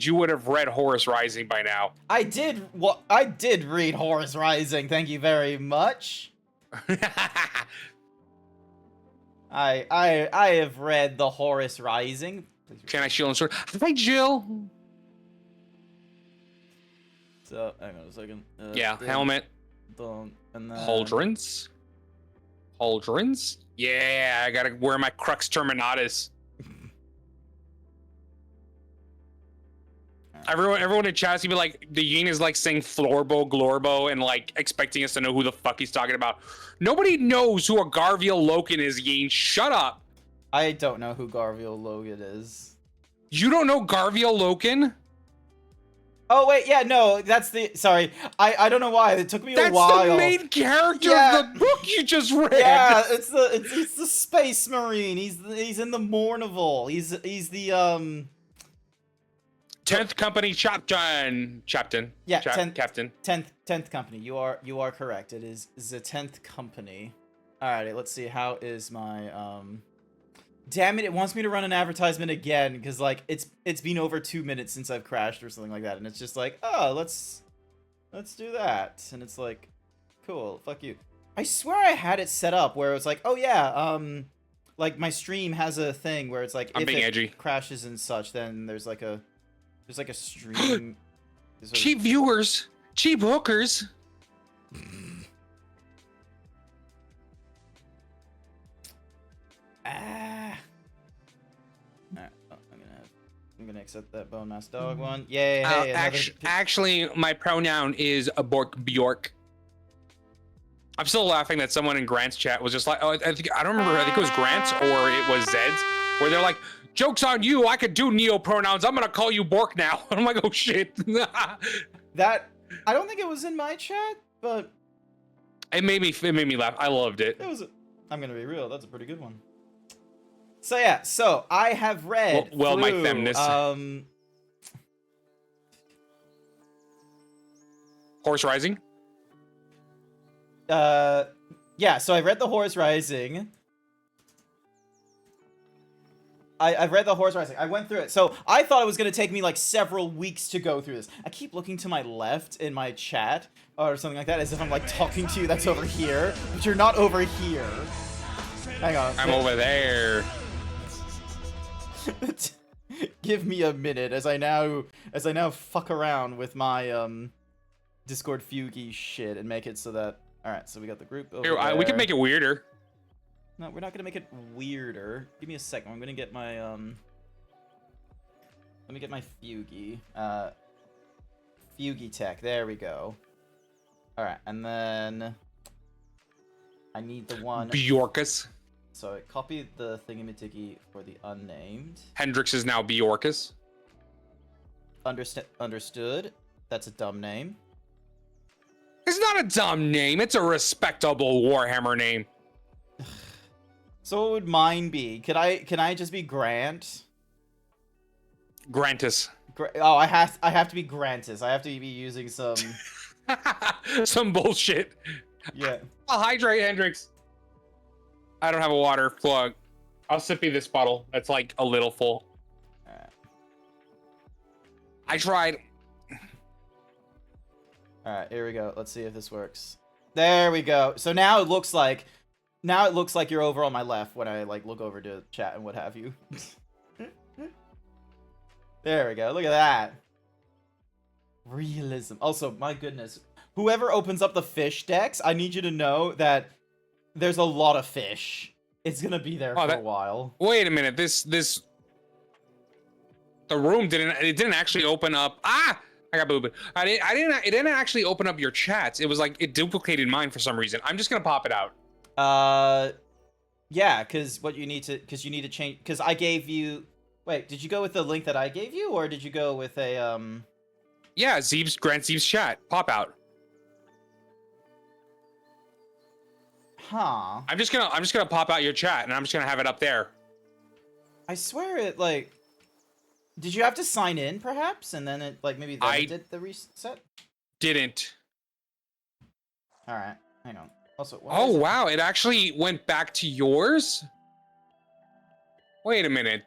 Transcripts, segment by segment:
read, you would have read Horus Rising by now. I did. Well, I did read Horus Rising. Thank you very much. I have read the Horus Rising. Can I shield and sword? Hi, Jill. So hang on a second. Yeah, helmet. And then Pauldrons. Pauldrons. Yeah, I gotta wear my Crux Terminatus. Everyone in chat's gonna be like, the yeen is like saying Florbo, Glorbo, and like expecting us to know who the fuck he's talking about. Nobody knows who a Garviel Loken is, yeen. Shut up. I don't know who Garviel Logan is. You don't know Garviel Loken? Oh wait, yeah, no, that's the. Sorry, I don't know why it took me a while. That's the main character of the book you just read. Yeah, it's the Space Marine. He's in the Mournival. He's the 10th Company Captain. Yeah, Captain. 10th Company. You are correct. It is the 10th Company. Alrighty, let's see. How is my Damn it! It wants me to run an advertisement again because like it's been over 2 minutes since I've crashed or something like that, and it's just like, oh, let's do that, and it's like, cool, fuck you. I swear I had it set up where it was like, oh yeah, like my stream has a thing where it's like if it crashes and such, then there's like a stream. Cheap viewers, cheap hookers. I'm gonna accept that bone mass dog one. Yay! Hey, actually, my pronoun is a Bjork. I'm still laughing that someone in Grant's chat was just like, oh, I don't remember. I think it was Grant's or it was Zed's, where they're like, "Joke's on you! I could do neo pronouns. I'm gonna call you Bork now." I'm like, "Oh shit!" That I don't think it was in my chat, but it made me laugh. I loved it. I'm gonna be real. That's a pretty good one. So yeah, so I have read well, through, my feminist. Horse Rising? Yeah, so I read the Horse Rising. I've read the Horse Rising. I went through it. So I thought it was going to take me like several weeks to go through this. I keep looking to my left in my chat or something like that as if I'm like talking to you that's over here, but you're not over here. Hang on. I'm over there. Give me a minute as I now fuck around with my Discord Fugie shit and make it so that alright, so we got the group over there. We can make it weirder. No, we're not gonna make it weirder. Give me a second. I'm gonna get my let me get my Fugie. Fugie tech. There we go. Alright, and then I need the one Bjorkus. So I copied the thingamatiki for the unnamed. Hendrix is now Bjorkus. Understood. That's a dumb name. It's not a dumb name. It's a respectable Warhammer name. So what would mine be? Can I just be Grant? Grantus. Oh, I have to be Grantus. I have to be using some some bullshit. Yeah. I'll hydrate, Hendrix. I don't have a water plug. I'll sip you this bottle. That's like a little full. I tried. Alright, here we go. Let's see if this works. There we go. So now it looks like you're over on my left when I like look over to chat and what have you. There we go. Look at that. Realism. Also, my goodness. Whoever opens up the fish decks, I need you to know that there's a lot of fish. It's gonna be there for a while. Wait a minute. The room didn't actually open up. Ah! I got boobed. It didn't actually open up your chats. It was like it duplicated mine for some reason. I'm just gonna pop it out. Yeah, because you need to change, because I gave you, wait, did you go with the link that I gave you, or did you go with a, Yeah, GrantZeebs chat, pop out. Huh. I'm just gonna pop out your chat, and I'm just gonna have it up there. I swear it, like, did you have to sign in, perhaps, and then it, like, maybe then it did the reset? Didn't. Alright, hang on. Also, oh wow, it actually went back to yours? Wait a minute.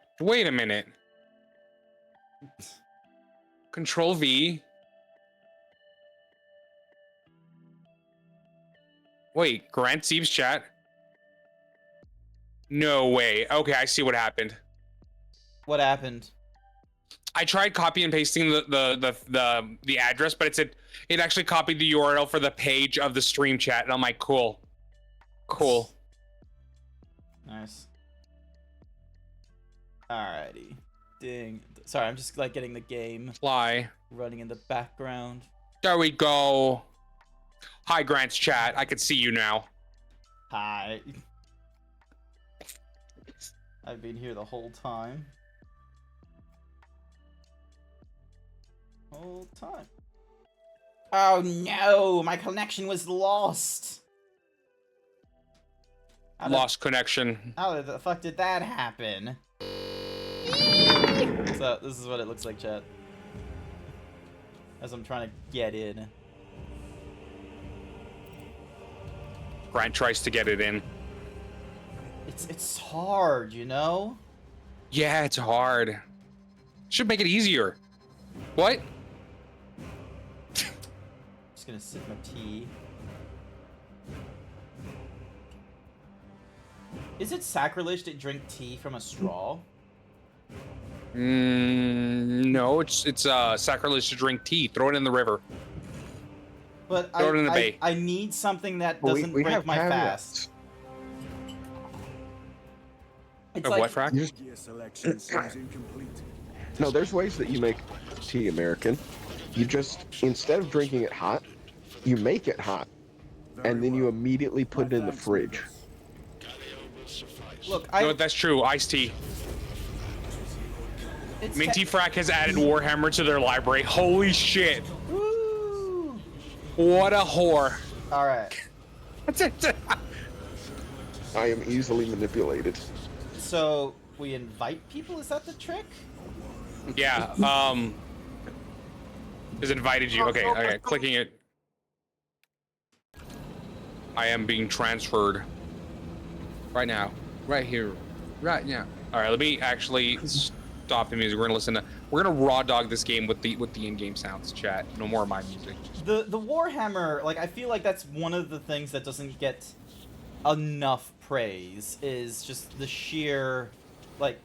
Control V. Wait, GrantZeebs chat. No way. Okay, I see what happened. What happened? I tried copy and pasting the address, but it actually copied the URL for the page of the stream chat, and I'm like, cool. Cool. Nice. Alrighty. Ding. Sorry, I'm just like getting the game Fly. running in the background. There we go. Hi, Grant's chat. I can see you now. Hi. I've been here the whole time. Whole time. Oh no, my connection was lost. Lost connection. How the fuck did that happen? So this is what it looks like, chat. As I'm trying to get in. Grant tries to get it in. It's hard, you know? Yeah, it's hard. Should make it easier. What? Just gonna sip my tea. Is it sacrilege to drink tea from a straw? No, it's sacrilege to drink tea. Throw it in the river. But Throw it in the bay. I need something that Well, doesn't we break have my caveats. fast. It's Of like, what, Frack? No, there's ways that you make tea American. You just, instead of drinking it hot, you make it hot. And then you immediately put it in the fridge. look, No, that's true. Iced tea. it's Minty Frack has added Warhammer to their library. Holy shit. Woo! What a whore. All right. I am easily manipulated. So we invite people. Is that the trick? Yeah, has invited you. Okay, okay, clicking it. I am being transferred. Right now. Right here. Right now. Alright, let me actually stop the music. We're gonna raw dog this game with the in-game sounds, chat. No more of my music. The Warhammer, like, I feel like that's one of the things that doesn't get enough praise, is just the sheer, like,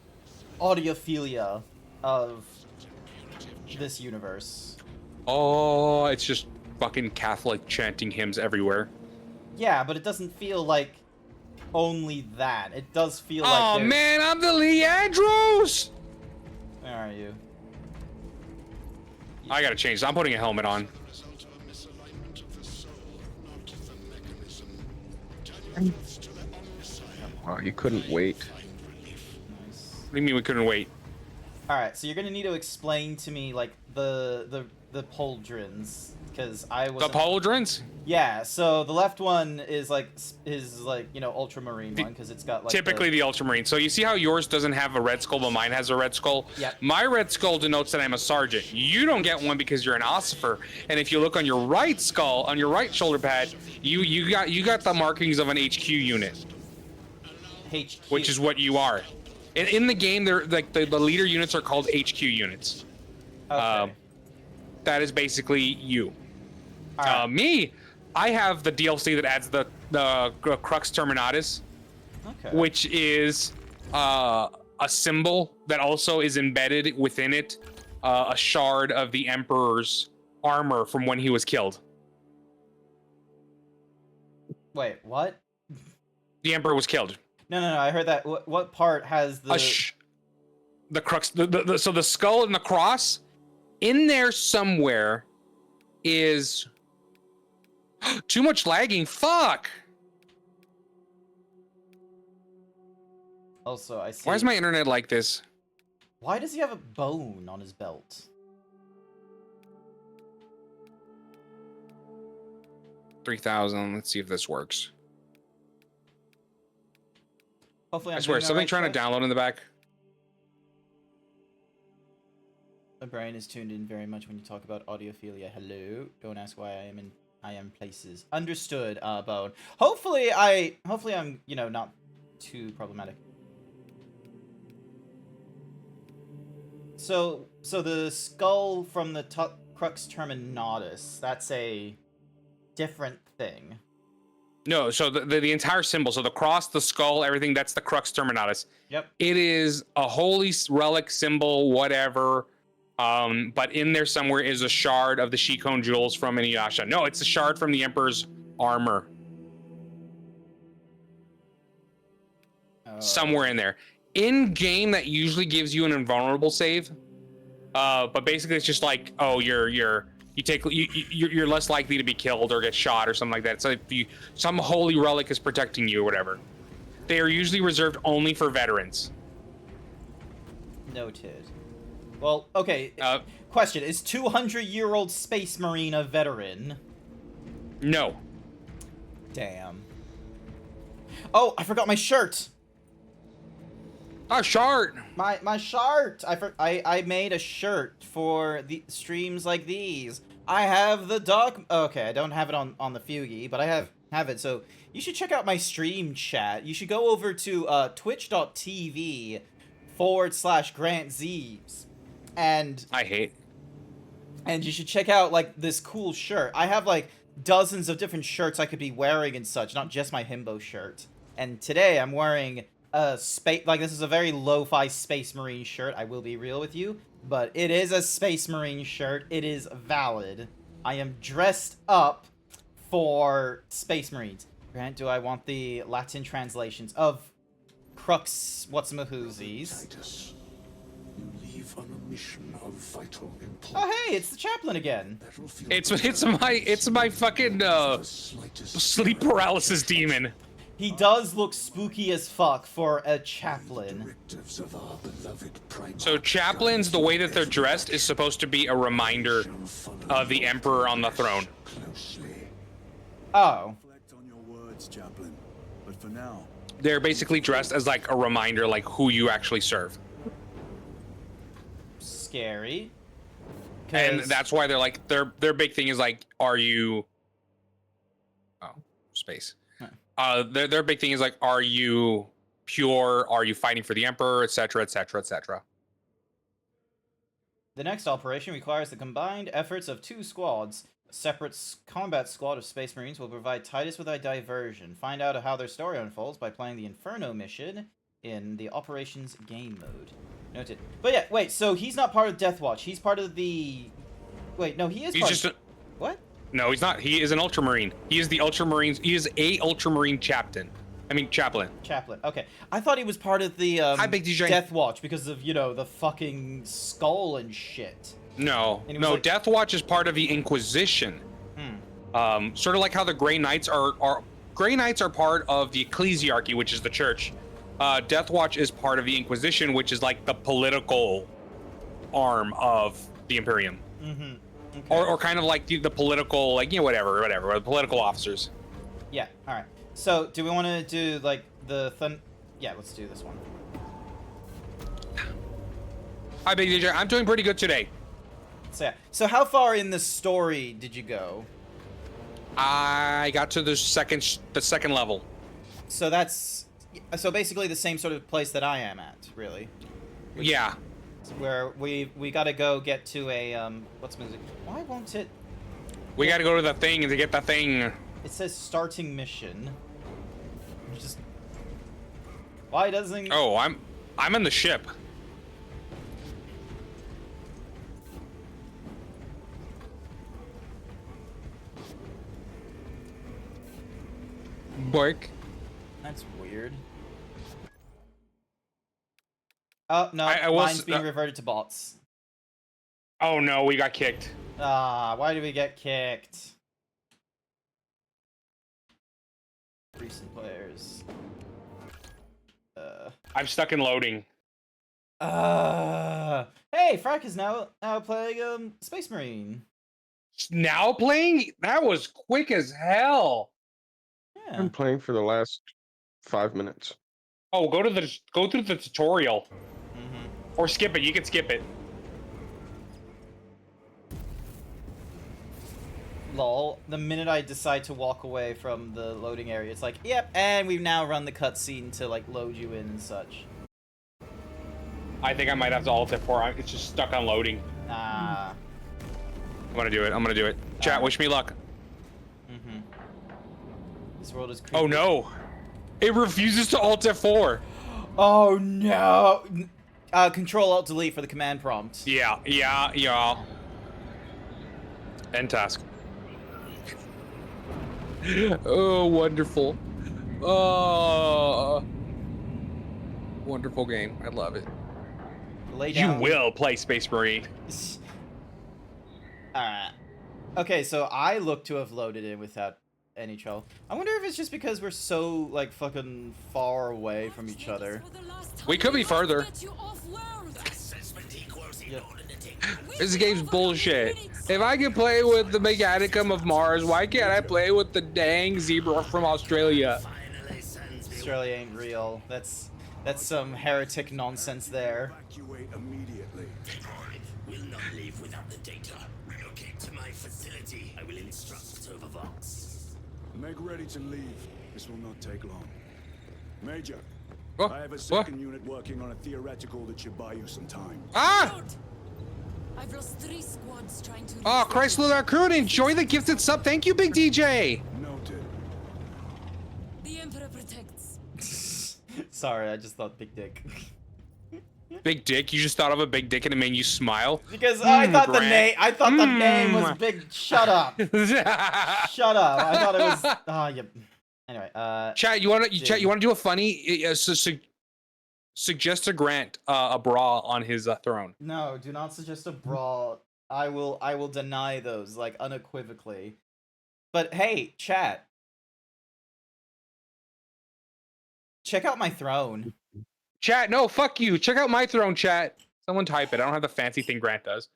audiophilia of this universe. Oh, it's just fucking Catholic chanting hymns everywhere. Yeah, but it doesn't feel like only that. It does feel like Oh there's... man, I'm the Leandros! Where are you? I gotta change this. I'm putting a helmet on. Oh, you couldn't wait. Nice. What do you mean we couldn't wait? Alright, so you're gonna need to explain to me, like, the pauldrons, because I was... The pauldrons? Yeah, so the left one is like, you know, ultramarine one, because it's got, like, Typically the ultramarine. So you see how yours doesn't have a red skull, but mine has a red skull? Yep. My red skull denotes that I'm a sergeant. You don't get one because you're an ossifer. And if you look on your right skull, on your right shoulder pad, you got the markings of an HQ unit. HQ. Which is what you are. In the game, they're like the leader units are called HQ units. Okay. That is basically you. Alright. Me, I have the DLC that adds the Crux Terminatus, Okay. which is a symbol that also is embedded within it, a shard of the Emperor's armor from when he was killed. Wait, what? The Emperor was killed. No, I heard that. What part has the... The crux, so the skull and the cross, in there somewhere is too much lagging. Fuck. Also, I see... Why is my internet like this? Why does he have a bone on his belt? 3,000. Let's see if this works. Hopefully, I I'm swear, doing something that trying right, to download in the back. My brain is tuned in very much when you talk about audiophilia. Hello. Don't ask why I am places. Understood, Bone. Hopefully I'm, you know, not too problematic. So So the skull from the Crux Terminatus, that's a different thing. No, so the entire symbol, so the cross, the skull, everything, that's the Crux Terminatus. Yep. It is a holy relic symbol, whatever. But in there somewhere is a shard of the Shikon jewels from Inuyasha. No, it's a shard from the Emperor's armor. Somewhere in there. In game, that usually gives you an invulnerable save. But basically, it's just like, oh, you're less likely to be killed or get shot or something like that. So if some holy relic is protecting you or whatever. They are usually reserved only for veterans. Noted. Well, okay. Question: is 200-year-old Space Marine a veteran? No. Damn. Oh, I forgot my shirt. Oh, shirt. My shirt. I made a shirt for the streams like these. I have the dog. Okay, I don't have it on the Fugi, but I have it. So you should check out my stream chat. You should go over to twitch.tv/GrantZeebs, and you should check out like this cool shirt. I have like dozens of different shirts I could be wearing and such, not just my himbo shirt. And today I'm wearing this is a very lo-fi Space Marine shirt. I will be real with you, but it is a Space Marine shirt. It is valid. I am dressed up for Space Marines. Grant, do I want the Latin translations of Crux what's-a-mahoozies? Titus, you leave on a mission of vital importance. Oh hey, it's the chaplain again. It's my fucking sleep paralysis demon. He does look spooky as fuck for a chaplain. So chaplains, the way that they're dressed is supposed to be a reminder of the Emperor on the throne. Oh. Reflect on your words, chaplain. But for now, They're basically dressed as like a reminder, like who you actually serve. Scary. And that's why they're like, their big thing is like, are you... Oh, space. Their big thing is like, are you pure? Are you fighting for the Emperor, etc., etc., etc. The next operation requires the combined efforts of 2 squads. A separate combat squad of Space Marines will provide Titus with a diversion. Find out how their story unfolds by playing the Inferno mission in the Operations game mode. Noted. But yeah, wait, so he's not part of Death Watch. He's part of the... Wait, no, he is He's part just of... What? No, he's not. He is an Ultramarine. He is the Ultramarines. He is a Ultramarine chaplain. Chaplain. Chaplain. Okay. I thought he was part of the Hi, Big DJ. Death Watch because of, you know, the fucking skull and shit. No. And No, like... Death Watch is part of the Inquisition. Sort of like how the Grey Knights are Grey Knights are part of the Ecclesiarchy, which is the church. Death Watch is part of the Inquisition, which is like the political arm of the Imperium. Mm-hmm. Okay. Or kind of like the political, like, you know, whatever, the political officers. Yeah, alright. So, do we want to do, like, the Yeah, let's do this one. Hi, Big DJ. I'm doing pretty good today. So, yeah. So, how far in the story did you go? I got to the second level. So, that's... So, basically the same sort of place that I am at, really. Yeah. Where we gotta go get to a, what's music? Why won't it... We gotta go to the thing to get the thing. It says starting mission. Just... Why doesn't... Oh, I'm in the ship. Bork. That's weird. Oh, no, mine's being reverted to bots. Oh no, we got kicked. Ah, why did we get kicked? Recent players. I'm stuck in loading. Hey, Frack is now playing Space Marine. Now playing? That was quick as hell. Yeah. I've been playing for the last 5 minutes. Oh, go through the tutorial. Mm-hmm. Or skip it. You can skip it. Lol. The minute I decide to walk away from the loading area, it's like, yep, and we've now run the cutscene to like load you in and such. I think I might have to alt F4. It's just stuck on loading. Ah. I'm gonna do it. I'm gonna do it. Chat, wish me luck. Mm-hmm. This world is creepy. Oh no! It refuses to alt F4. Oh no! Control Alt Delete for the command prompt. Yeah. End task. Oh, wonderful. Oh, wonderful game. I love it. Lay You down. will play Space Marine. Alright. Okay, so I look to have loaded in without any trouble. I wonder if it's just because we're so, like, fucking far away from each other. We could be further. Yep. This game's bullshit. If I can play with the Mechanicum of Mars, why can't I play with the dang zebra from Australia? Australia ain't real. That's some heretic nonsense there. Evacuate immediately. Will not leave without the data. Relocate to my facility. I will instruct over Vox. Make ready to leave. This will not take long. Major, Oh, I have a oh. second unit working on a theoretical that should buy you some time. Ah! I've lost 3 squads trying to. Oh, Chrysler Raccoon, enjoy the gifted sub. Thank you, Big DJ. Noted. The Emperor protects. Sorry, I just thought big dick. Big dick. You just thought of a big dick and it made you smile. Because I thought the Grant. name. I thought the name was big. Shut up. Shut up. I thought it was. Oh, yeah. Anyway. Chat, you want to do a funny? Suggest to Grant a bra on his throne. No, do not suggest a bra. I will deny those, like, unequivocally. But hey, chat. Check out my throne. Chat, no, fuck you. Check out my throne, chat. Someone type it. I don't have the fancy thing Grant does.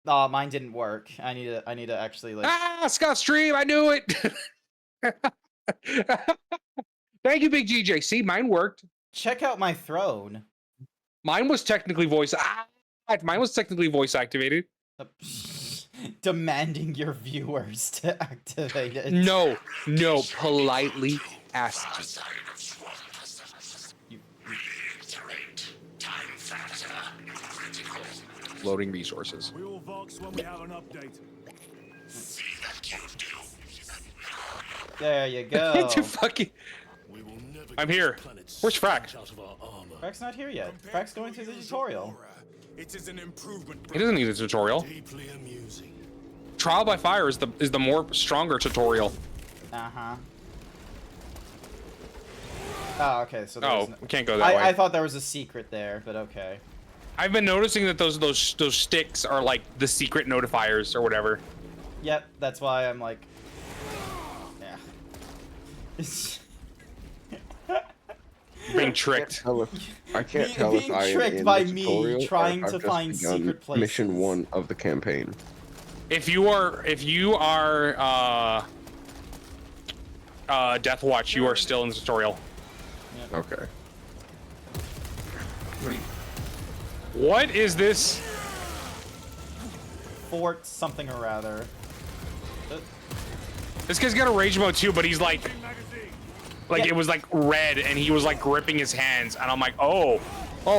Oh, mine didn't work. I need to actually, like. Ah, Scott Stream, I knew it. Thank you, Big DJ. See, mine worked. Check out my throne. Mine was technically mine was technically voice activated. Demanding your viewers to activate it. No, politely asked. Loading resources. We all Vox when we have an update. There you go. Fucking. I'm here. Where's Frack? Frack's not here yet. Frack's going through the tutorial. It is an improvement. He doesn't need a tutorial. Trial by fire is the more stronger tutorial. Uh-huh. Oh, okay, so there's Oh, we can't go that way. I thought there was a secret there, but okay. I've been noticing that those sticks are like the secret notifiers or whatever. Yep, that's why I'm like, yeah. Being tricked. I can't tell if Being I am tricked in by the me tutorial or trying if to I've just find begun secret places. Mission 1 of the campaign. If you are Death Watch, you are still in the tutorial. Okay. What is this? Fort something or rather. This guy's got a rage mode too, but he's like Yeah. it was like red and he was like gripping his hands and I'm like, oh,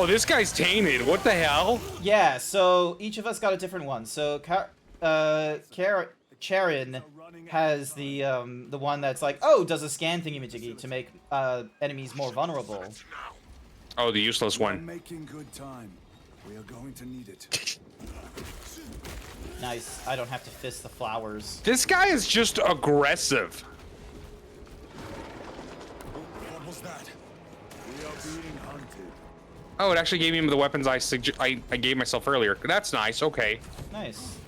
this guy's tainted. What the hell? Yeah, so each of us got a different one. So Charon has the one that's like, oh, does a scan thingy-majiggy to make enemies more vulnerable. Oh, the useless We're one. making good time. We are going to need it. Nice. I don't have to fist the flowers. This guy is just aggressive. What was that? We are being hunted. Oh, it actually gave me the weapons I gave myself earlier. That's nice. Okay. Nice.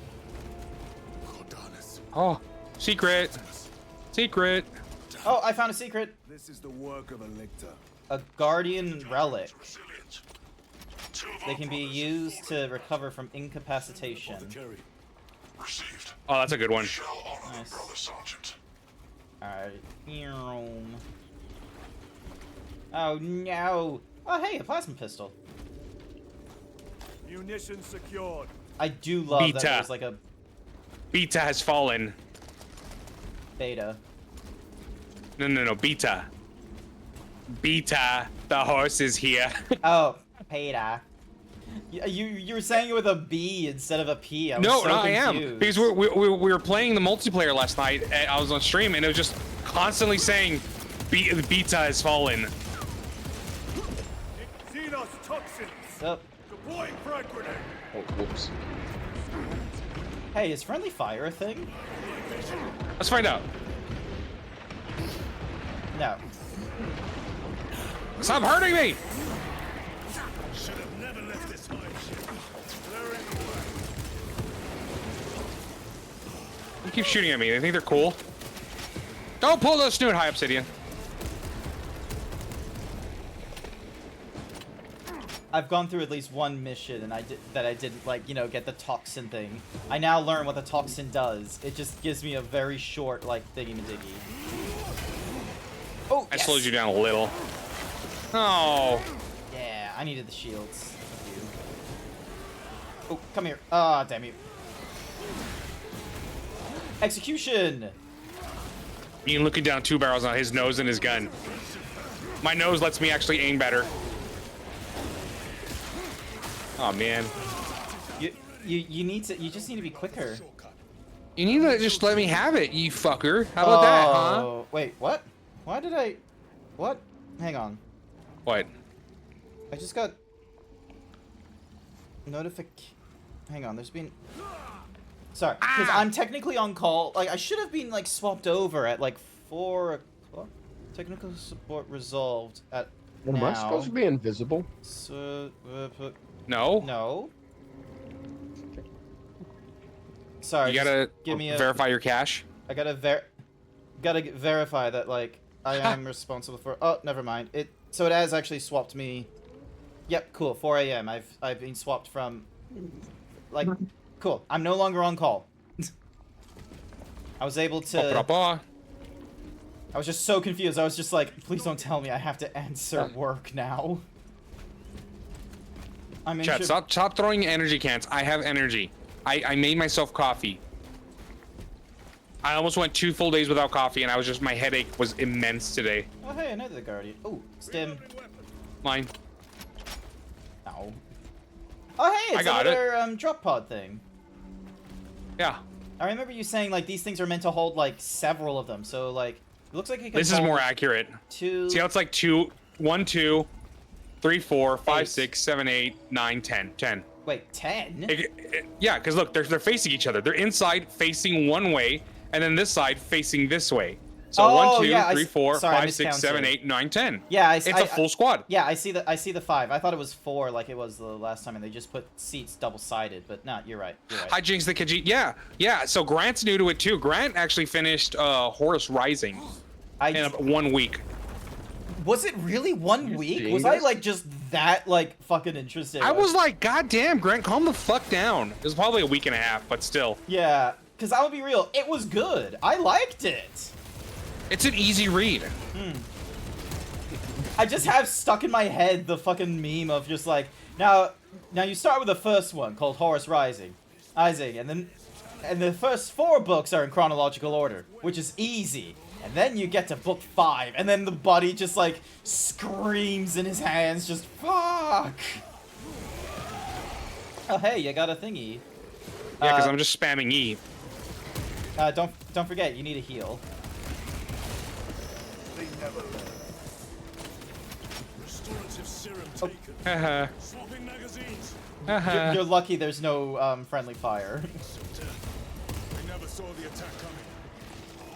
Oh, secret. Secret. Oh, I found a secret. This is the work of a lictor. A guardian relic. They can be used to recover from incapacitation. Oh, that's a good one. Nice. Alright. Oh no! Oh hey, a plasma pistol. Munitions secured. I do love Beta. that there's like a Beta has fallen. beta. No, Beta. Beta, the horse is here. Oh, beta. You were saying it with a B instead of a P. I was No, so no, I am. confused. Because we were playing the multiplayer last night. And I was on stream, and it was just constantly saying, "Beta has fallen." Xenos toxins. Oh. Deploying frag grenade. Oh, whoops. Hey, is friendly fire a thing? Let's find out. No. Stop hurting me! Should have never left this hive ship. They're in the way. You keep shooting at me. They think they're cool. Don't pull those snoot, High Obsidian. I've gone through at least one mission and I didn't like, you know, get the toxin thing. I now learn what the toxin does. It just gives me a very short, like, thingy-majiggy. Oh, I yes! slowed you down a little. Oh. Yeah, I needed the shields. Thank you. Oh, come here. Ah, damn you. Execution! Ian looking down 2 barrels on his nose and his gun. My nose lets me actually aim better. Oh man. You just need to be quicker. You need to just let me have it, you fucker. How about that, huh? Oh, wait, what? Why did I... What? Hang on. What? I just got... Hang on, there's been... Sorry, because I'm technically on call. Like, I should have been, like, swapped over at, like, 4 o'clock. Technical support resolved at Am now. I supposed to be invisible? So, No? no. Sorry, You gotta give me a... verify your cache. I gotta verify that, like, I am responsible for... Oh, never mind. So it has actually swapped me... Yep, cool. 4 a.m. I've been swapped from... Like, cool. I'm no longer on call. I was able to... I was just so confused. I was just like, please don't tell me I have to answer work now. I'm in... Chat, stop throwing energy cans. I have energy. I made myself coffee. I almost went 2 full days without coffee, and I was just... My headache was immense today. Oh, hey, another Guardian. Oh, stim. Mine. No. Oh, hey, it's another drop pod thing. Yeah. I remember you saying, like, these things are meant to hold, like, several of them. So, like, it looks like it can This is hold more accurate. 2... See how it's like 1, 2, 3, 4, 5, 8. 6, 7, 8, 9, 10. 10. Wait, 10? Yeah, because look, they're facing each other. They're inside facing one way, and then this side facing this way. So Oh, 1, 2, yeah, 3, 4, sorry, I 5, 6, 7, miscounted. 8, 9, 10. Yeah, it's a full squad. Yeah, I see the 5. I thought it was 4 like it was the last time, and they just put seats double-sided. But no, you're right. You're right. Hi, Jinx the Khajiit. Yeah. So Grant's new to it too. Grant actually finished Horus Rising in 1 week. Was it really 1 week? Was I like just that like fucking interested? I was like, God damn, Grant, calm the fuck down. It was probably a week and a half, but still. Yeah, because I will be real, it was good. I liked it. It's an easy read. I just have stuck in my head the fucking meme of just like, now you start with the first one called Horus Rising, and the first 4 books are in chronological order, which is easy. And then you get to book 5, and then the buddy just like screams in his hands, just fuck. Oh hey, you got a thingy. Yeah, because I'm just spamming E. Don't forget, you need a heal. They never learn. Restorative serum Oh. taken. Haha. Swapping magazines. You're lucky there's no friendly fire. We never saw the attack coming.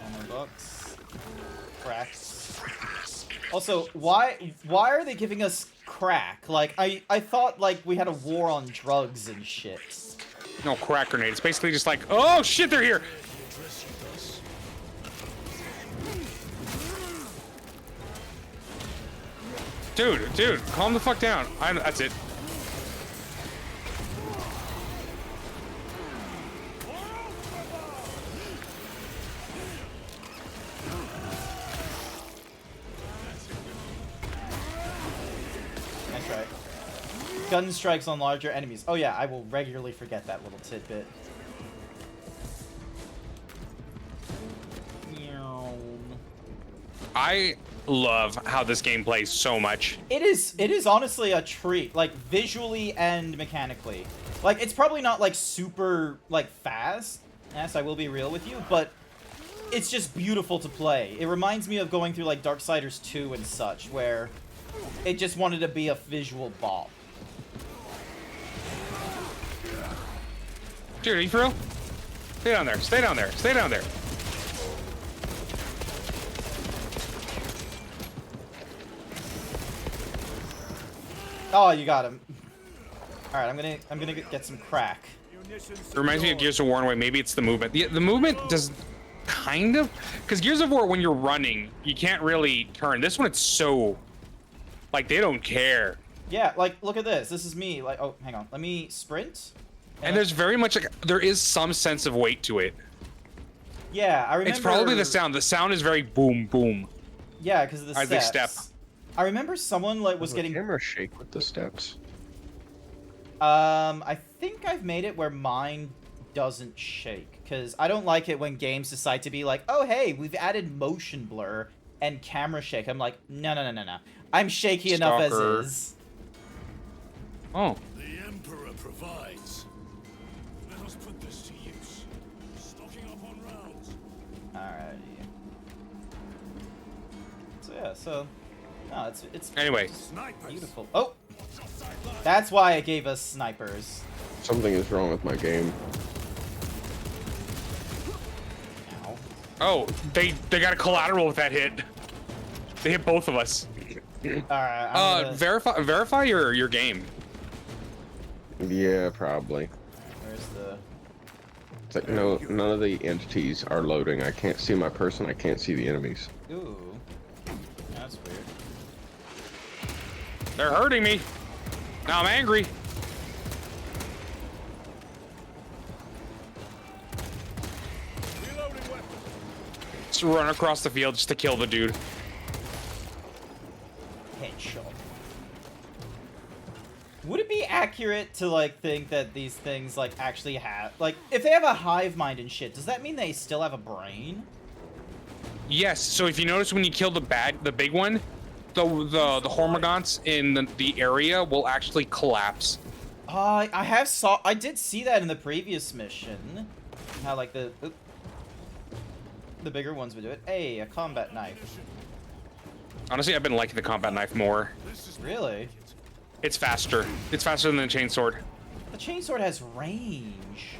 Ammo box. Crack. Also, why are they giving us crack? Like, I thought, like, we had a war on drugs and shit. No, crack grenade. It's basically just like, oh shit, they're here. Dude, calm the fuck down. That's it. That's right. Gun strikes on larger enemies. Oh yeah, I will regularly forget that little tidbit. love how this game plays so much. It is honestly a treat, like visually and mechanically. Like it's probably not like super like fast, yes, I will be real with you, but it's just beautiful to play. It reminds me of going through like Darksiders 2 and such, where it just wanted to be a visual bop. Dude, are you for real? Stay down there. Stay down there. Stay down there. Oh, you got him. All right, I'm gonna get some crack. It reminds me of Gears of War in a way. Maybe it's the movement. The movement does kind of, because Gears of War, when you're running, you can't really turn. This one, it's so, like, they don't care. Yeah, like look at this. This is me. Like, oh, hang on. Let me sprint. And there's very much like there is some sense of weight to it. Yeah, I remember. It's probably the sound. The sound is very boom boom. Yeah, because of the As they steps. step. I remember someone like was Does getting. the camera shake with the steps? I think I've made it where mine doesn't shake, because I don't like it when games decide to be like, oh hey, we've added motion blur and camera shake. I'm like, no. I'm shaky enough as Stalker. is. Oh. The Emperor provides. Let us put this to use. Stocking up on rounds. Alrighty. So yeah, so no, it's Anyway. Snipers. beautiful. Oh, that's why it gave us snipers. Something is wrong with my game. Ow. Oh, they got a collateral with that hit. They hit both of us. Alright, I'm gonna... Verify your game. Yeah, probably. Where's the... It's like no, none of the entities are loading. I can't see my person. I can't see the enemies. Ooh. That's weird. They're hurting me. Now I'm angry. Reloading weapon. Just run across the field just to kill the dude. Headshot. Would it be accurate to like think that these things like actually have like if they have a hive mind and shit, does that mean they still have a brain? Yes. So if you notice when you kill the big one, the Hormagaunts in the area will actually collapse. I did see that in the previous mission. How like the bigger ones would do it. Hey, a combat knife. Honestly, I've been liking the combat knife more. Really? It's faster. It's faster than the chainsword. The chainsword has range.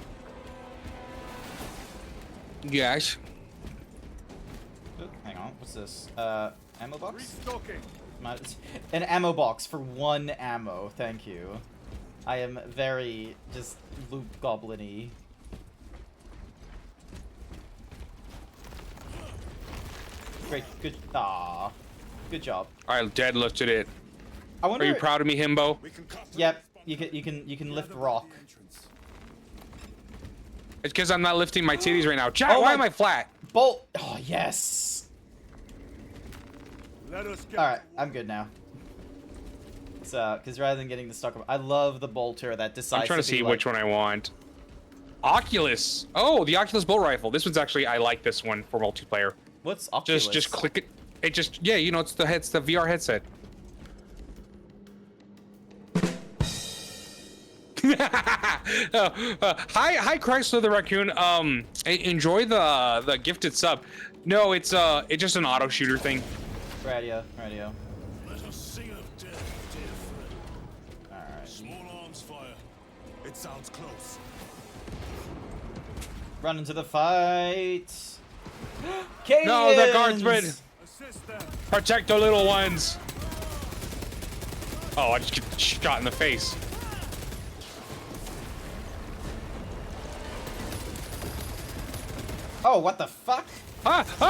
Yes. Oop, hang on, what's this? Ammo box? Restocking. An ammo box for 1 ammo, thank you. I am very just loot goblin-y. Great, good, good job. I deadlifted it. I wonder. Are you proud of me, Himbo? We can cut Yep, you can lift rock. It's because I'm not lifting my titties right now. Jack, Oh why my- am I flat? Bolt. Oh yes. Let us get All right, I'm good now. So, because rather than getting the stock, I love the bolter that decides. I'm trying to be see like, which one I want. Oculus. Oh, the Oculus bolt rifle. This one's actually, I like this one for multiplayer. What's Oculus? Just click it. It just, yeah, you know, it's the VR headset. Hi, Chrysler the Raccoon. Enjoy the gifted sub. No, it's just an auto shooter thing. Radio. Let us sing of death, dear friend. Alright. Small arms fire. It sounds close. Run into the fight. No, the Cadians! guardsmen. Assist them. Protect the little ones. Oh, I just get shot in the face. Oh, what the fuck?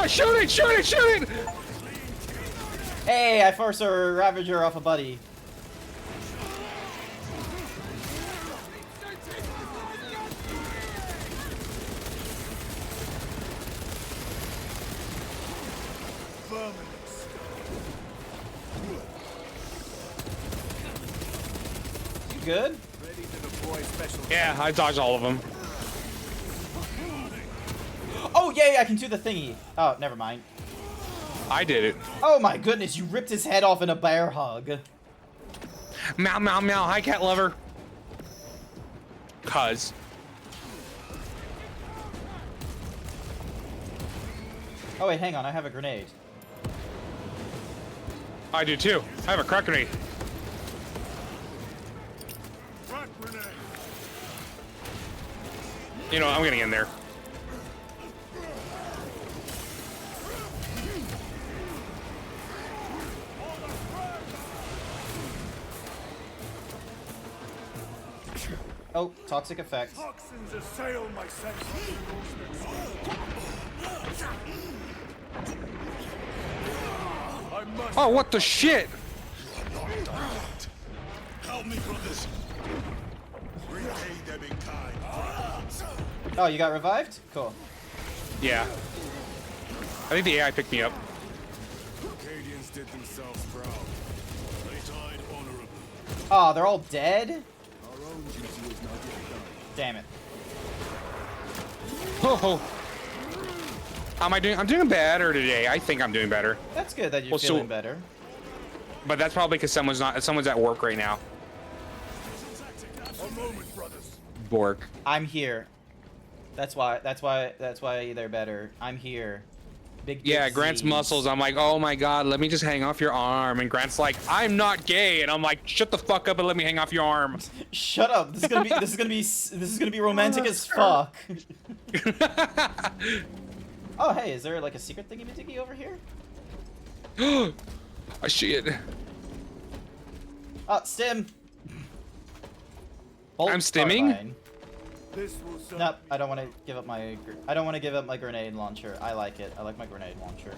Shoot it! Hey, I forced a Ravager off a buddy. You good? Ready to deploy special. Yeah, I dodged all of them. Oh, yay, I can do the thingy. Oh, never mind. I did it. Oh my goodness, you ripped his head off in a bear hug. Meow, meow, meow. Hi, cat lover. Cuz. Oh wait, hang on, I have a grenade. I do too. I have a crack grenade. Frag grenade. You know, I'm getting in there. Oh, toxic effect. Toxins assail my senses. I must. Oh, what the shit? Help me, brothers. Repay them in kind. Oh, you got revived? Cool. Yeah. I think the AI picked me up. Acadians did themselves proud. They died honorably. Oh, they're all dead? Our own duty is not yet done. Damn it. Oh. How am I doing? I'm doing better today. I think I'm doing better. That's good that you're Well, so- feeling better. But that's probably because someone's at work right now. A moment, brothers. Bork. I'm here. That's why they're better. I'm here. Big Yeah, Grant's disease. muscles. I'm like, oh my god, let me just hang off your arm. And Grant's like, I'm not gay. And I'm like, shut the fuck up and let me hang off your arm. Shut up. This is gonna be romantic as fuck. Oh, hey, is there like a secret thingy-majiggy over here? I see it. Oh, stim. Bolt I'm stimming? carbine. This will serve. Nope, I don't want to give up my. I don't want to give up my grenade launcher. I like it. I like my grenade launcher.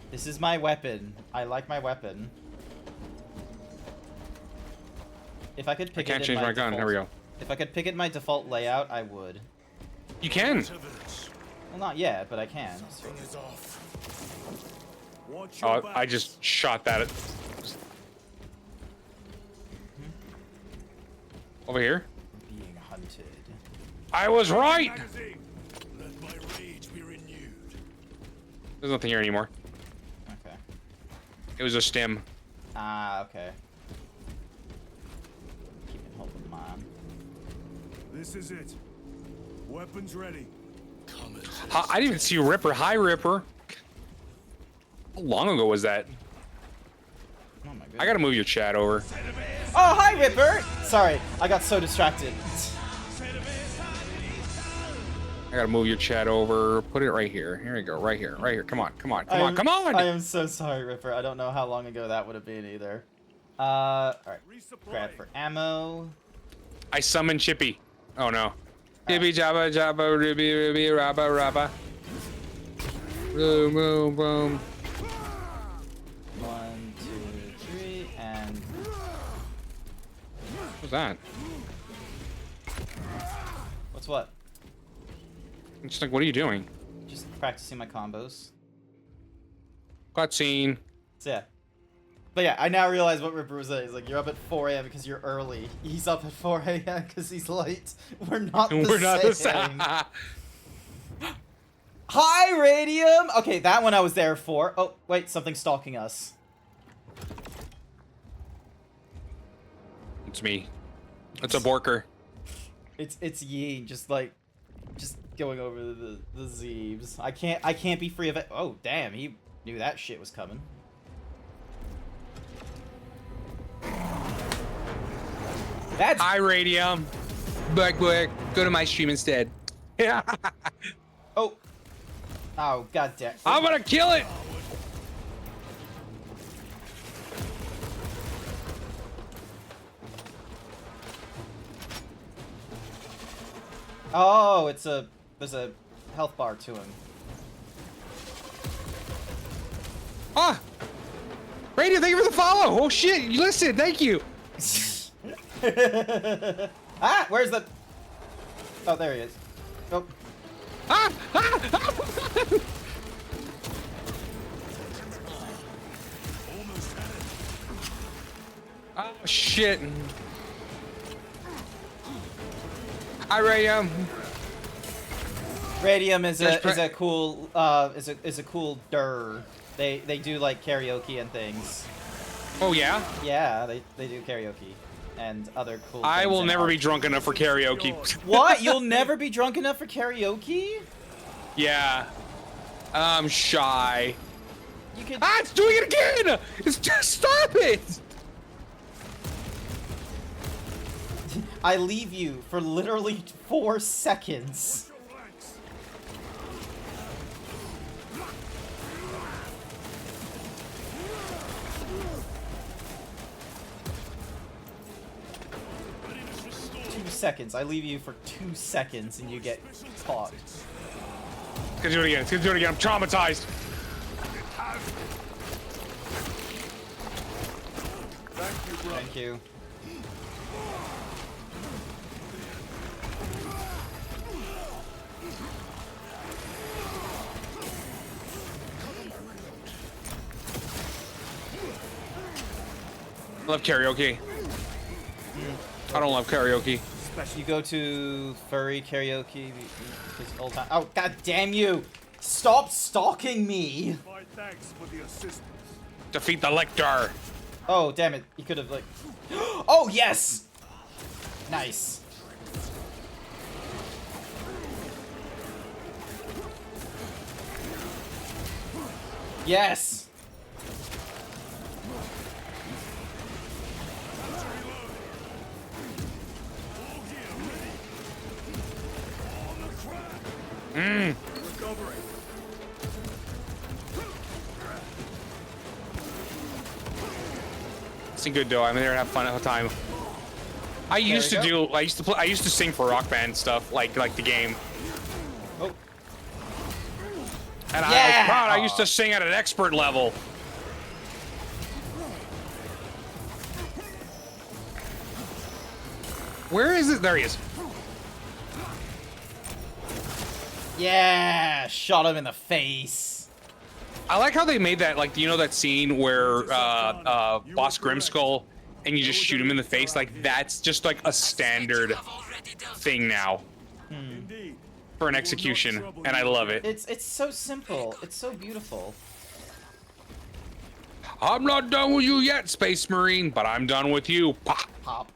This is my weapon. I like my weapon. If I could pick I can't it change in my gun. default, Here we go. If I could pick it my default layout, I would. You can. To this. Well, not yet, but I can. Something is off. Watch your Oh, back. I just shot that. Over here. Being hunted. I was right. Magazine. Let my rage be renewed. There's nothing here anymore. Okay. It was a stem. Ah, okay. Keep it holding mine. This is it. Weapons ready. Come and I didn't even see Ripper. Hi, Ripper. How long ago was that? Oh my goodness. I gotta move your chat over. Oh, hi, Ripper! Sorry, I got so distracted. I gotta move your chat over. Put it right here. Here we go. Right here. Right here. Come on. Come on. Come on. Come on. I am so sorry, Ripper. I don't know how long ago that would have been either. Alright. Grab for ammo. I summoned Chippy. Oh no. Chippy Jabba Jabba Ruby Ruby Rabba Rabba. Boom boom boom. 1, 2, 3, and What's that? what's what? I'm just like, what are you doing? Just practicing my combos. Cutscene. So yeah. But yeah, I now realize what Ripper was saying. He's like, you're up at 4 a.m. because you're early. He's up at 4 a.m. because he's late. We're not the We're not the same. same. Hi, Radium! Okay, that one I was there for. Oh, wait, something's stalking us. It's me. It's a Borker. It's Yeen, just going over the Zeebs. I can't be free of it. Oh, damn, he knew that shit was coming. That's Hi, Radium. Black. Go to my stream instead. Yeah. oh, god damn. I'm gonna kill it. Oh, there's a health bar to him. Ah. Radium, thank you for the follow. Oh shit, you listened. Thank you. Ah, where's the? Oh, there he is. Oh. Ah! Ah! Ah! Oh shit. Hi, Radium. Radium is There's a cool is a cool der. They do like karaoke and things. Oh yeah. Yeah, they do karaoke and other cool. I things will in never art. be drunk enough for karaoke. What? You'll never be drunk enough for karaoke? Yeah. I'm shy. You could. Ah, it's doing it again! It's just stop it! I leave you for literally 4 seconds. 2 seconds. I leave you for 2 seconds and you get caught. It's gonna do it again. It's gonna do it again. I'm traumatized. Thank you. I love karaoke. I don't love karaoke. You go to furry karaoke because old time. Oh, god damn you! Stop stalking me! My thanks for the assistance. Defeat the lictor. Oh, damn it. You could have, like... Oh, yes! Nice. Yes! Mmm. Recovering. It's good though. I'm there to have fun at the time. I used to sing for Rock Band stuff, like the game. Oh. And I Yeah! was proud. I used to sing at an expert level. Where is it? There he is. Yeah! Shot him in the face. I like how they made that, like, you know that scene where Boss Grimskull and you just shoot him in the face? Like, that's just like a standard thing now Indeed. for an execution, and I love it. It's so simple. It's so beautiful. I'm not done with you yet, Space Marine, but I'm done with you. Pop. Pop.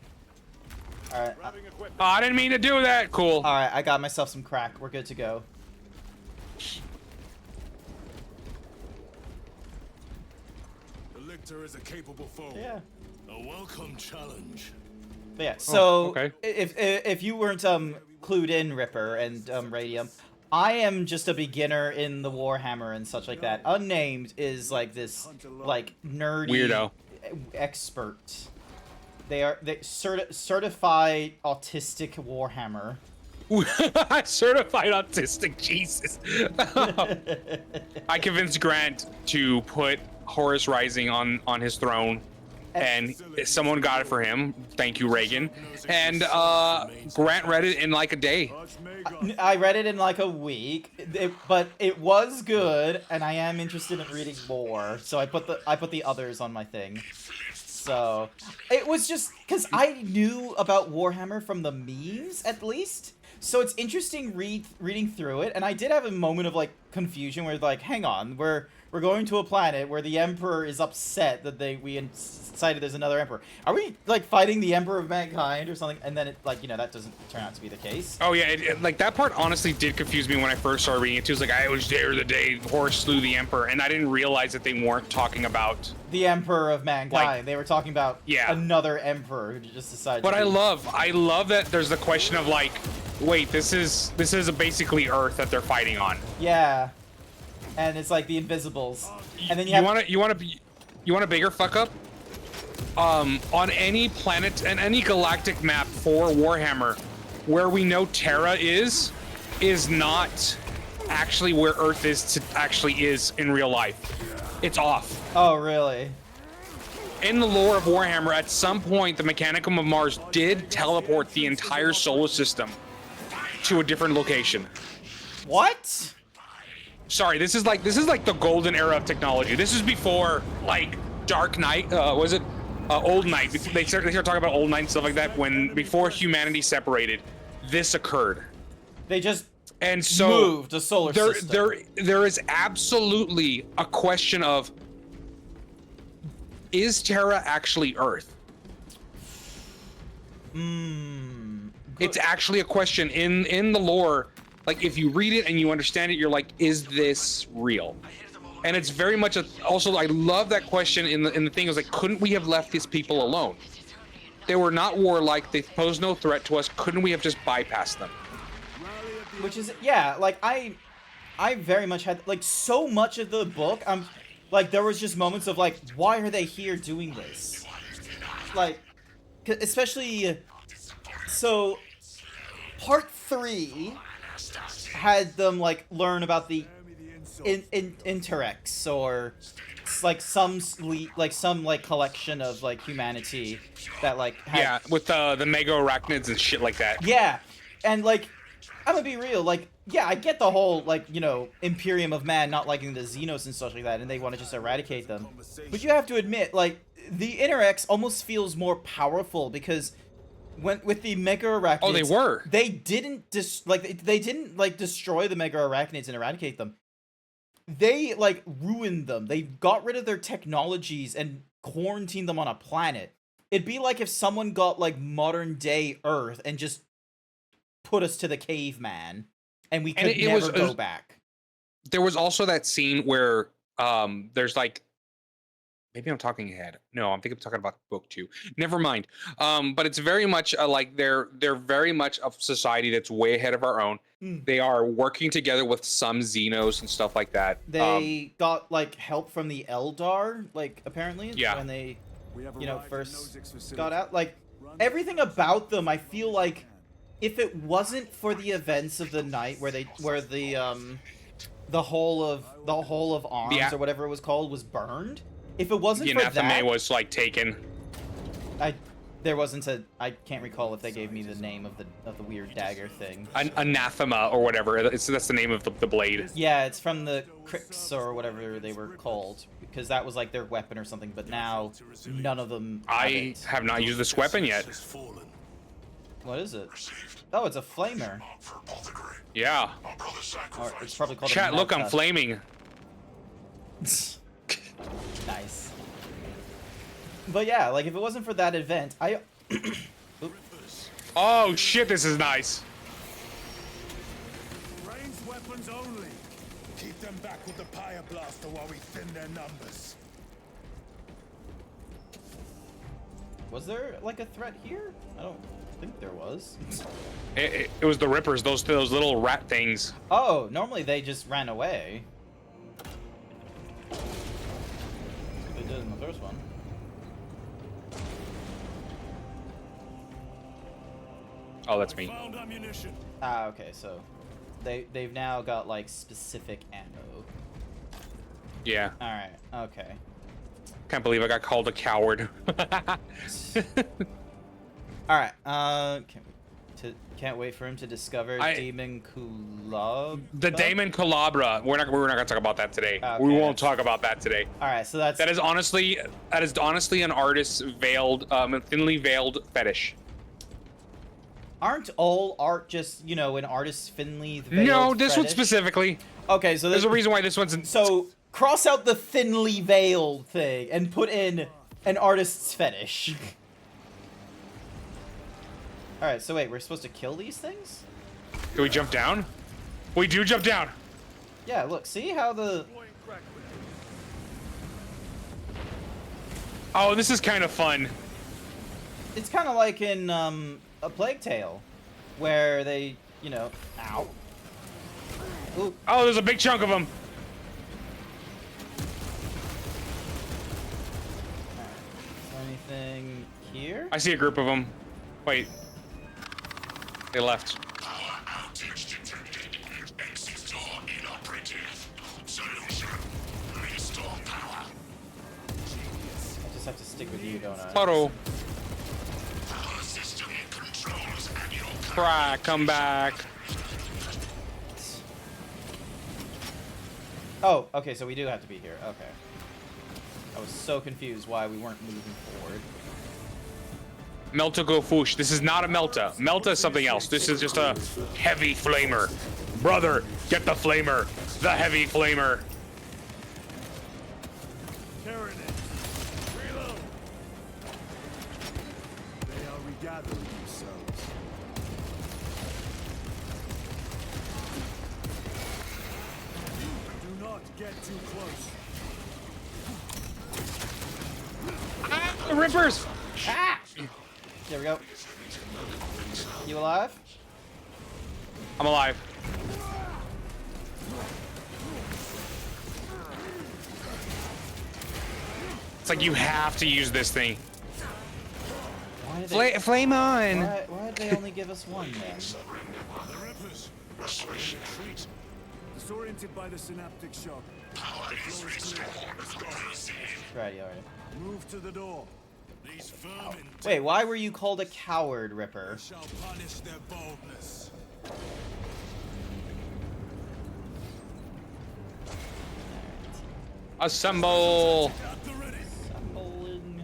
Alright. Grabbing equipment. Oh, I didn't mean to do that. Cool. Alright, I got myself some crack. We're good to go. The lictor is a capable foe. Yeah. A welcome challenge. But yeah, so okay. if you weren't clued in, Ripper and Radium, I am just a beginner in the Warhammer and such like that. Unnamed is like this like nerdy Weirdo. expert. They certified autistic Warhammer. Certified autistic, Jesus. I convinced Grant to put Horus Rising on his throne, and someone got it for him. Thank you, Reagan. And Grant read it in like a day. I read it in like a week, but it was good, and I am interested in reading more. So I put the others on my thing. So it was just because I knew about Warhammer from the memes, at least. So it's interesting reading through it, and I did have a moment of like confusion where like, hang on, we're going to a planet where the Emperor is upset that we decided there's another Emperor. Are we like fighting the Emperor of Mankind or something? And then it like, you know, that doesn't turn out to be the case. Oh yeah, like that part honestly did confuse me when I first started reading it too. It was like I was there the day Horus slew the Emperor, and I didn't realize that they weren't talking about The Emperor of Mankind. Like, they were talking about yeah. another Emperor who just decided. But to I be- love that there's the question of like, wait, this is basically Earth that they're fighting on. Yeah, and it's like the Invisibles, and then you want a bigger fuck up? On any planet and any galactic map for Warhammer, where we know Terra is not actually where Earth is in real life. It's off. Oh really? In the lore of Warhammer, at some point, the Mechanicum of Mars did teleport the entire solar system to a different location. What? Sorry, this is like the golden era of technology. This is before like Dark Knight. Was it Old Knight? They start talking about Old Knight and stuff like that. Before humanity separated, this occurred. They just And so moved the solar system. there is absolutely a question of, is Terra actually Earth? It's actually a question in the lore. Like, if you read it and you understand it, you're like, is this real? And it's very much also, I love that question in the thing. It was like, couldn't we have left these people alone? They were not warlike. They posed no threat to us. Couldn't we have just bypassed them? Which is, yeah, like, I very much had, like, so much of the book, like, there was just moments of, like, why are they here doing this? Like, especially, so, part 3 had them, like, learn about the Interex, or, like, some collection of, like, humanity that, like, had... Yeah, with the mega arachnids and shit like that. Yeah, and, like, I'm gonna be real, like, yeah, I get the whole, like, you know, Imperium of Man not liking the Xenos and stuff like that, and they want to just eradicate them. But you have to admit, like, the Interex almost feels more powerful, because with the Mega Arachnids... Oh, they were! They didn't, they didn't, like, destroy the Mega Arachnids and eradicate them. They, like, ruined them. They got rid of their technologies and quarantined them on a planet. It'd be like if someone got, like, modern-day Earth and just put us to the caveman, and we could never go back. There was also that scene where there's like, maybe I'm talking ahead. No, I'm thinking I'm talking about book 2. Never mind. But it's very much like they're very much a society that's way ahead of our own. They are working together with some Xenos and stuff like that. They got, like, help from the Eldar, like, apparently, yeah, when they, you know, first got out. Like, everything about them, I feel like, if it wasn't for the events of the night where the whole of Arms or whatever it was called was burned, if it wasn't for that, was like taken. I can't recall if they gave me the name of the weird dagger thing. Anathema or whatever. That's the name of the blade. Yeah, it's from the Crix or whatever they were called, because that was like their weapon or something. But now none of them. I have not used this weapon yet. What is it? Oh, it's a flamer. Yeah. Or it's probably called Chat, look, I'm flaming. Nice. But yeah, like, if it wasn't for that event, Oh shit, this is nice. Ranged weapons only. Keep them back with the Pyre Blaster while we thin their numbers. Was there, like, a threat here? I don't think there was. It was the Rippers, those little rat things. Oh, normally they just ran away. They did in the first one. Oh, that's me. Found ammunition. Ah, okay, so they've now got, like, specific ammo. Yeah. Alright, okay. Can't believe I got called a coward. Alright, can't wait for him to discover Daemon Kulab. The Daemon Culabra. We're not gonna talk about that today. Okay. We won't talk about that today. Alright, so that is honestly an artist's veiled, thinly veiled fetish. Aren't all art just, you know, an artist's thinly veiled No, this fetish? one specifically. Okay, so there's a reason why this one's so cross out the thinly veiled thing and put in an artist's fetish. Alright, so wait, we're supposed to kill these things? Do we jump down? We do jump down. Yeah, look, see how the... Oh, this is kind of fun. It's kind of like in A Plague Tale, where they, you know... Ow. Ooh. Oh, there's a big chunk of them. Is there anything here? I see a group of them. Wait. They left. Power outage detected. Exit door inoperative. Solution. Restore power. I just have to stick with you, don't I? Photo. Power system controls annual. Cry, come back. Oh, okay, so we do have to be here. Okay. I was so confused why we weren't moving forward. Melta go foosh. This is not a Melta. Melta is something else. This is just a heavy flamer. Brother, get the flamer. The heavy flamer. Carrying it. Reload. They are regathering themselves. Do not get too close. Ah, the rippers! Ah! There we go. You alive? I'm alive. It's like you have to use this thing. Why did they, Flame on! why did they only give us one then? The Rippers. Retreat. Disoriented by the synaptic shock. The floor is clear. Right, alright. Move to the door. These vermin Wait, why were you called a coward, Ripper? shall punish their boldness. Assemble! At the ready. Assembling.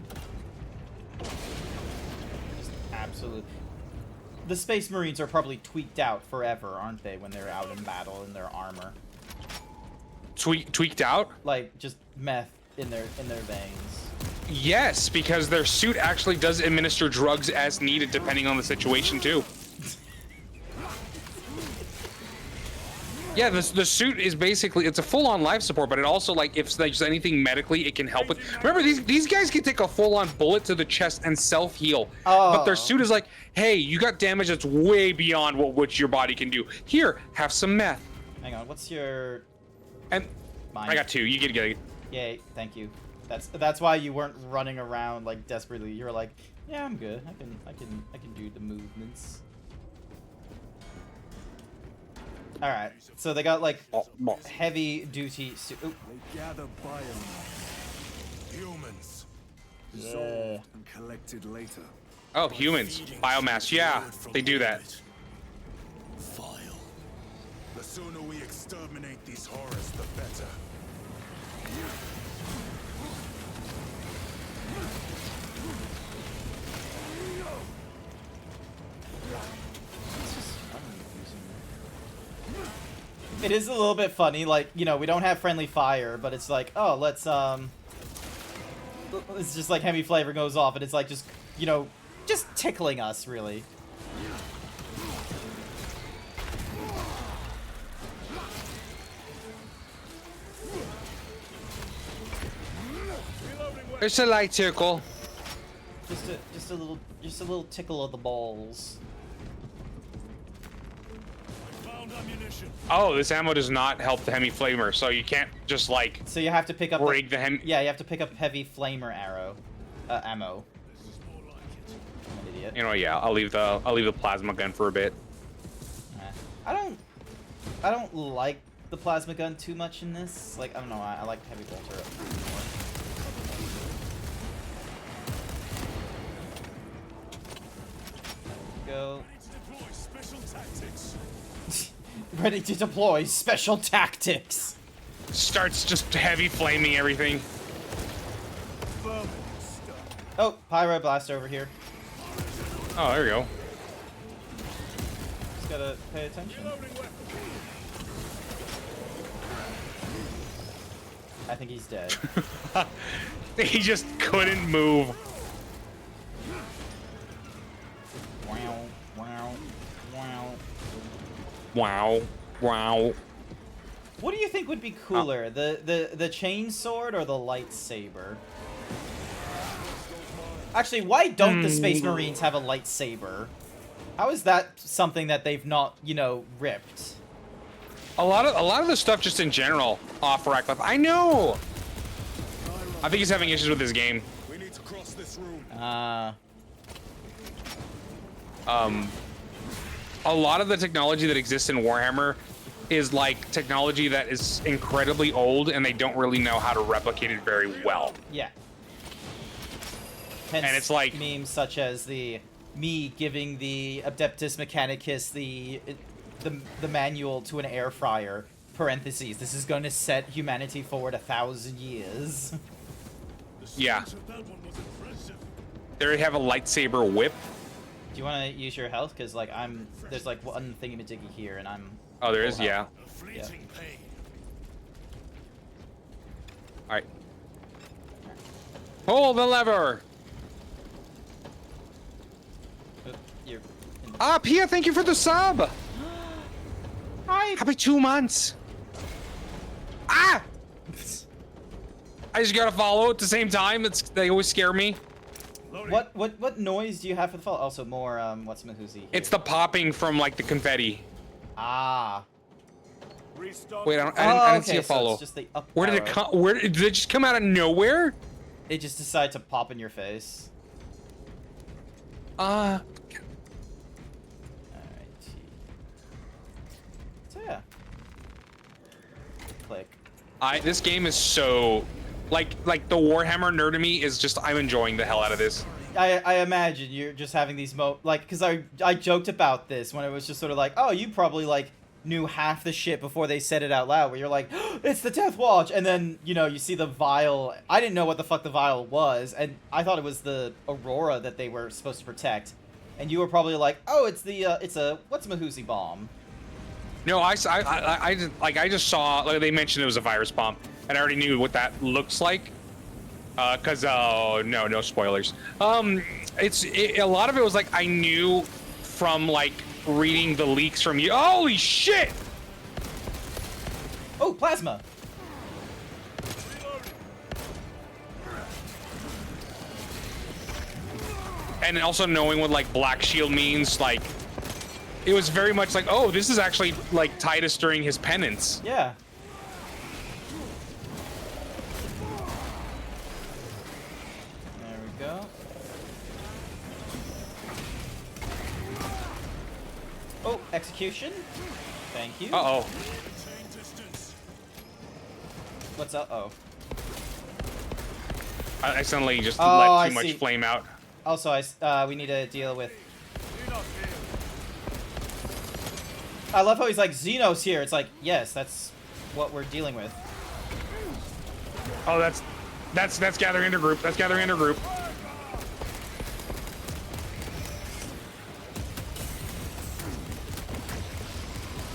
Just absolute. The Space Marines are probably tweaked out forever, aren't they, when they're out in battle in their armor? Tweaked out? Like just meth in their veins. Yes, because their suit actually does administer drugs as needed depending on the situation too. Yeah, the suit is basically, it's a full-on life support, but it also, like, if there's anything medically, it can help with. Remember, these guys can take a full-on bullet to the chest and self-heal. But their suit is like, hey, you got damage that's way beyond what your body can do. Here, have some meth. Hang on, what's your... And Mine. I got 2. You get it. Yay, thank you. That's why you weren't running around like desperately. You were like, yeah, I'm good. I can do the movements. All right. So they got like heavy duty suit. They gather biomass. Humans. Dissolved and collected later. Oh, humans. Biomass. Yeah, they do that. Vile. The sooner we exterminate these horrors, the better. It is a little bit funny, like, you know, we don't have friendly fire, but it's like, oh, let's it's just like heavy flavor goes off, and it's like just, you know, just tickling us, really. It's a light tickle. Just a little tickle of the balls. Found ammunition. Oh, this ammo does not help the heavy flamer, so you can't just like So you have to pick up rig the hem. yeah, you have to pick up heavy flamer ammo. This is more like it. I'm an idiot. You know, yeah, I'll leave the plasma gun for a bit. I don't like the plasma gun too much in this. Like, I don't know, I like heavy bolter more. Go. Deploy special tactics. Ready to deploy special tactics. Starts just heavy flaming everything. Vermin stuff. Oh, pyro blast over here. Oh, there you go. Just gotta pay attention. Loading weapon. I think he's dead. He just couldn't move. Wow, wow, wow. Wow. Wow. What do you think would be cooler, the chain sword or the lightsaber? Actually, why don't the Space Marines have a lightsaber? How is that something that they've not, you know, ripped? A lot of the stuff just in general off Rackliff. I know. I think he's having issues with his game. We need to cross this room. A lot of the technology that exists in Warhammer is like technology that is incredibly old, and they don't really know how to replicate it very well. Yeah. Hence, And it's like- memes such as me giving the Adeptus Mechanicus the manual to an air fryer. Parentheses. This is going to set humanity forward 1,000 years. Yeah. That one was impressive. They have a lightsaber whip. Do you want to use your health? Because like there's like one thingamajiggy here, and I'm. Oh, there is. Yeah. A fleeting pain. All right. Pull the lever. You're in Ah, Pia, thank you for the sub. Hi. Happy 2 months. Ah! I just gotta follow at the same time. They always scare me. Loading. What noise do you have for the fall? Also more what's Mahuzi? It's the popping from like the confetti. Ah. Restock. Wait, I Oh, didn't see okay, a so follow. it's just the up Where did it arrow. come? Where did it just come out of nowhere? It just decided to pop in your face. Uh, Alright. So yeah. Click. this game is so like the Warhammer nerd of me is just I'm enjoying the hell out of this. I imagine you're just having these because I joked about this when it was just sort of like, oh, you probably like knew half the shit before they said it out loud, where you're like, oh, it's the Death Watch, and then you see the vial. I didn't know what the fuck the vial was, and I thought it was the Aurora that they were supposed to protect, and you were probably like, oh, it's a what's Mahuzi bomb. No, I just saw like they mentioned it was a virus bomb, and I already knew what that looks like. Cause no spoilers. A lot of it was like I knew from like reading the leaks from you. Holy shit! Oh, plasma. And also knowing what like Black Shield means, like it was very much like, oh, this is actually like Titus during his penance. Yeah. There we go. Oh, execution. Thank you. Uh-oh. Maintain distance. What's up? Oh. I accidentally just Oh, let I too much see. flame out. Also, we need to deal with. Enough here. I love how he's like, Xenos here. It's like, yes, that's what we're dealing with. Oh, that's gathering into group. That's gathering into group.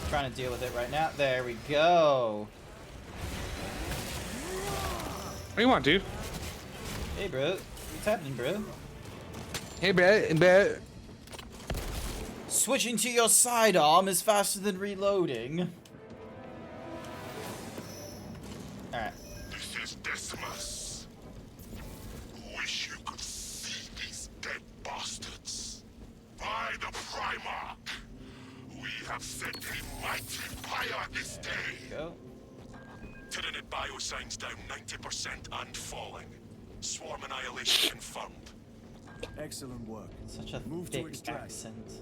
Trying to deal with it right now. There we go. What do you want, dude? Hey, bro. What's happening, bro? Hey, bro. Switching to your sidearm is faster than reloading. Alright. This is Decimus. Wish you could see these dead bastards. By the Primarch, we have set a mighty fire this day. Go. Tyranid biosigns down 90% and falling. Swarm annihilation confirmed. Excellent work. Such a Move to thick extract. accent.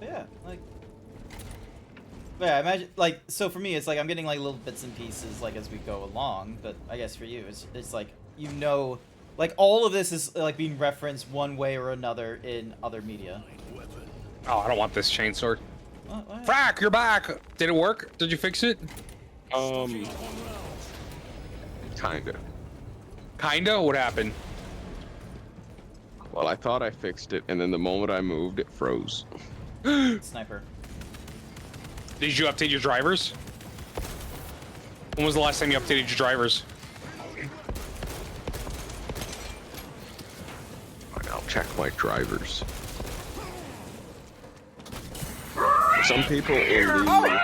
But yeah, like. But yeah, imagine like so for me it's like I'm getting like little bits and pieces like as we go along, but I guess for you it's like like all of this is like being referenced one way or another in other media. Oh, I don't want this chainsword. What? Frack, you're back. Did it work? Did you fix it? Kinda. Kinda. What happened? Well, I thought I fixed it, and then the moment I moved, it froze. Sniper. Did you update your drivers? When was the last time you updated your drivers? I'll check my drivers. Some people in the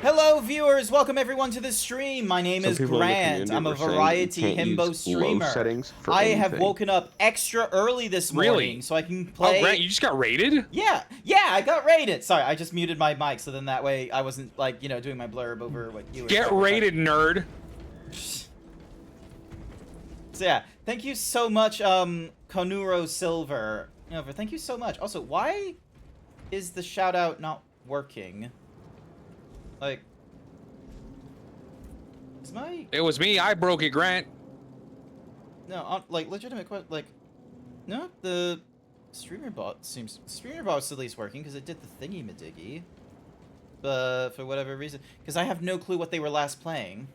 Hello viewers, welcome everyone to the stream. My name Some is people in the Grant. community I'm a were saying variety you can't himbo use streamer. low settings for I have anything. woken up extra early this Really? morning so I can play. Oh, Grant, you just got raided? Yeah, I got raided. Sorry, I just muted my mic so then that way I wasn't like, doing my blurb over what you were Get raided, nerd. So yeah, thank you so much, Konuro Silver. Thank you so much. Also, why is the shout out not working? Like, is my It was me. I broke it, Grant. no like legitimate like no the streamer bot is at least working because it did the thingy madiggy, but for whatever reason because I have no clue what they were last playing.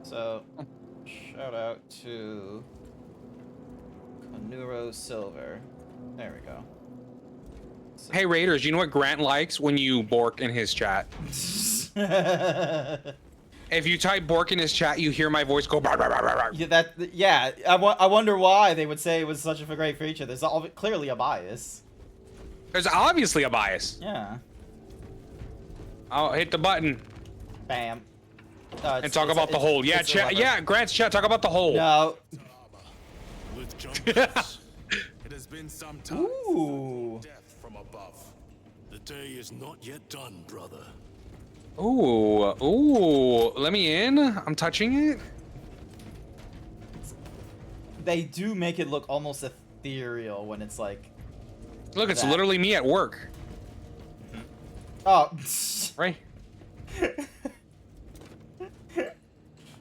So shout out to Konuro Silver. There we go. Hey Raiders, you know what Grant likes? When you bork in his chat. If you type bork in his chat, you hear my voice go. Bar, bar, bar, bar, bar. Yeah. I wonder why they would say it was such a great feature. There's clearly a bias. There's obviously a bias. Yeah. I'll hit the button Bam. and talk about the hole. Yeah, chat. Yeah, Grant's chat. Talk about the hole. No. With junkets, it has been some time Ooh. since death from above. The day is not yet done, brother. Ooh. Let me in. I'm touching it. They do make it look almost ethereal when it's like. Look, it's that. literally me at work. Oh. Right.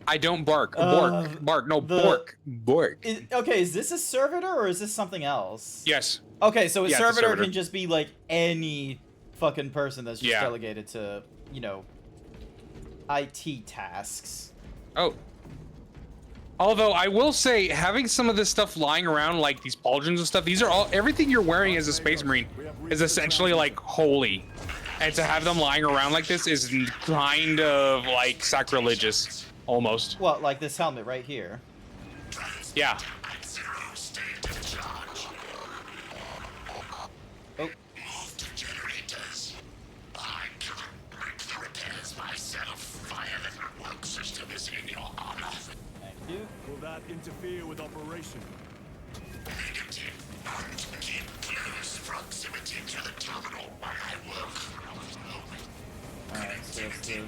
I don't bark. Bark. No, bork. Bork. Okay, is this a servitor or is this something else? Yes. Okay, so a Yeah, it's a servitor servitor. can just be like any fucking person that's just Yeah. delegated to, you know, IT tasks. Oh. Although I will say, having some of this stuff lying around, like these pauldrons and stuff, these are all, everything you're wearing as a Space Marine is essentially like holy. And to have them lying around like this is kind of like sacrilegious, almost. Well, like this helmet right here. Yeah. Oh, Move to generators. I can't break the repairs myself. Via the work system is in your honor. thank you. Will that interfere with operation? Negative. And keep close proximity to the terminal while I work. Alright, so let's do...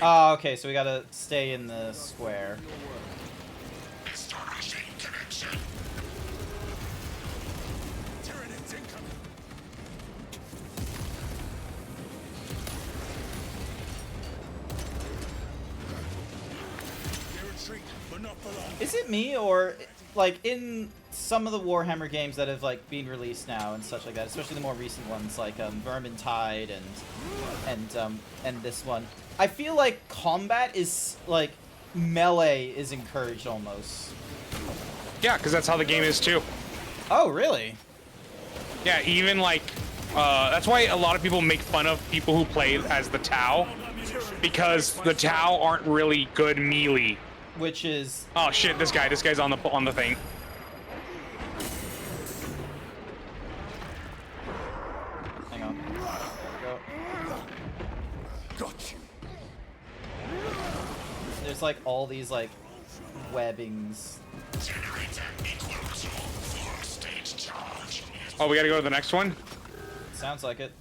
Oh, okay, so we gotta stay in the square. Establishing connection. Tyranids incoming. They retreat, but not for long. Is it me or like in some of the Warhammer games that have like been released now and such like that, especially the more recent ones like Vermintide and this one, I feel like combat is like melee is encouraged almost. Yeah, because that's how the game is too. Oh, really? Yeah, even like, that's why a lot of people make fun of people who play as the Tau, because the Tau aren't really good melee. Which is Oh shit, this guy's on the thing. hang on. There we go. Got you. There's like all these like webbings. Generator equals full state charge. Oh, we gotta go to the next one? Sounds like it.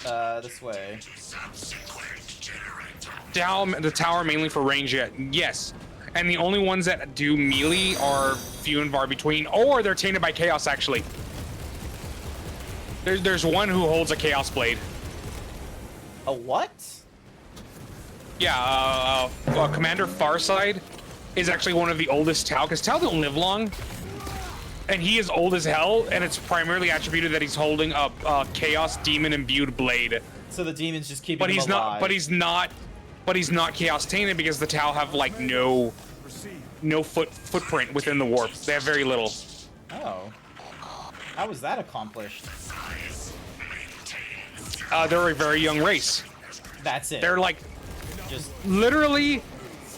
This way. Subsequent generator. The tower mainly for range, yes. And the only ones that do melee are few and far between, or they're tainted by chaos, actually. There's one who holds a chaos blade. A what? Yeah, Commander Farside is actually one of the oldest Tau, because Tau don't live long. And he is old as hell, and it's primarily attributed that he's holding a chaos demon imbued blade. So the demons just keep But him he's alive. but he's not chaos tainted because the Tau have like no footprint within the warp. They have very little. Oh. How was that accomplished? They're a very young race. That's it. They're like, just literally,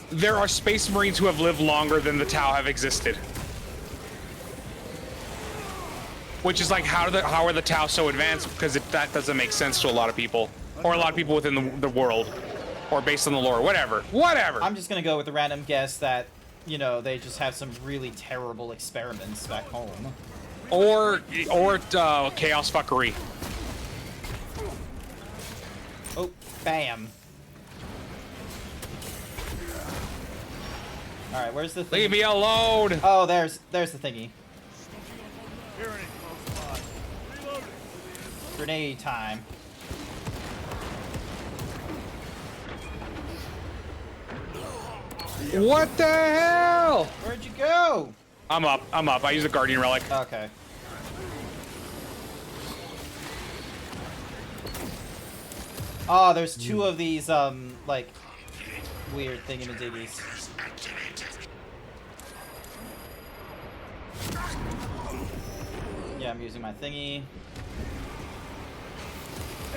there are Space Marines who have lived longer than the Tau have existed. Which is like, how are the Tau so advanced? Because that doesn't make sense to a lot of people, or a lot of people within the world, or based on the lore, whatever. I'm just gonna go with a random guess that, you know, they just have some really terrible experiments back home. Or chaos fuckery. Oh, bam. All right, where's the thing? Leave me alone. Oh, there's the thingy. Tyranid close by. Reloading. Grenade time. What the hell? Where'd you go? I'm up. I use a Guardian Relic. Okay. Oh, there's two of these, like, weird thingamadiggies. Yeah, I'm using my thingy.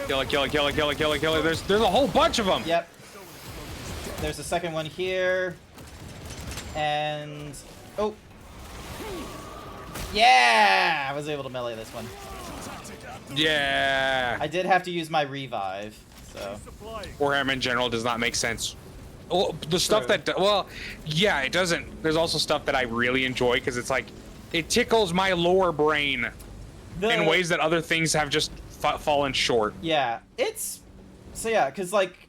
Kill it, kill it, kill it, kill it, kill it, kill it. There's a whole bunch of them. Yep. There's a second one here. And... Oh. Yeah! I was able to melee this one. Yeah. I did have to use my revive, so... Warhammer in general does not make sense. Well, the stuff that... Well, yeah, it doesn't. There's also stuff that I really enjoy because it's like... It tickles my lower brain in ways that other things have just fallen short. Yeah, it's... So yeah, because like...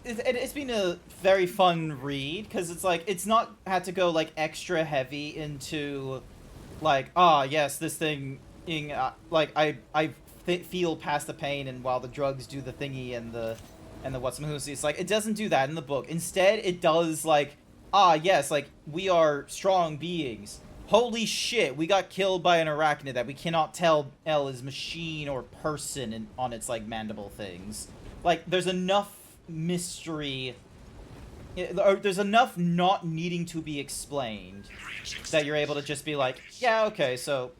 It's been a very fun read, because it's like, it's not had to go like extra heavy into like, yes, this thing, like, I feel past the pain, and while the drugs do the thingy and the what's who's, it's like, it doesn't do that in the book. Instead, it does like, yes, like, we are strong beings. Holy shit, we got killed by an arachnid that we cannot tell is machine or person on its like mandible things. Like, there's enough mystery, there's enough not needing to be explained that you're able to just be like, yeah, okay, so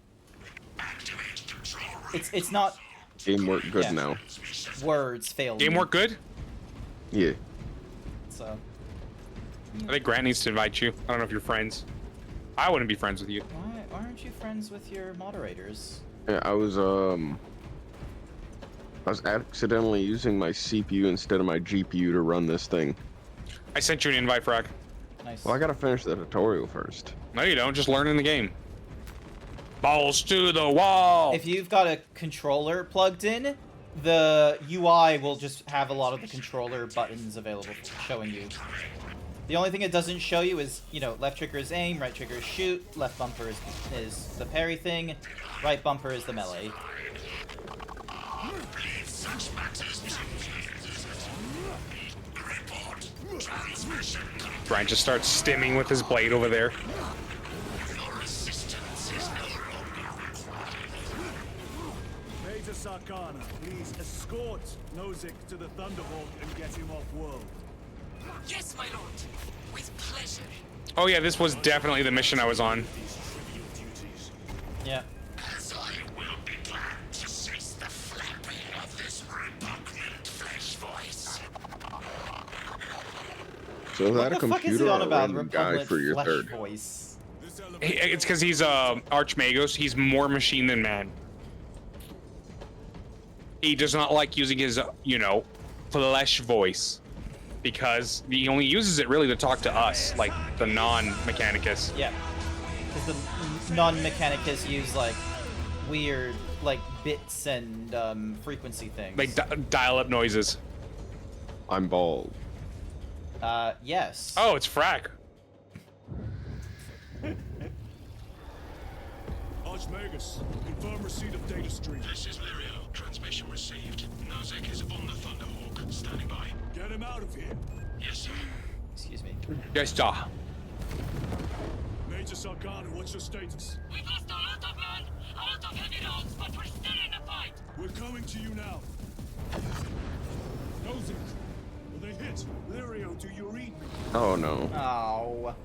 it's not Game work good now. words fail Game me. work good? Yeah. So I think Grant needs to invite you. I don't know if you're friends. I wouldn't be friends with you. why aren't you friends with your moderators? Yeah, I was accidentally using my CPU instead of my GPU to run this thing. I sent you an invite, Frog. Nice. Well, I gotta finish the tutorial first. No, you don't. Just learn in the game. Balls to the wall. If you've got a controller plugged in, the UI will just have a lot of the controller buttons available, showing you. The only thing it doesn't show you is, you know, left trigger is aim, right trigger is shoot, left bumper is the parry thing, right bumper is the melee. Brian just starts stimming with his blade over there. Major Sarkana, please escort Nozick to the Thunderhawk and get him off world. Yes, my lord. With pleasure. Oh yeah, this was definitely the mission I was on. Yeah. As I will be glad to cease the flapping of this repugnant flesh voice. So is that a What the fuck is computer he or on a about? random guy Repugnant for your flesh third? voice. It's because he's Archmagos. He's more machine than man. He does not like using his, you know, flesh voice. Because he only uses it really to talk to us, like the non-Mechanicus. Yeah. Because the non-Mechanicus use like weird like bits and frequency things. Like dial-up noises. I'm bald. Yes. Oh, it's Frack. Archmagus, confirm receipt of data stream. This is Lirio. Transmission received. Nozick is on the Thunderhawk. Standing by. Get him out of here. Yes, sir. Excuse me. Yes, sir. Major Sarkana, what's your status? We've lost a lot of men, a lot of heavy rounds, but we're still in the fight. We're coming to you now. Nozick, will they hit? Lirio, do you read me? Oh no. Oh.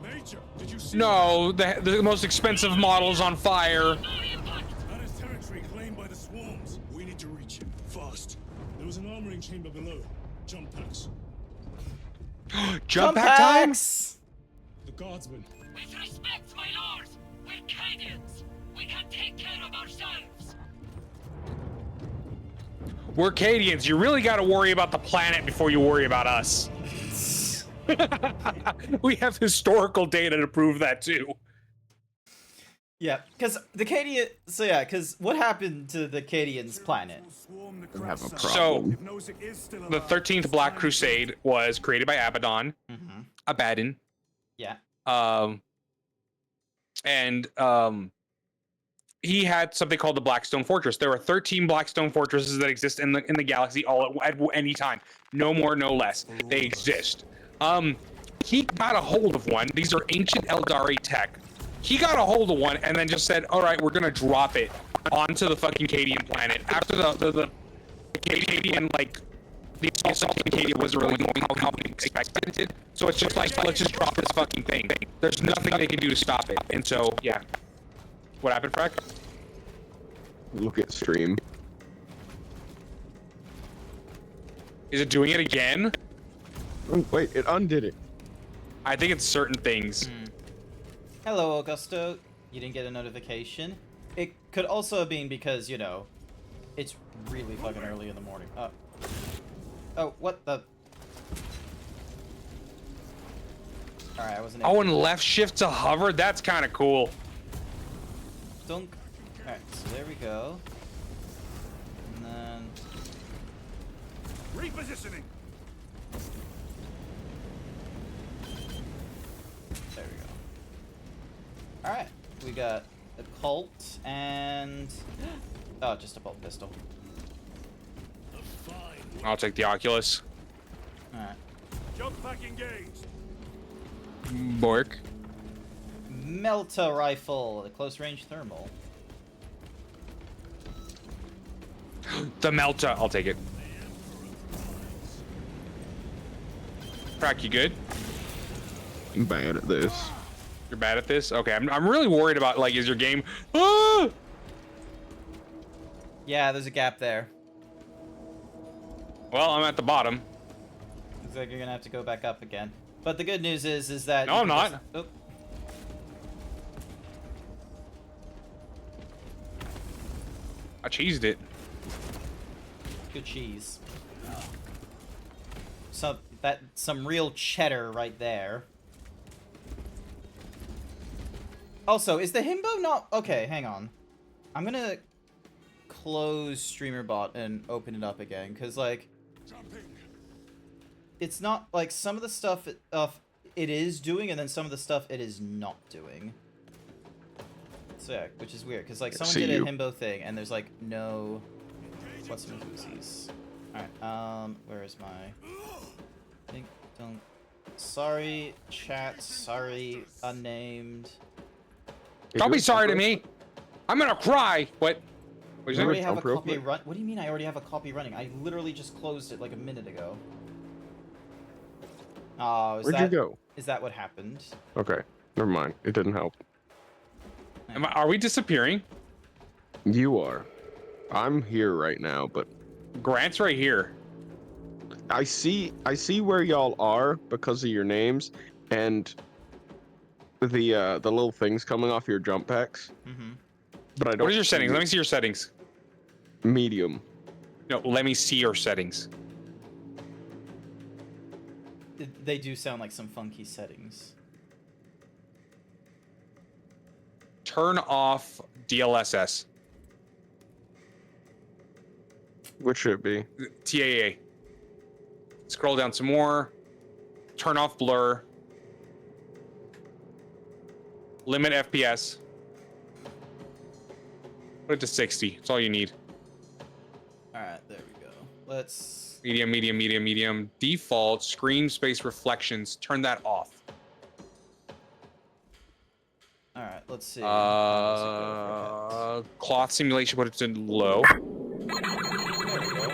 Major, did you see? No, the most expensive model's on fire. No impact. That is territory claimed by the swarms. We need to reach him fast. There was an armoring chamber below. Jump packs. Jump back time? packs! The guardsmen. With respect, my lord. We're Cadians. We can take care of ourselves. We're Cadians. You really got to worry about the planet before you worry about us. We have historical data to prove that too. Yeah, because the Cadian. So yeah, because what happened to the Cadians' planet? I have a problem. So, If Nozick is still the alive, 13th it's Black time to Crusade was created by Abaddon. Mm-hmm. Abaddon. Yeah. He had something called the Blackstone Fortress. There are 13 Blackstone Fortresses that exist in the galaxy all at any time. No more, no less. They exist. He got a hold of one. These are ancient Eldari tech. He got a hold of one and then just said, all right, we're going to drop it onto the fucking Cadian planet. After the Cadian, like, the assault on Cadia wasn't really going how we expected. So it's just like, let's just drop this fucking thing. There's nothing they can do to stop it. And so, yeah. What happened, Frack? look at stream. Is it doing it again? Oh, wait, it undid it. I think it's certain things. Hello, Augusto. You didn't get a notification. It could also have been because, you know, it's really fucking early in the morning. Oh, what the? Alright, I wasn't able Oh, and left shift to hover? That's kind of cool. Dunk. Alright, so there we go. And then... Repositioning. There we go. Alright, we got a Colt and... Oh, just a bolt pistol. A fine. I'll take the Oculus. Alright. Jump pack engaged. Bork. Melta rifle, a close range thermal. The Melta. I'll take it. Crack, you good? I'm bad at this. You're bad at this? Okay, I'm really worried about, like, is your game... Ah! Yeah, there's a gap there. Well, I'm at the bottom. Looks like you're gonna have to go back up again. But the good news is that... No, you I'm can not. just- Oh. I cheesed it. Good cheese. Some real cheddar right there. Also, is the himbo not... Okay, hang on. I'm gonna close StreamerBot and open it up again, because, like... It's not, like, some of the stuff it is doing, and then some of the stuff it is not doing. So, yeah, which is weird, because, like, someone See did a you. himbo thing, and there's, like, no... What's some Uzis? Alright, where is my... Think, don't... Sorry, chat, sorry, unnamed. Don't be sorry to me. I'm gonna cry. What? What I you already saying? have a jump real copy quick? run. What do you mean I already have a copy running? I literally just closed it like a minute ago. Oh, Where'd you go? Is that what happened? Okay, never mind. It didn't help. Are we disappearing? You are. I'm here right now, but Grant's right here. I see where y'all are because of your names and the little things coming off your jump packs. Mm-hmm. But I don't. What are your see settings? Let me see your settings. Medium. No, let me see your settings. They do sound like some funky settings. Turn off DLSS. Which should it be? TAA. Scroll down some more. Turn off blur. Limit FPS. Put it to 60. That's all you need. Alright, there we go. Let's... Medium, medium, medium, medium. Default screen space reflections. Turn that off. Alright, let's see. Cloth simulation. Put it to low. There we go.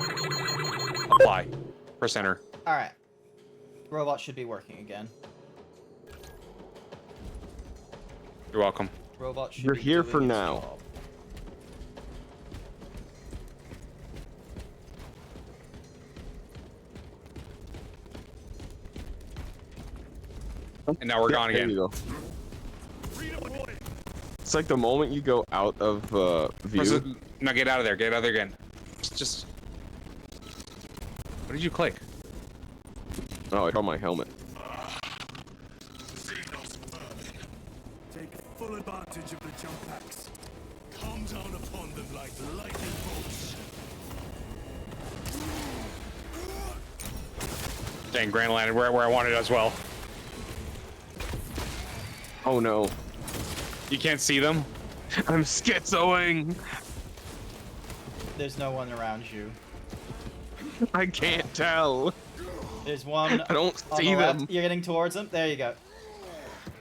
Apply. Press enter. Alright. Robot should be working again. You're welcome. Robot should You're be here doing for its now. job. And now we're gone There again. you go. It's like the moment you go out of Press it- view. Now get out of there. Get out of there again. Just. What did you click? Oh, I got my helmet. Take full advantage of the jump packs. Come down upon them like lightning bolts. Dang, Grant landed where I wanted as well. Oh no. You can't see them? I'm schizoing. There's no one around you. I can't tell. There's one I don't on see the left. them. You're getting towards him. There you go.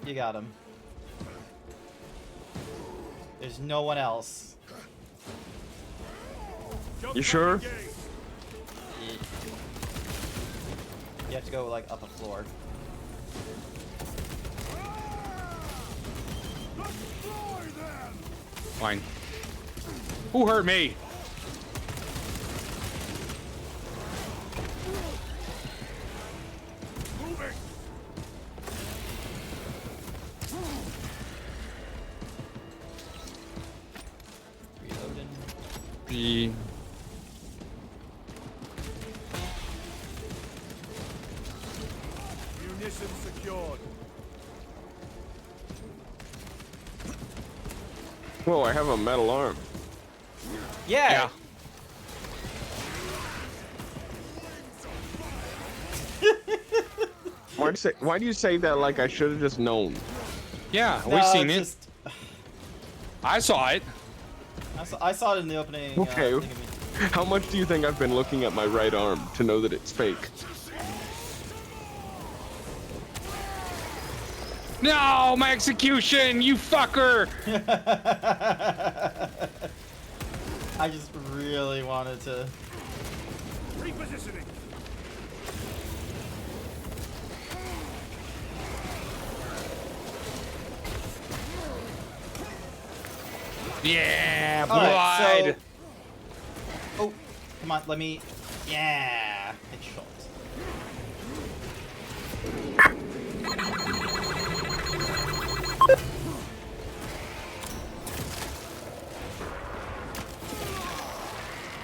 You got him. There's no one else. Jump You pack sure? engaged. You have to go like up a floor. Destroy them. Fine. Who hurt me? Moving. Reloading. The Munitions secured. Whoa, I have a metal arm. Yeah. Why do you say that like I should have just known? Yeah, No, we've seen it's it. just- I saw it. I saw it in the opening. Okay. Thingamajig. How much do you think I've been looking at my right arm to know that it's fake? No, my execution, you fucker! I just really wanted to. Repositioning. Yeah, All right, blood. Oh, come on, let me. Yeah, headshot.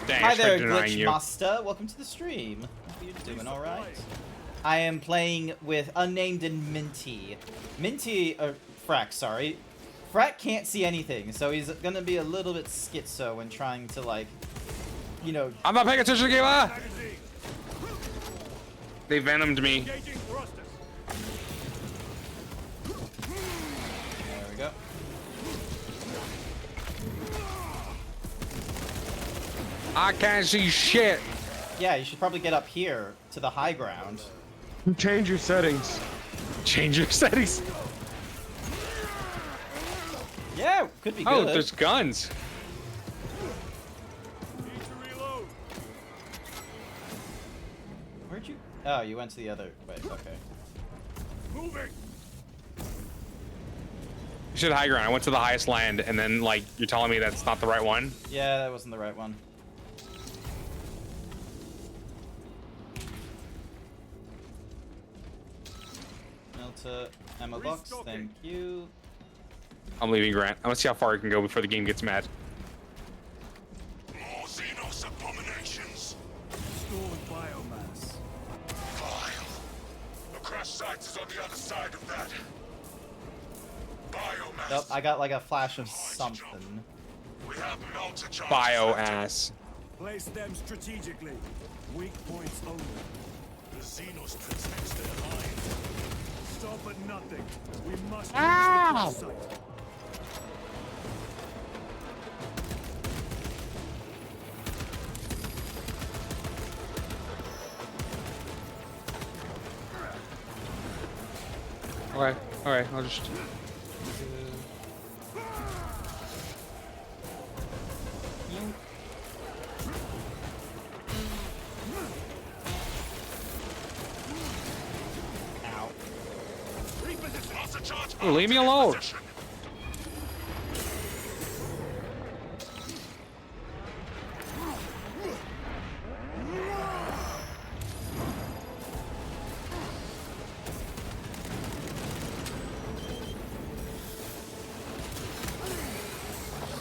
Dang, Hi I tried there, denying Glitch you. Master. Welcome to the stream. Hope you're doing all right. I am playing with Unnamed and Minty. Minty, Frack, sorry. Frack can't see anything, so he's gonna be a little bit schizo when trying to, like, you know. I'm not paying attention, Gamer. Magazine. They venomed me. Engaging thrusters. There we go. I can't see shit. Yeah, you should probably get up here to the high ground. Change your settings. Change your settings. Yeah, could be Oh, good. there's guns. Need to reload. Where'd you? Oh, you went to the other way. Okay. Moving. You should high ground. I went to the highest land, and then like you're telling me that's not the right one. Yeah, that wasn't the right one. Melta ammo box, thank you. I'm leaving Grant. I want to see how far I can go before the game gets mad. More Xenos abominations. Stored biomass. Vile. The crash site is on the other side of that. Biomass. Nope, I got like a flash of something. We have multi-charge. Bio ass. Place them strategically. Weak points only. The Xenos protects their line. Stop at nothing. We must reach the Ow! crash site. Okay, alright, I'll just. Ow. Reposition. Multi-charge. Oh, leave me alone. Position.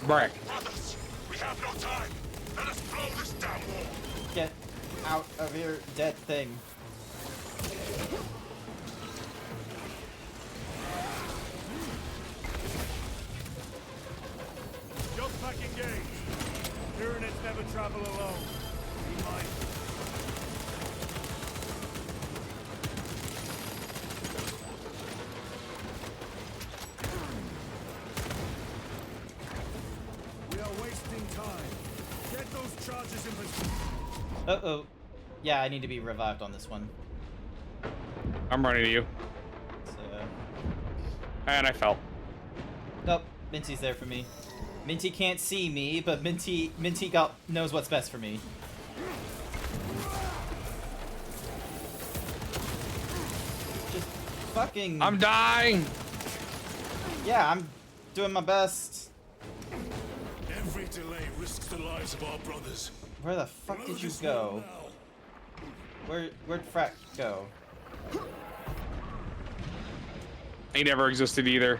Break. Brothers, we have no time. Let us blow this damn wall. Get out of your dead thing. Jump pack engaged. Tyranids never travel alone. Be mindful. We are wasting time. Get those charges in position. Uh-oh. Yeah, I need to be revived on this one. I'm running to you. So... And I fell. Nope, Minty's there for me. Minty can't see me, but Minty knows what's best for me. Just fucking... I'm dying. Yeah, I'm doing my best. Every Every delay risks the lives of our brothers. Where the fuck Blow did you this wall go? now. Where'd Frack go? He never existed either.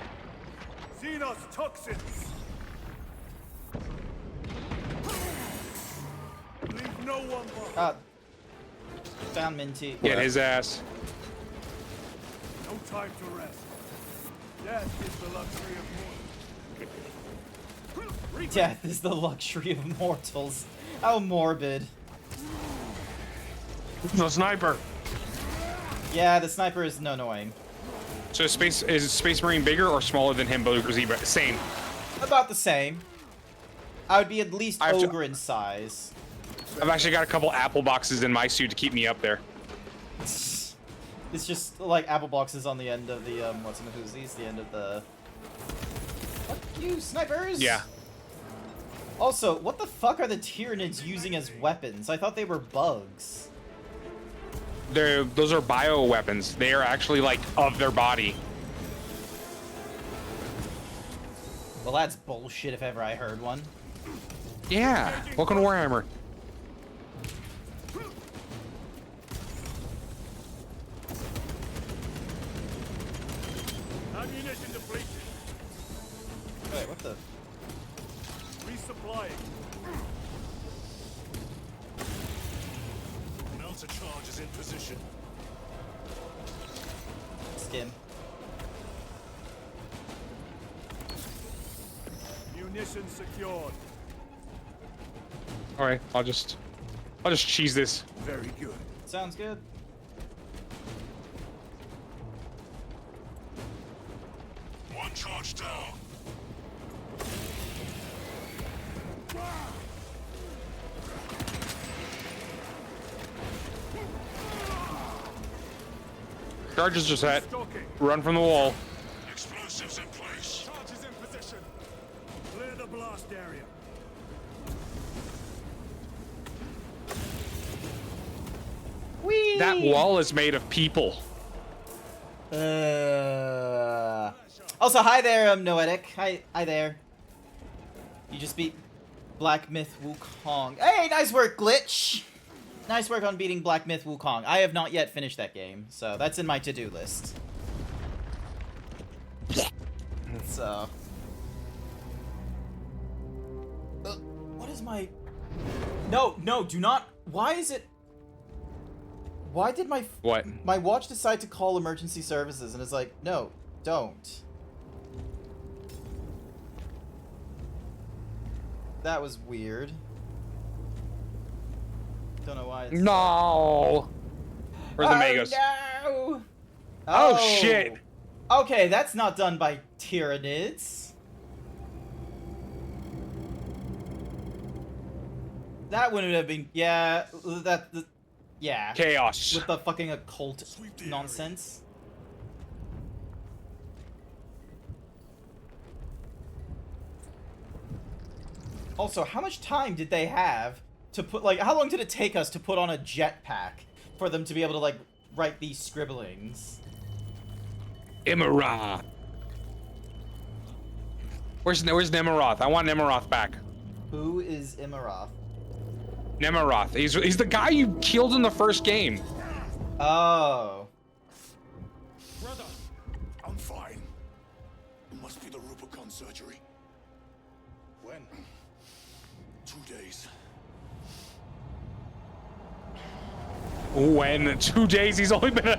Xenos toxins. Leave no one behind. Ah. Found Minty. Get his ass. No time to rest. Death is the luxury of mortals. Death is the luxury of mortals. How morbid. The sniper. Yeah, the sniper is annoying. So is Space Marine bigger or smaller than him, GrantZeebs? Same. About the same. I would be at least I have to- ogre in size. I've actually got a couple apple boxes in my suit to keep me up there. It's just like apple boxes on the end of the what's in the whoosies? The end of the. Fuck you, snipers! Yeah. Also, what the fuck are the Tyranids using as weapons? I thought they were bugs. Those are bio weapons. They are actually like of their body. Well, that's bullshit if ever I heard one. Yeah. Welcome to Warhammer. Ammunition depleted. Wait, what the? Resupplying. Melter charge is in position. Skim. Munitions secured. All right. I'll just cheese this. Very good. Sounds good. One charge down. Charges are set. Stocking. Run from the wall. Explosives in place. Charges in position. Clear the blast area. Whee! That wall is made of people. Also, hi there, Noetic. Hi there. You just beat Black Myth Wukong. Hey, nice work, Glitch. Nice work on beating Black Myth Wukong. I have not yet finished that game, so that's in my to-do list. So. What is my? No, do not. Why is it? Why did my What? my watch decide to call emergency services? And it's like, no, don't. That was weird. Don't know why. It's No. Where's the Magos? No! Oh, shit. Okay, that's not done by Tyranids. That wouldn't have been. Yeah, yeah. Chaos. With the fucking occult nonsense. Also, how much time did they have to put, like, how long did it take us to put on a jetpack for them to be able to, like, write these scribblings? Imara. Where's Nemiroth? I want Nemiroth back. Who is Imaroth? Nemiroth. He's the guy you killed in the first game. Oh. Brother, I'm fine. It must be the Rubicon surgery. When? 2 days. When 2 days? He's only been a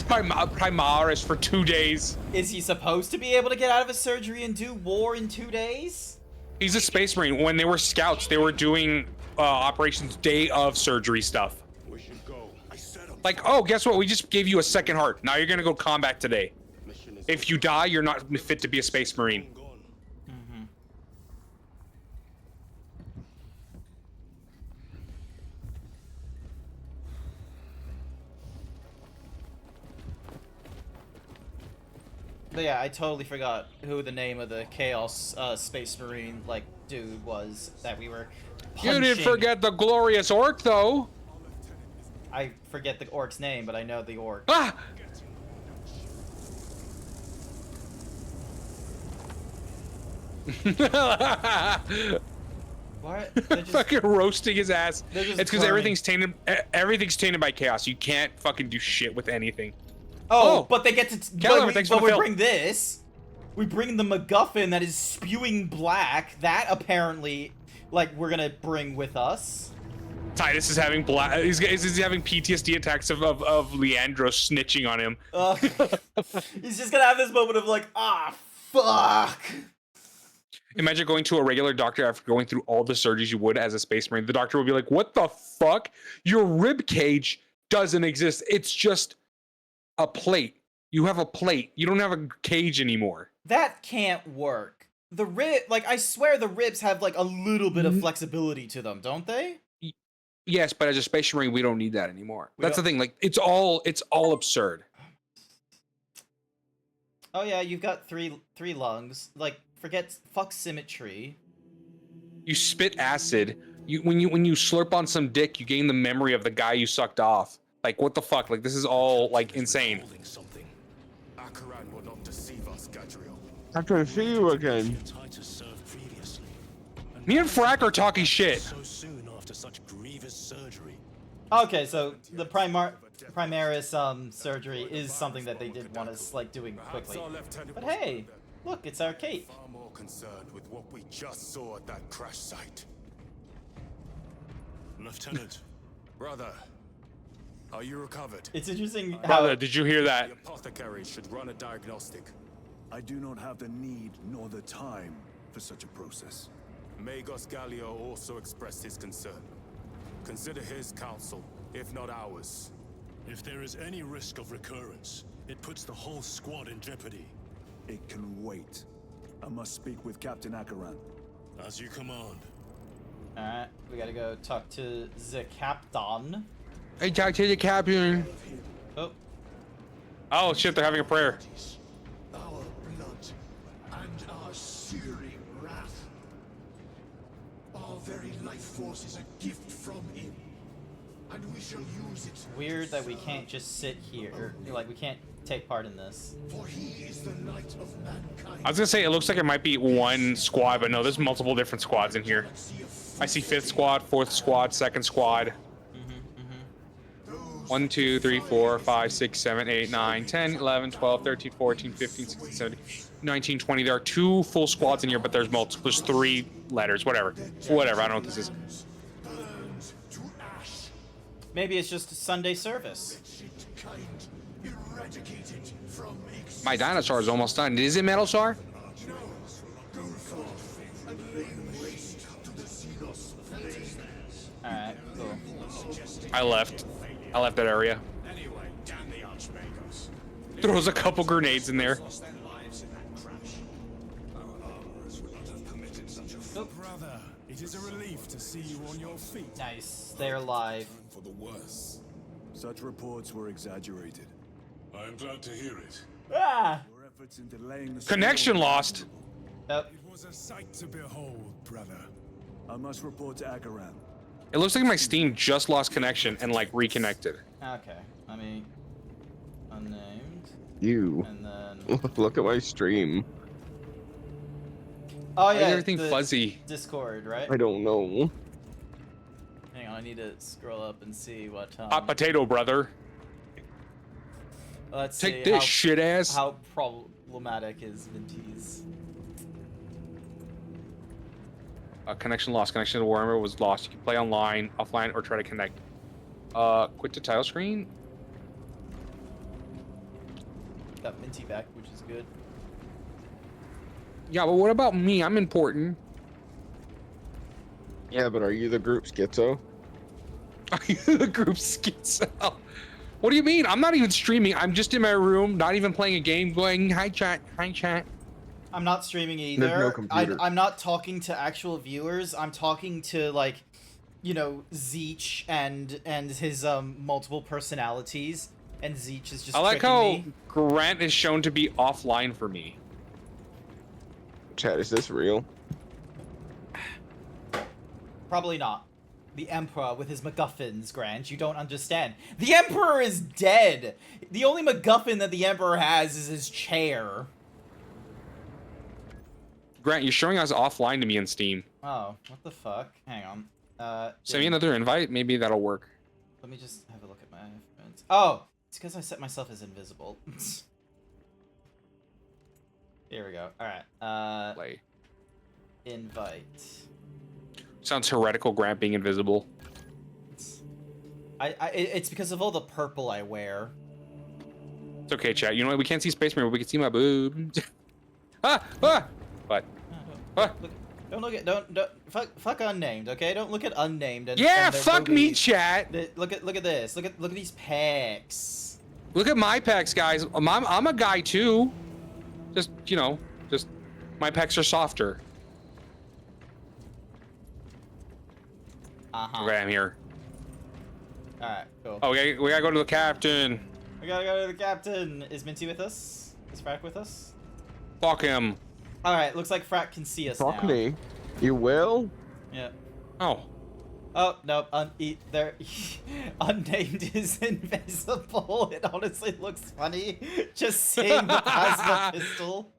Primaris for 2 days. Is he supposed to be able to get out of his surgery and do war in 2 days? He's a Space Marine. When they were scouts, they were doing operations day of surgery stuff. We should go. I said I'm Like, oh, guess what? We just gave you a second heart. Now you're gonna go combat today. If you die, you're not fit to be a Space Marine. gone. But yeah, I totally forgot who the name of the Chaos Space Marine, like, dude was that we were punching. You didn't forget the glorious orc, though. I forget the orc's name, but I know the orc. Ah! What? They're just, Fucking roasting his ass. they're just It's because burning. everything's tainted by chaos. You can't fucking do shit with anything. Oh, Oh. but they get to. Keller, But thanks for the we fill. bring this. We bring the MacGuffin that is spewing black. That apparently, like, we're gonna bring with us. Titus is having he's having PTSD attacks of Leandro snitching on him. He's just gonna have this moment of like, ah, fuck. Imagine going to a regular doctor after going through all the surgeries you would as a space marine. The doctor will be like, "What the fuck? Your rib cage doesn't exist. It's just a plate. You have a plate. You don't have a cage anymore." That can't work. The rib, like, I swear the ribs have like a little bit of flexibility to them, don't they? Yes, but as a space marine, we don't need that anymore. We That's the don't- thing. Like, it's all absurd. Oh yeah, you've got three lungs. Like, fuck symmetry. You spit acid. When you slurp on some dick, you gain the memory of the guy you sucked off. Like, what the fuck? Like, this is all like insane. Holding something. Akaran will not deceive us, Gadriel. I'm trying to see you again. Titus served previously. Me and Frack are talking shit. So soon after such grievous surgery. Okay, so the Primaris surgery is something that they did want us like doing quickly. But hey, look, it's our cape. Far more concerned with what we just saw at that crash site. Lieutenant. Brother, are you recovered? It's interesting how Brother, did you hear The that? apothecary should run a diagnostic. I do not have the need nor the time for such a process. Magos Gallio also expressed his concern. Consider his counsel, if not ours. If there is any risk of recurrence, it puts the whole squad in jeopardy. It can wait. I must speak with Captain Akaran. As you command. Alright, we gotta go talk to the captain. Hey, talk to the captain. Oh, Oh shit, they're having a prayer. Our blood and our searing wrath. Our very life force is a gift from him, and we shall use it. weird that we can't just sit here. Like, we can't take part in this. For he is the light of mankind. I was gonna say it looks like it might be one squad, but no, there's multiple different squads in here. I see 5th squad, 4th squad, 2nd squad. 1, 2, 3, 4, 5, 6, 7, 8, 9, 10, 11, 12, 13, 14, 15, 16, 17, 19, 20. There are 2 full squads in here, but there's multiple. There's 3 letters. Whatever. Whatever. I don't know what this is. Burns to ash. Maybe it's just a Sunday service. Shit kind eradicated from existence. My dinosaur is almost done. Is it Metal Star? Go forth and lay waste to the Xenos flames. Alright, cool. I left that area. Anyway, damn the Archmagos. Throws a couple grenades in there. Lost their lives in that crash. Our armorers would not have permitted such a Brother, it is a relief to see you on your feet. Nice. They're alive. for the worse. Such reports were exaggerated. I am glad to hear it. Ah! Your efforts in delaying the Connection storm- lost. Yep. It was a sight to behold, brother. I must report to Akaran. It looks like my Steam just lost connection and like reconnected. Okay. Let me unnamed You. and then Look at my stream. oh Why yeah, is everything the fuzzy? Discord, right? I don't know. Hang on, I need to scroll up and see what. Hot potato, brother. Let's Take see this, shit ass. how problematic is Vinty's. Connection lost. Connection to Warhammer was lost. You can play online, offline, or try to connect. Quit to title screen. Got Minty back, which is good. Yeah, but what about me? I'm important. Yeah, but are you the group schizo? Are you the group schizo? What do you mean? I'm not even streaming. I'm just in my room, not even playing a game, going, hi chat, hi chat. I'm not streaming There's no either. computer. I'm not talking to actual viewers. I'm talking to like, you know, Zeech and his multiple personalities. And Zeech is just I like tricking how me. Grant is shown to be offline for me. Chat, is this real? Probably not. The Emperor with his MacGuffins, Grant. You don't understand. The Emperor is dead. The only MacGuffin that the Emperor has is his chair. Grant, you're showing us offline to me in Steam. Oh, what the fuck? Hang on. Send me another invite. Maybe that'll work. Let me just have a look at my friends. Oh, it's because I set myself as invisible. Here we go. All right. Play. Invite. Sounds heretical, Grant being invisible. It's because of all the purple I wear. It's okay, chat. You know what? We can't see Space Marine, but we can see my boobs. What? Don't look at don't fuck unnamed, okay? Don't look at unnamed. And, Yeah, and their fuck me, boobies. chat. Look at this. Look at these pecs. Look at my pecs, guys. I'm a guy too. Just just my pecs are softer. Okay, I'm here. All right, cool. Oh, we gotta go to the captain. We gotta go to the captain. Is Minty with us? Is Frack with us? Fuck him. All right, looks like Frack can see us now. Fuck me. You will? Yeah. Oh. Oh no, unnamed is invisible. It honestly looks funny just seeing the plasma pistol.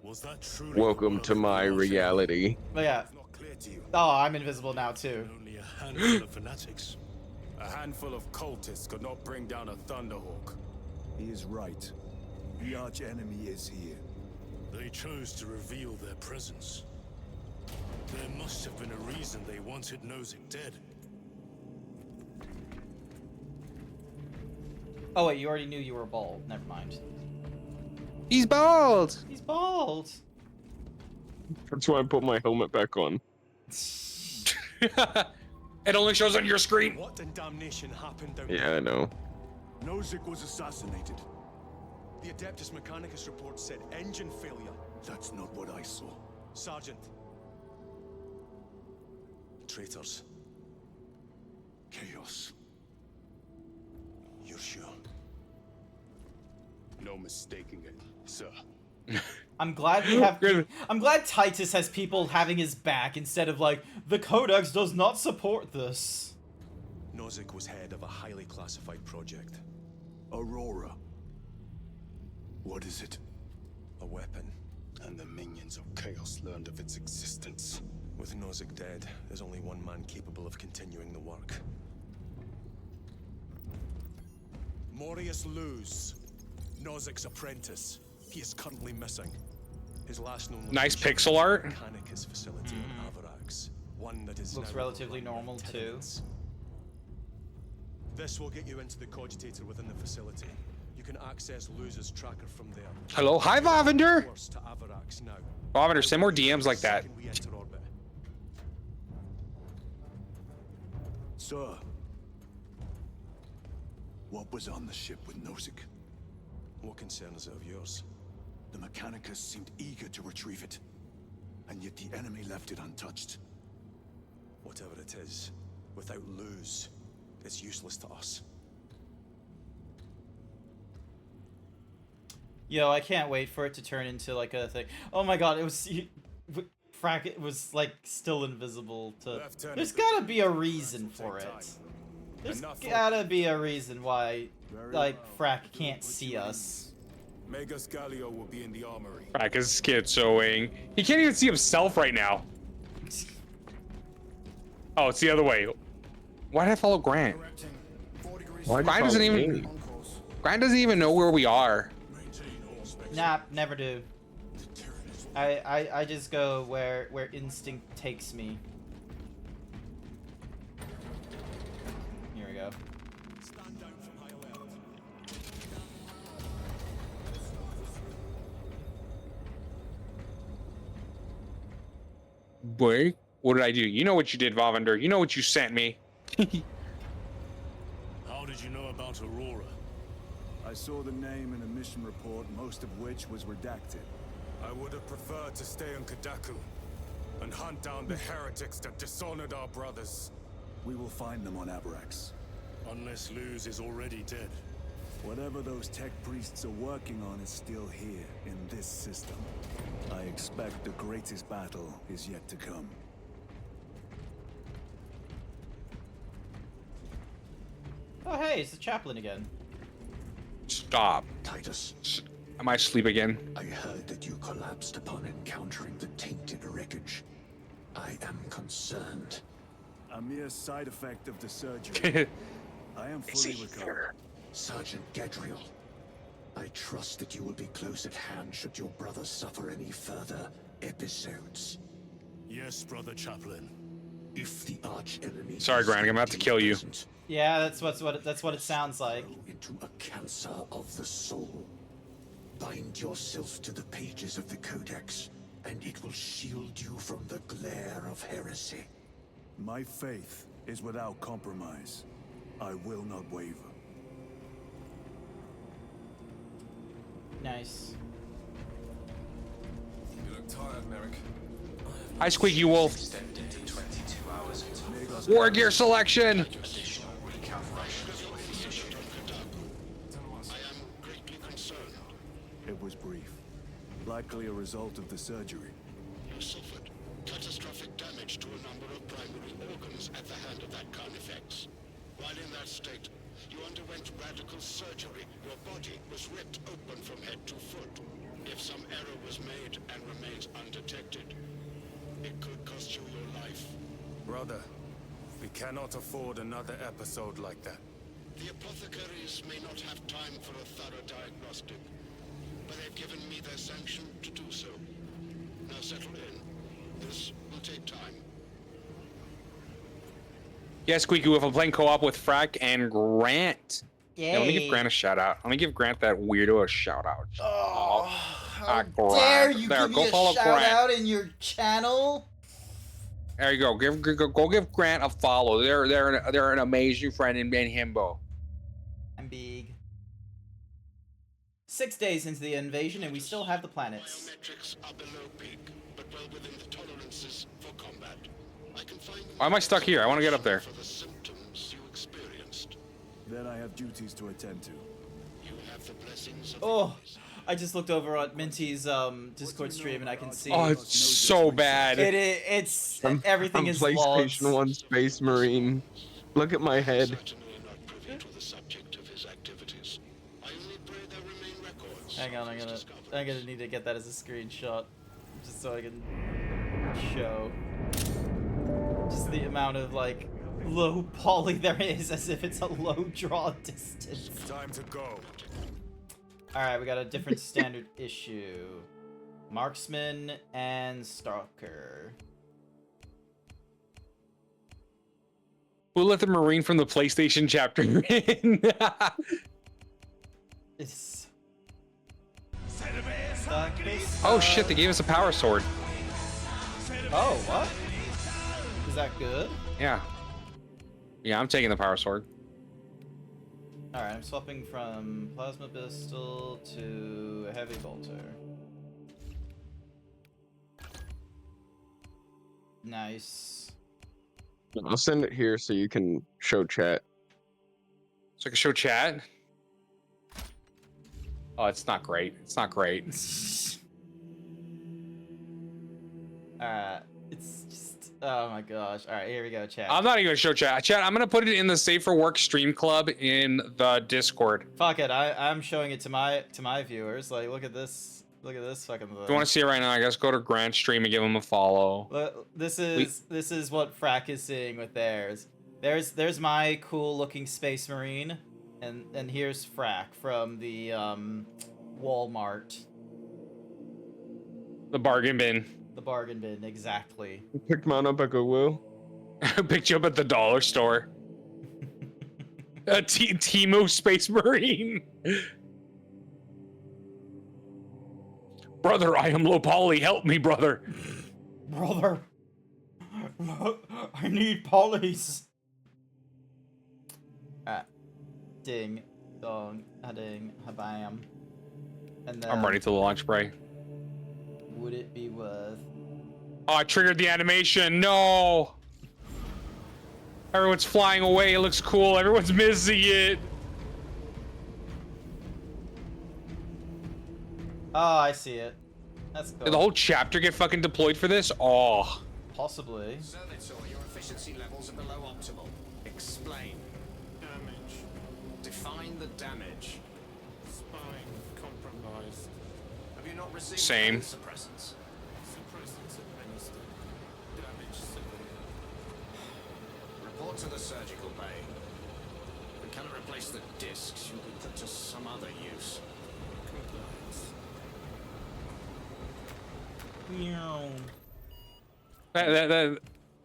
Was that truly Welcome to my reality. But yeah. It's not clear to you. Oh, I'm invisible now too. only a handful of fanatics? A handful of cultists could not bring down a Thunderhawk. He is right. The arch enemy is here. They chose to reveal their presence. There must have been a reason they wanted Nozick dead. Oh wait, you already knew you were bald. Never mind. He's bald. He's bald. That's why I put my helmet back on. It only shows on your screen. What in damnation happened down Yeah, I know. Nozick was assassinated. The Adeptus Mechanicus report said engine failure. That's not what I saw. Sergeant. Traitors. Chaos. You're sure? No mistaking it, sir. I'm glad we have. I'm glad Titus has people having his back instead of like the Codex does not support this. Nozick was head of a highly classified project. Aurora. What is it? A weapon. And the minions of Chaos learned of its existence. With Nozick dead, there's only one man capable of continuing the work. Morius Luz, Nozick's apprentice. He is currently missing. His last known Nice location pixel is art. the Mechanicus facility on Avarax. One that is Looks now relatively run by normal, too. tenants. This will get you into the cogitator within the facility. You can access Luz's tracker from there. Hello, hi Vavender. Course to Avarax now. Vavender, send more DMs like that. Second we enter orbit. Sir. What was on the ship with Nozick? What concern is it of yours? The Mechanicus seemed eager to retrieve it. And yet the enemy left it untouched. Whatever it is, without Luz, it's useless to us. Yo, I can't wait for it to turn into like a thing. Oh my god, it was Frack. It was like still invisible to. Lieutenant, There's gotta be a reason this will for take it. time. There's Enough gotta be a reason why, Very like well. Frack can't see us. Megas Gallio will be in the armory. Frack is schizoing. He can't even see himself right now. Oh, it's the other way. Why did I follow Grant? Why Grant doesn't even. Grant doesn't even know where we are. Nah, never do. I just go where instinct takes me. Here we go. Stand down from high alert. Boy, what did I do? You know what you did, Vavender. You know what you sent me. How did you know about Aurora? I saw the name in a mission report, most of which was redacted. I would have preferred to stay on Kadaku and hunt down the heretics that dishonored our brothers. We will find them on Avarax. Unless Luz is already dead. Whatever those tech priests are working on is still here, in this system. I expect the greatest battle is yet to come. Oh hey, it's the chaplain again. Stop. Titus. I might sleep again. I heard that you collapsed upon encountering the tainted wreckage. I am concerned. A mere side effect of the surgery. I am fully recovered. Sergeant Gadriel, I trust that you will be close at hand should your brother suffer any further episodes. Yes, Brother Chaplain. If the arch enemy. Sorry, Grant, I'm about to kill you. Yeah, that's what it sounds like. Into a cancer of the soul. Bind yourself to the pages of the Codex, and it will shield you from the glare of heresy. My faith is without compromise. I will not waver. Nice. You look tired, Merrick. Hi, Squeaky Wolf. War gear selection. It was brief. Likely a result of the surgery. You suffered catastrophic damage to a number of primary organs at the hand of that carnifex. While in that state, you underwent radical surgery. Your body was ripped open from head to foot. If some error was made and remains undetected, it could cost you your life. Brother, we cannot afford another episode like that. The apothecaries may not have time for a thorough diagnostic, but they've given me their sanction to do so. Now settle in. This will take time. Yeah, Squeaky Wolf. I'm playing co-op with Frack and Grant. Yay. Yeah, let me give Grant a shout out. Let me give Grant that weirdo a shout out. Oh, how Grant. dare you there, give go me a follow shout Grant. out in your channel? There you go. Go give Grant a follow. They're an amazing friend in himbo. I'm big. 6 days into the invasion, and we still have the planets. Biometrics are below peak, but well within the tolerances for combat. I can find Why am I stuck here? I want to get up there. for the symptoms you experienced. Then I have duties to attend to. You have the blessings of Oh, I just looked over at Minty's Discord stream, and I can see Oh, it's so bad. it's everything I'm is PlayStation logs. 1 Space Marine. Look at my head. certainly not privy to the subject of his activities. I only pray there remain records. Hang on, I'm gonna need to get that as a screenshot, just so I can show just the amount of like low poly there is, as if it's a low draw distance. Time to go. All right, we got a different standard issue: Marksman and Stalker. Who let the Marine from the PlayStation chapter in? It's Oh shit, they gave us a power sword. Oh, what? Is that good? Yeah. Yeah, I'm taking the power sword. Alright, I'm swapping from plasma pistol to a heavy bolter. Nice. I'll send it here so you can show chat. So I can show chat. Oh, it's not great. It's not great. It's just, oh my gosh. Alright, here we go, chat. I'm not even gonna show chat. Chat, I'm gonna put it in the Safe for Work stream club in the Discord. Fuck it, I'm showing it to my viewers. Like, look at this. Look at this fucking thing. If you want to see it right now, I guess go to Grant's stream and give him a follow. Look, this is what Frack is seeing with theirs. There's my cool looking Space Marine, and here's Frack from the Walmart. The bargain bin. The bargain bin, exactly. You picked mine up at Goodwill. Picked you up at the dollar store. A Timo Space Marine. Brother, I am low poly. Help me, brother. Brother, I need polys. Ding, dong, a ding, a bam. And then I'm ready to launch spray. would it be worth? Oh, I triggered the animation. No. Everyone's flying away. It looks cool. Everyone's missing it. Oh, I see it. That's cool. Did the whole chapter get fucking deployed for this? Oh. Possibly. Servitor, your efficiency levels are below optimal. Explain. Damage. Define the damage. Spine compromised. surprised. Have you not received Same. any suppressants? Suppressants administered. Damage severe. Report to the surgical bay. We cannot replace the discs. You can put to some other use. Compliance.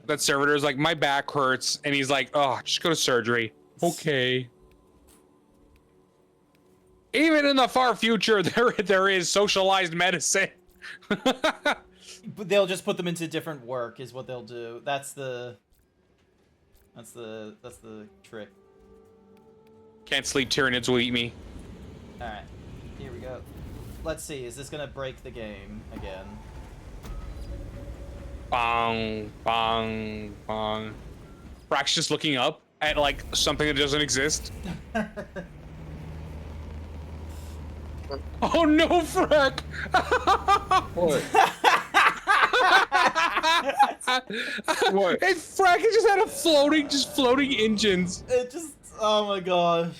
That servitor is like, my back hurts, and he's like, oh, just go to surgery. Okay. Even in the far future, there is socialized medicine. But they'll just put them into different work, is what they'll do. That's the trick. Can't sleep, Tyranids will eat me. All right, here we go. Let's see. Is this gonna break the game again? Bong, bong, bong. Frack's just looking up at like something that doesn't exist. Oh no, Frack! What? What? Hey, Frack just had a floating engines. It just, oh my gosh.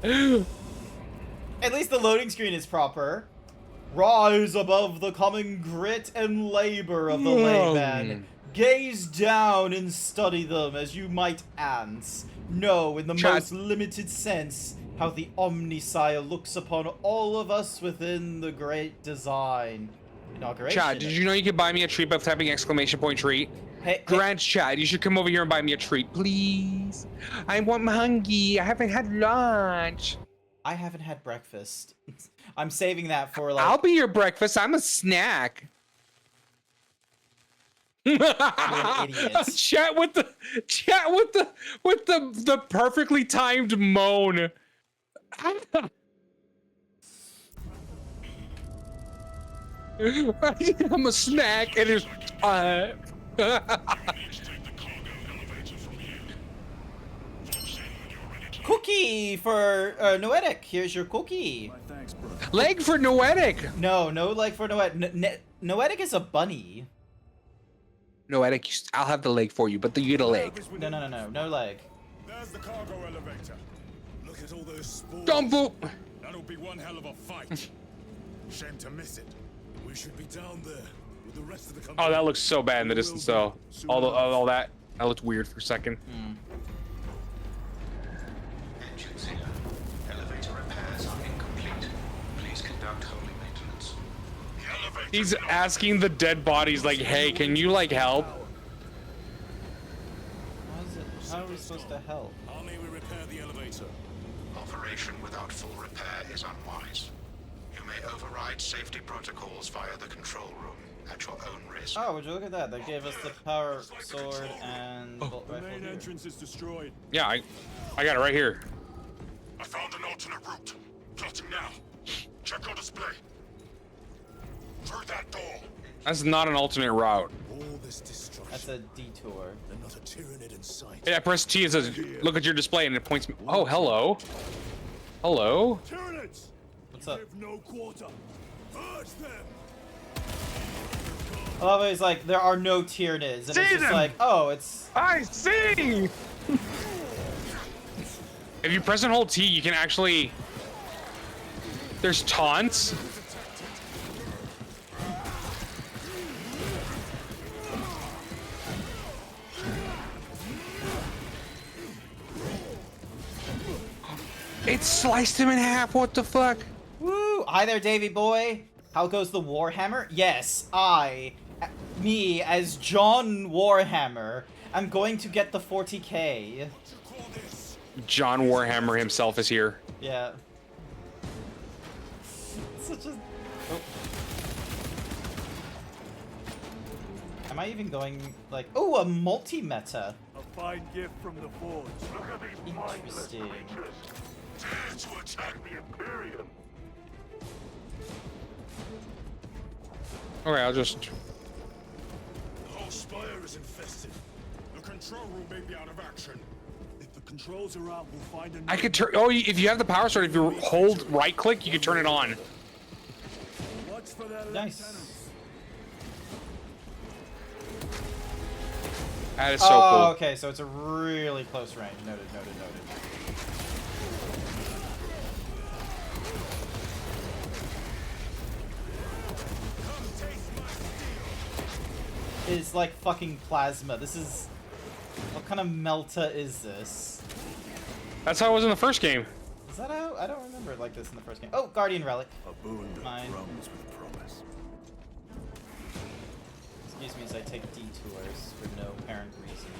At least the loading screen is proper. Rise above the common grit and labor of the layman. Gaze down and study them as you might ants. Know in the most limited sense how the Omnisire looks upon all of us within the great design. Inauguration. Chad, did you know you could buy me a treat by typing exclamation point treat? Hey, Grant, Chad, you should come over here and buy me a treat, please. I'm hungry. I haven't had lunch. I haven't had breakfast. I'm saving that for like. I'll be your breakfast. I'm a snack. You're an idiot. Chat with the perfectly timed moan. I'm a snack, and it's Cookie for Noetic. Here's your cookie. Thanks, bro. leg for Noetic. No leg for Noetic. Noetic is a bunny. Noetic, I'll have the leg for you, but you get a leg. No leg. There's the cargo elevator. Look at all those spores. Dumbo. That'll be one hell of a fight. Shame to miss it. We should be down there with the rest of the company. Oh, that looks so bad in the distance, though. All that looked weird for a second. Engines here. Elevator repairs are incomplete. Please conduct holy maintenance. He's asking the dead bodies, like, hey, can you, like, help? How are we supposed to help? How may we repair the elevator? Operation without full repair is unwise. You may override safety protocols via the control room at your own risk. Oh, would you look at that? They gave us the power sword and bolt The rifle main here. entrance is destroyed. Yeah, I got it right here. I found an alternate route. Plotting now. Check your display. Through that door. That's not an alternate route. All this destruction. That's a detour. And not a Tyranid in sight. Yeah, press T, it says, look at your display, and it points me. Oh, hello. Hello. Tyranids! What's up? Give no quarter. Purge them! I love it. It's like there are no Tyranids, and See it's just them! like, oh, it's. I see. If you press and hold T, you can actually. There's taunts. It sliced him in half. What the fuck? Woo! Hi there, Davy boy. How goes the Warhammer? Yes, me as John Warhammer, I'm going to get the 40k. John Warhammer himself is here. Yeah. Such a. Oh. Am I even going like? Oh, a multi-meta. A fine gift from the forge. Interesting. Dare to attack the Imperium. Okay, I'll just. The whole spire is infested. The control room may be out of action. If the controls are out, we'll find a. I could turn. Oh, if you have the power sword, if you hold right click, you can turn it on. Watch for their Nice. lieutenants. That is so Oh, cool. okay, so it's a really close range. Noted. is like fucking plasma. This is... What kind of melta is this? That's how it was in the first game. Is that how? I don't remember it like this in the first game. Oh, Guardian Relic. A boon that Mine. runs with promise. Excuse me as I take detours for no apparent reason.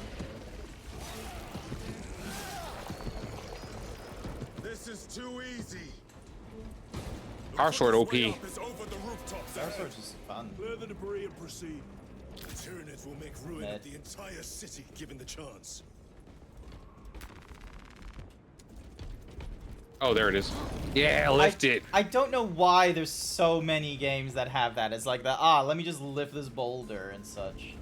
This is too easy. Power Sword OP. Is over the rooftops Power ahead. Sword's just fun. Clear the debris and proceed. The Tyranids will make ruin Med. of the entire city given the chance. Oh, there it is. Yeah, lift it. I don't know why there's so many games that have that. It's like that, let me just lift this boulder and such.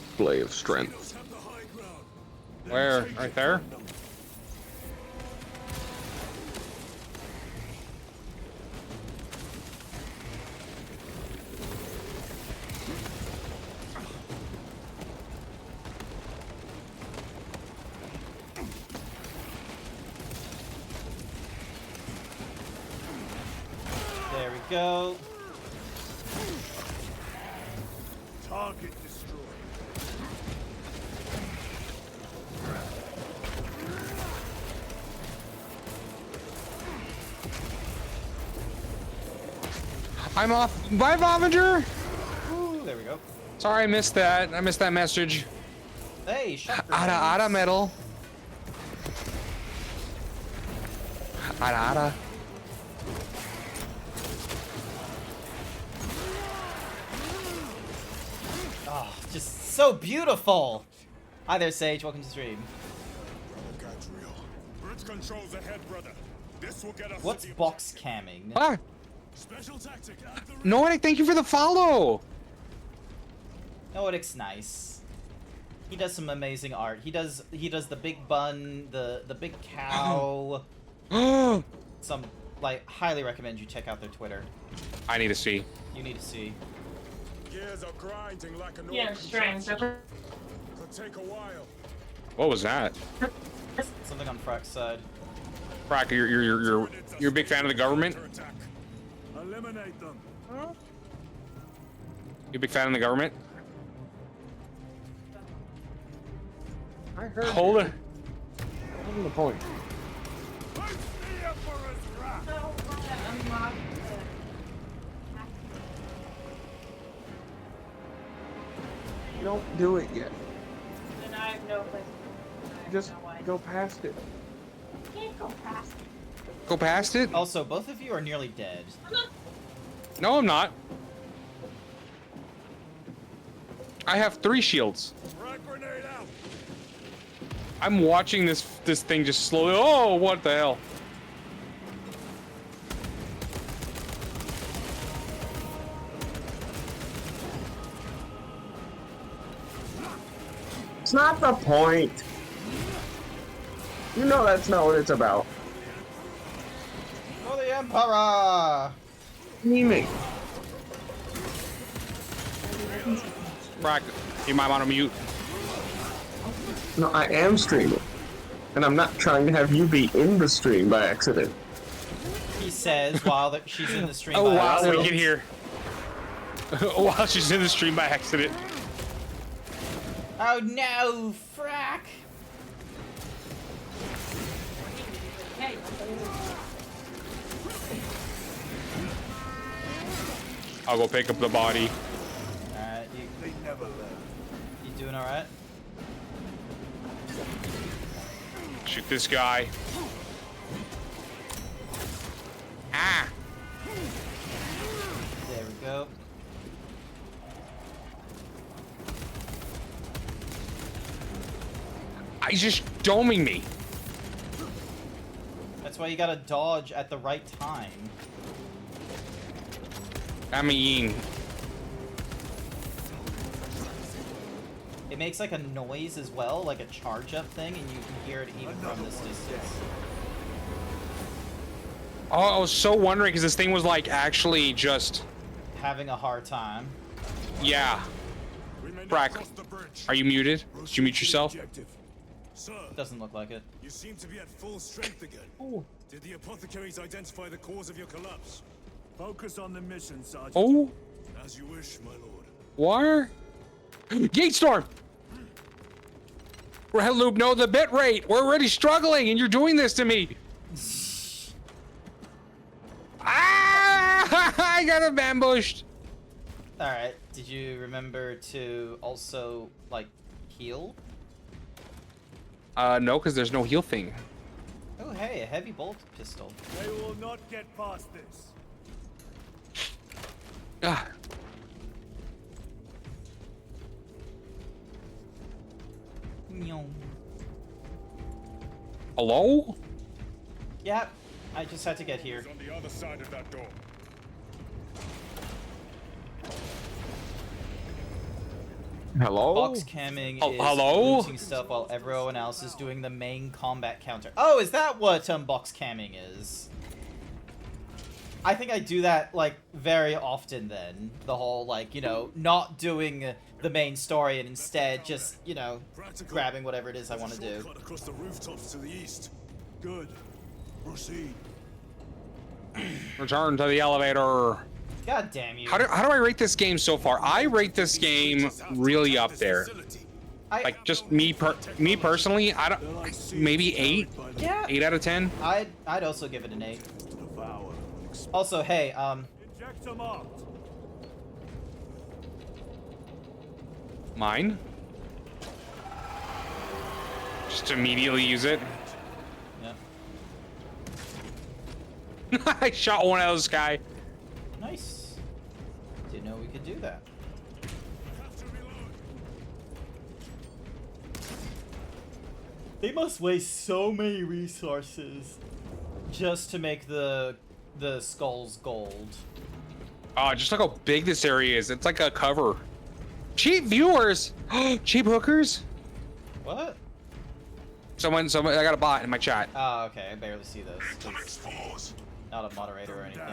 Display of strength. Xenos have the high ground. Where? Right there? There we go. Target destroyed. I'm off. Bye, Vomager. Ooh, there we go. Sorry, I missed that. I missed that message. Hey, shot Ada metal. Ada. Oh, just so beautiful. Hi there, Sage. Welcome to the stream. Bridge controls ahead, brother. This will get us. What's box camming? Ah, Special tactic at the Noetic, thank you for the follow. Noetic's nice. He does some amazing art. He does the big bun, the big cow. Some like highly recommend you check out their Twitter. I need to see. You need to see. Gears are grinding like an Yeah, strange. Could take a while. What was that? Something on Frack's side. Frack, you're a big fan of the government? Attack. eliminate them. You a big fan of the government? I heard. Hold it. Hold on the point. Don't do it yet. And I have no place. Just go past it. Can't go past it. Go past it? Also, both of you are nearly dead. No, I'm not. I have 3 shields. Frag grenade out. I'm watching this thing just slowly. Oh, what the hell? It's not the point. You know that's not what it's about. For the Emperor! Scheming. Frack, you might want to mute. No, I am streaming. And I'm not trying to have you be in the stream by accident. He says while she's in the stream. Oh, by wow, we accident. can hear. While she's in the stream by accident. Oh no, Frack! Hey. I'll go pick up the body. Alright, They never left. you doing alright? Shoot this guy. Ah! There we go. He's just doming me. That's why you gotta dodge at the right time. I'm a yeen. It makes like a noise as well, like a charge up thing, and you can hear it even from this distance. Oh, I was so wondering because this thing was like actually just. Having a hard time. Yeah. We may not Frack, cross the bridge. are you muted? Did you mute yourself? Objective. Sir, Doesn't look like it. you seem to be at full strength again. Did the apothecaries identify the cause of your collapse? Focus on the mission, Sergeant. Oh, As you wish, my lord. War? Gate storm! Red Loop, no, the bit rate! We're already struggling and you're doing this to me! Ah! I got him ambushed! Alright, did you remember to also, like, heal? No, because there's no heal thing. Oh, hey, a heavy bolt pistol. They will not get past this. Ah. Hello? Yeah, I just had to get here. He's on the other side of that door. Hello? Box camming is hello? looting stuff while everyone else is doing the main combat counter. Oh, is that what box camming is? I think I do that, like, very often then. The whole, like, you know, not doing the main story and instead just, you know, grabbing whatever it is I want to do. Cut across the rooftops to the east. Good. Proceed. Return to the elevator. God damn you. How do I rate this game so far? I rate this game really up there. Like, just me personally, I don't, maybe 8? Yeah. 8 out of 10? I'd also give it an 8. Also, hey, Injector marked. Mine? Just immediately use it. yeah. I shot one out of the sky. Nice. Didn't know we could do that. They must waste so many resources just to make the skulls gold. Oh, just look how big this area is. It's like a cover. Cheap viewers! Cheap hookers? What? Someone, I got a bot in my chat. Oh, okay. I barely see those. Not a moderator or anything.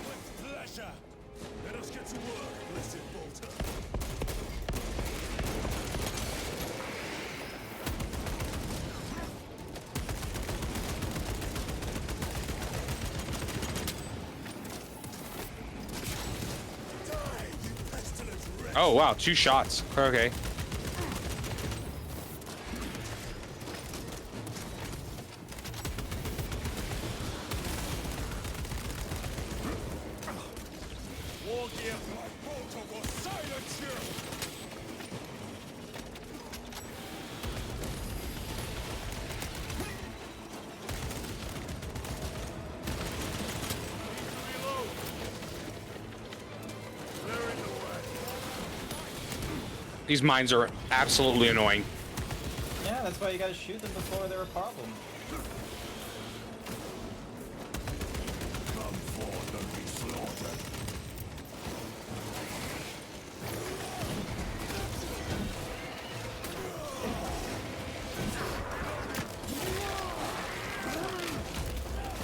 With pleasure. Let us get to work, blessed bolter. Oh, wow. 2 shots. Okay. War gear, my bolter will silence you. These mines are absolutely annoying. Yeah, that's why you gotta shoot them before they're a problem. Come forth and be slaughtered.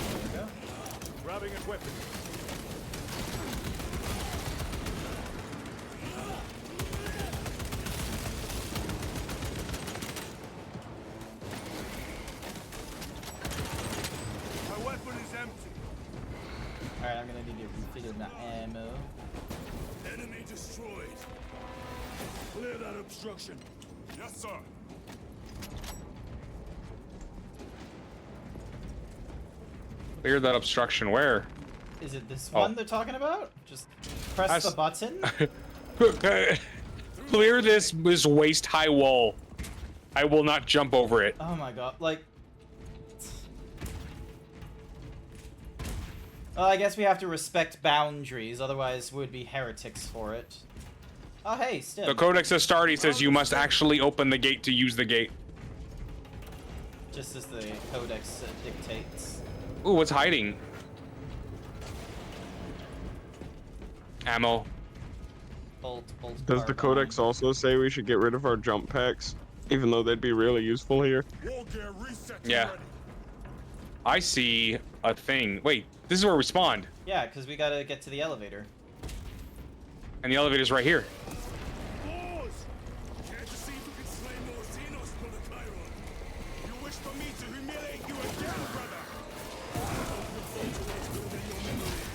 There we go. Grabbing his weapon. My weapon is empty. Alright, I'm gonna need to refigure my ammo. Enemy destroyed. Clear that obstruction. Yes, sir. Clear that obstruction. Where? Is it this Oh. one they're talking about? Just press the button? Clear this waist-high wall. I will not jump over it. Oh my god, like... Well, I guess we have to respect boundaries, otherwise we'd be heretics for it. Oh, hey, still. The Codex Astartes says you must actually open the gate to use the gate. Just as the codex dictates. Ooh, what's hiding? Ammo. Bolt, Does the Codex also say we should get rid of our jump packs? Even though they'd be really useful here? War gear reset. Yeah. I see a thing. Wait, this is where we spawned. Yeah, because we gotta get to the elevator. And the elevator's right here. Pause! Care to see if we can slay more Xenos, Brother Chiron? You wish for me to humiliate you again, brother? I hope your photo is good in your memory.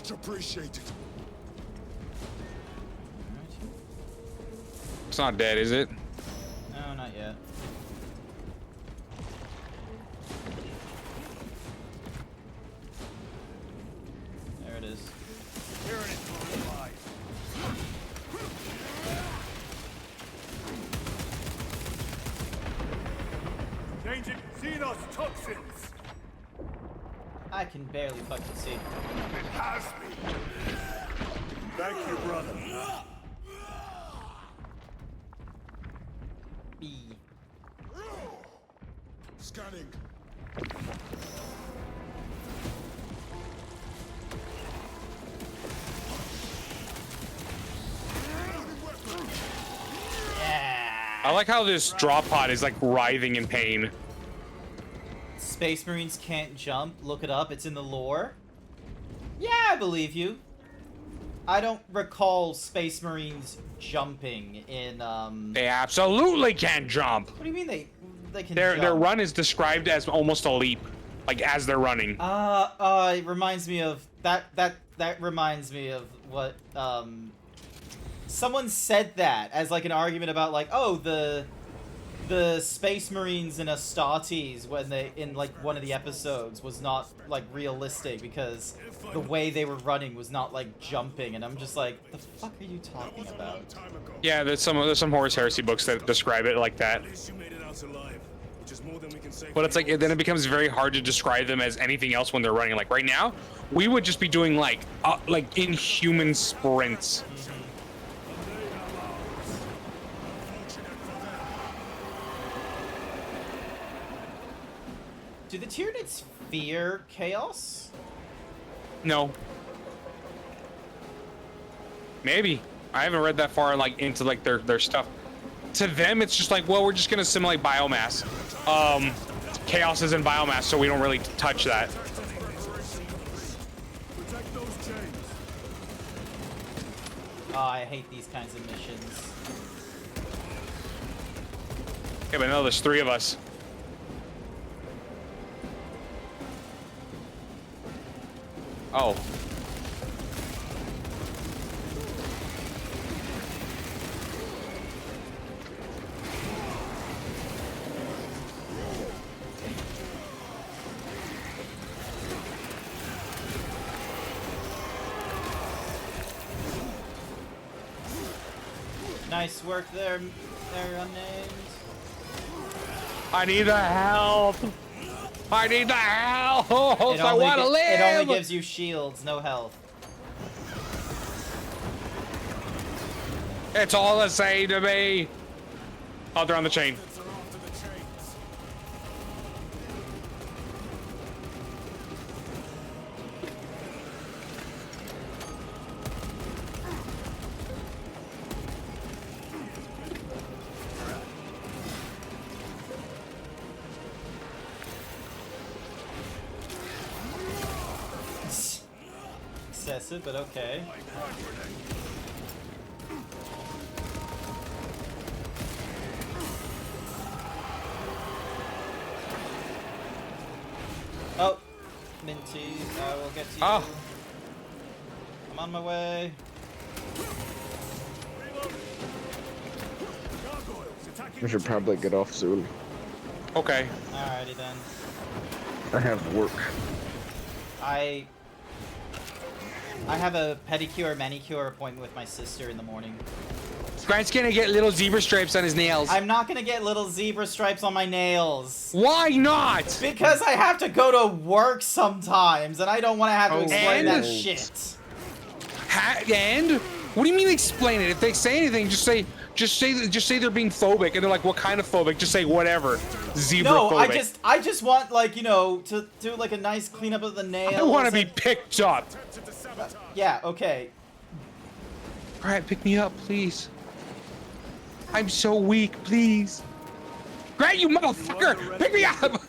Much appreciated. It's not dead, is it? No, not yet. There it is. Here it is, alive. Changing Xenos toxins. I can barely fucking see. It has me. Thank you, brother. B. Scanning. I like how this drop pod is like writhing in pain. Space Marines can't jump. Look it up. It's in the lore. Yeah, I believe you. I don't recall Space Marines jumping in, They absolutely can't jump. What do you mean they can Their jump? run is described as almost a leap, like as they're running. It reminds me of that reminds me of what someone said that as like an argument about like, oh, the Space Marines in Astartes when they in like one of the episodes was not like realistic because the way they were running was not like jumping, and I'm just like, the fuck are you talking about? Yeah, there's some Horus Heresy books that describe it like that. At least you made it out alive, which is more than we can say. But it's like then it becomes very hard to describe them as anything else when they're running. Like right now, we would just be doing like inhuman sprints. Do the Tyranids fear chaos? No. Maybe. I haven't read that far like into like their stuff. To them, it's just like, well, we're just gonna simulate biomass. Chaos is in biomass, so we don't really touch that. Protect those chains. Oh, I hate these kinds of missions. Yeah, but no, there's 3 of us. Oh. Nice work there, unnamed. I need the help. I need the help. I only want to live. It only gives you shields, no health. It's all the same to me. Oh, they're on the chain. Excessive, but okay. Oh, Minty, I will get to you. Oh. I'm on my way. I should probably get off soon. Okay. Alrighty then. I have work. I have a pedicure manicure appointment with my sister in the morning. Grant's gonna get little zebra stripes on his nails. I'm not gonna get little zebra stripes on my nails. Why not? Because I have to go to work sometimes, and I don't want to have to explain that shit. And what do you mean explain it? If they say anything, just say they're being phobic, and they're like, what kind of phobic? Just say whatever. Zebra No, phobic. I just want, like, you know, to do like a nice cleanup of the nails. I want to be picked up. Yeah, okay. All right, pick me up, please. I'm so weak, please. Grant, you motherfucker! Pick me up!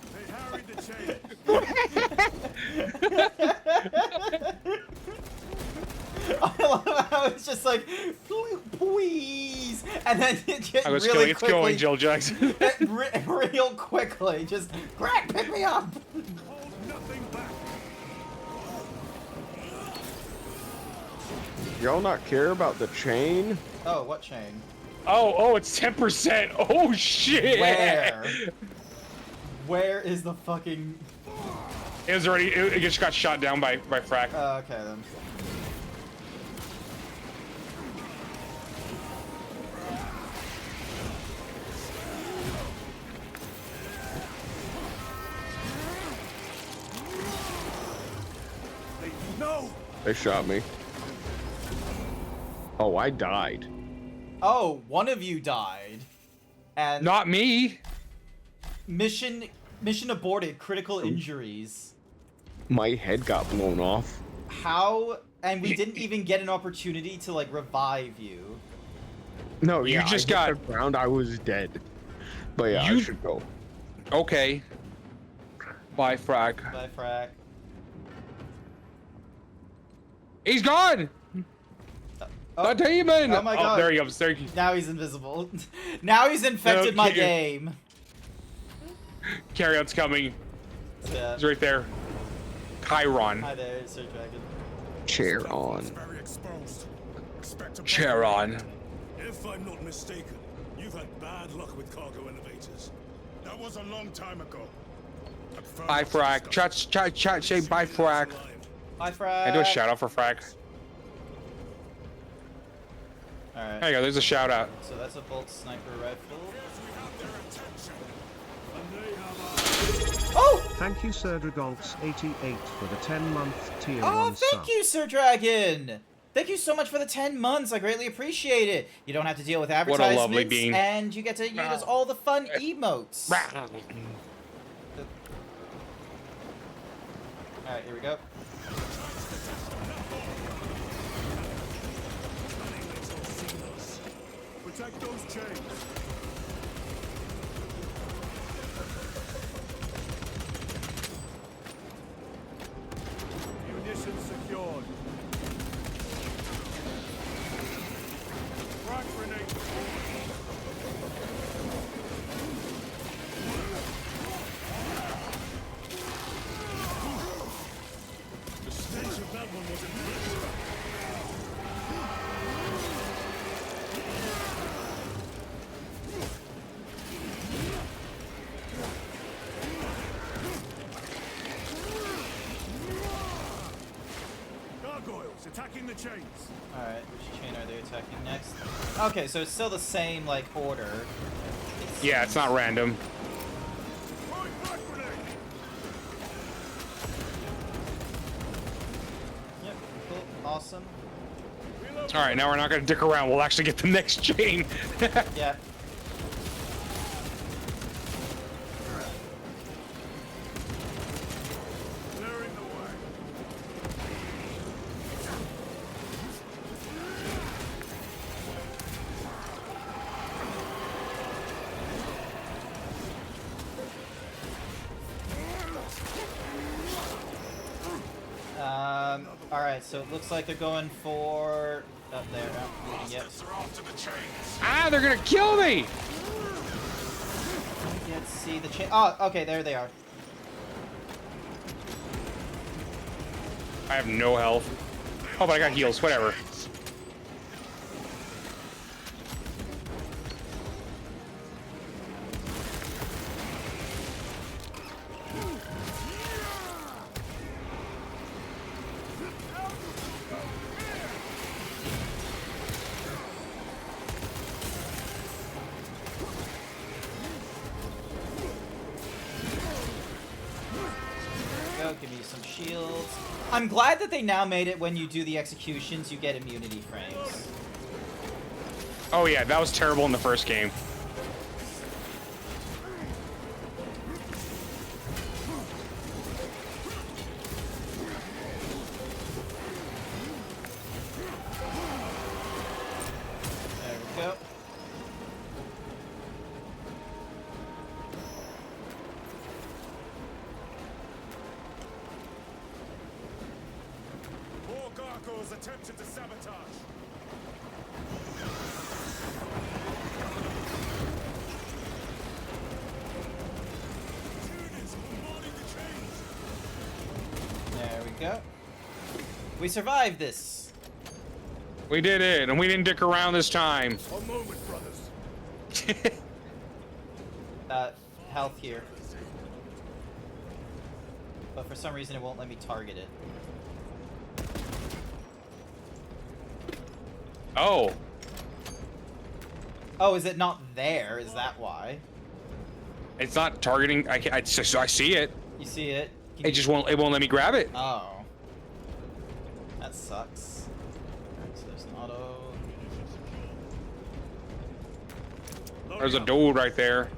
I love how it's just like, please, and then it just I was really killing. It's quickly, going, Jill Jackson. real quickly, just Grant, pick me up. Y'all not care about the chain? Oh, what chain? Oh, it's 10%. Oh shit. Where? Where is the fucking? It was already. It just got shot down by Frack. Okay then. No! They shot me. Oh, I died. Oh, one of you died. And Not me. mission aborted, critical injuries. My head got blown off. How? And we didn't even get an opportunity to like revive you. No, You yeah, just I hit got- the ground. I was dead. But yeah, I You- should go. Okay. Bye, Frack. Bye, Frack. He's gone. Oh, The demon. oh my god. There he goes. There he. now he's invisible. Now he's infected my Okay. game. Carry-out's coming. Yeah. He's right there. Chiron. Hi there, Sir Dragon. Chair on. Very exposed. Expect a Charon. If I'm not mistaken, you've had bad luck with cargo elevators. That was a long time ago. I prefer Bye, not to Frack. discuss. Chat. Say bye, Frack. Bye, Frack. I do a shout out for Frack. Alright. There you go. There's a shout out. So that's a bolt sniper rifle. Oh! Thank you, Sir Dragolks88 for the 10-month tier Oh, 1 thank sub. you, Sir Dragon! Thank you so much for the 10 months. I greatly appreciate it. You don't have to deal with What a advertisements, lovely bean. and you get to use all the fun emotes. Alright, here we go. Protect those chains. Munitions secured. Frag grenade. The stench of that one was impressive. Gargoyles attacking the chains. Alright, which chain are they attacking next? Okay, so it's still the same, like, order. Yeah, it's not random. Throwing frag grenade. Yep, cool, awesome. All right, now we're not gonna dick around. We'll actually get the next chain. Yeah. Clearing the way. Alright, so it looks like they're going for... Up there, not moving yet. Ah, they're gonna kill me. Let's see the chain. Oh, okay, there they are. I have no health. Oh, but I got heals. Whatever. Go, give me some shields. I'm glad that they now made it when you do the executions, you get immunity frames. Oh yeah, that was terrible in the first game. There we go. More gargoyles attempted to sabotage. Units bombarding the chains. There we go. We survived this. We did it, and we didn't dick around this time. A moment, brothers. Health here. But for some reason it won't let me target it. Oh. Oh, is it not there? Is that why? It's not targeting. I see it. You see it? It just won't. It won't let me grab it. Oh. That sucks. Alright, so there's an auto. There's a dude right there.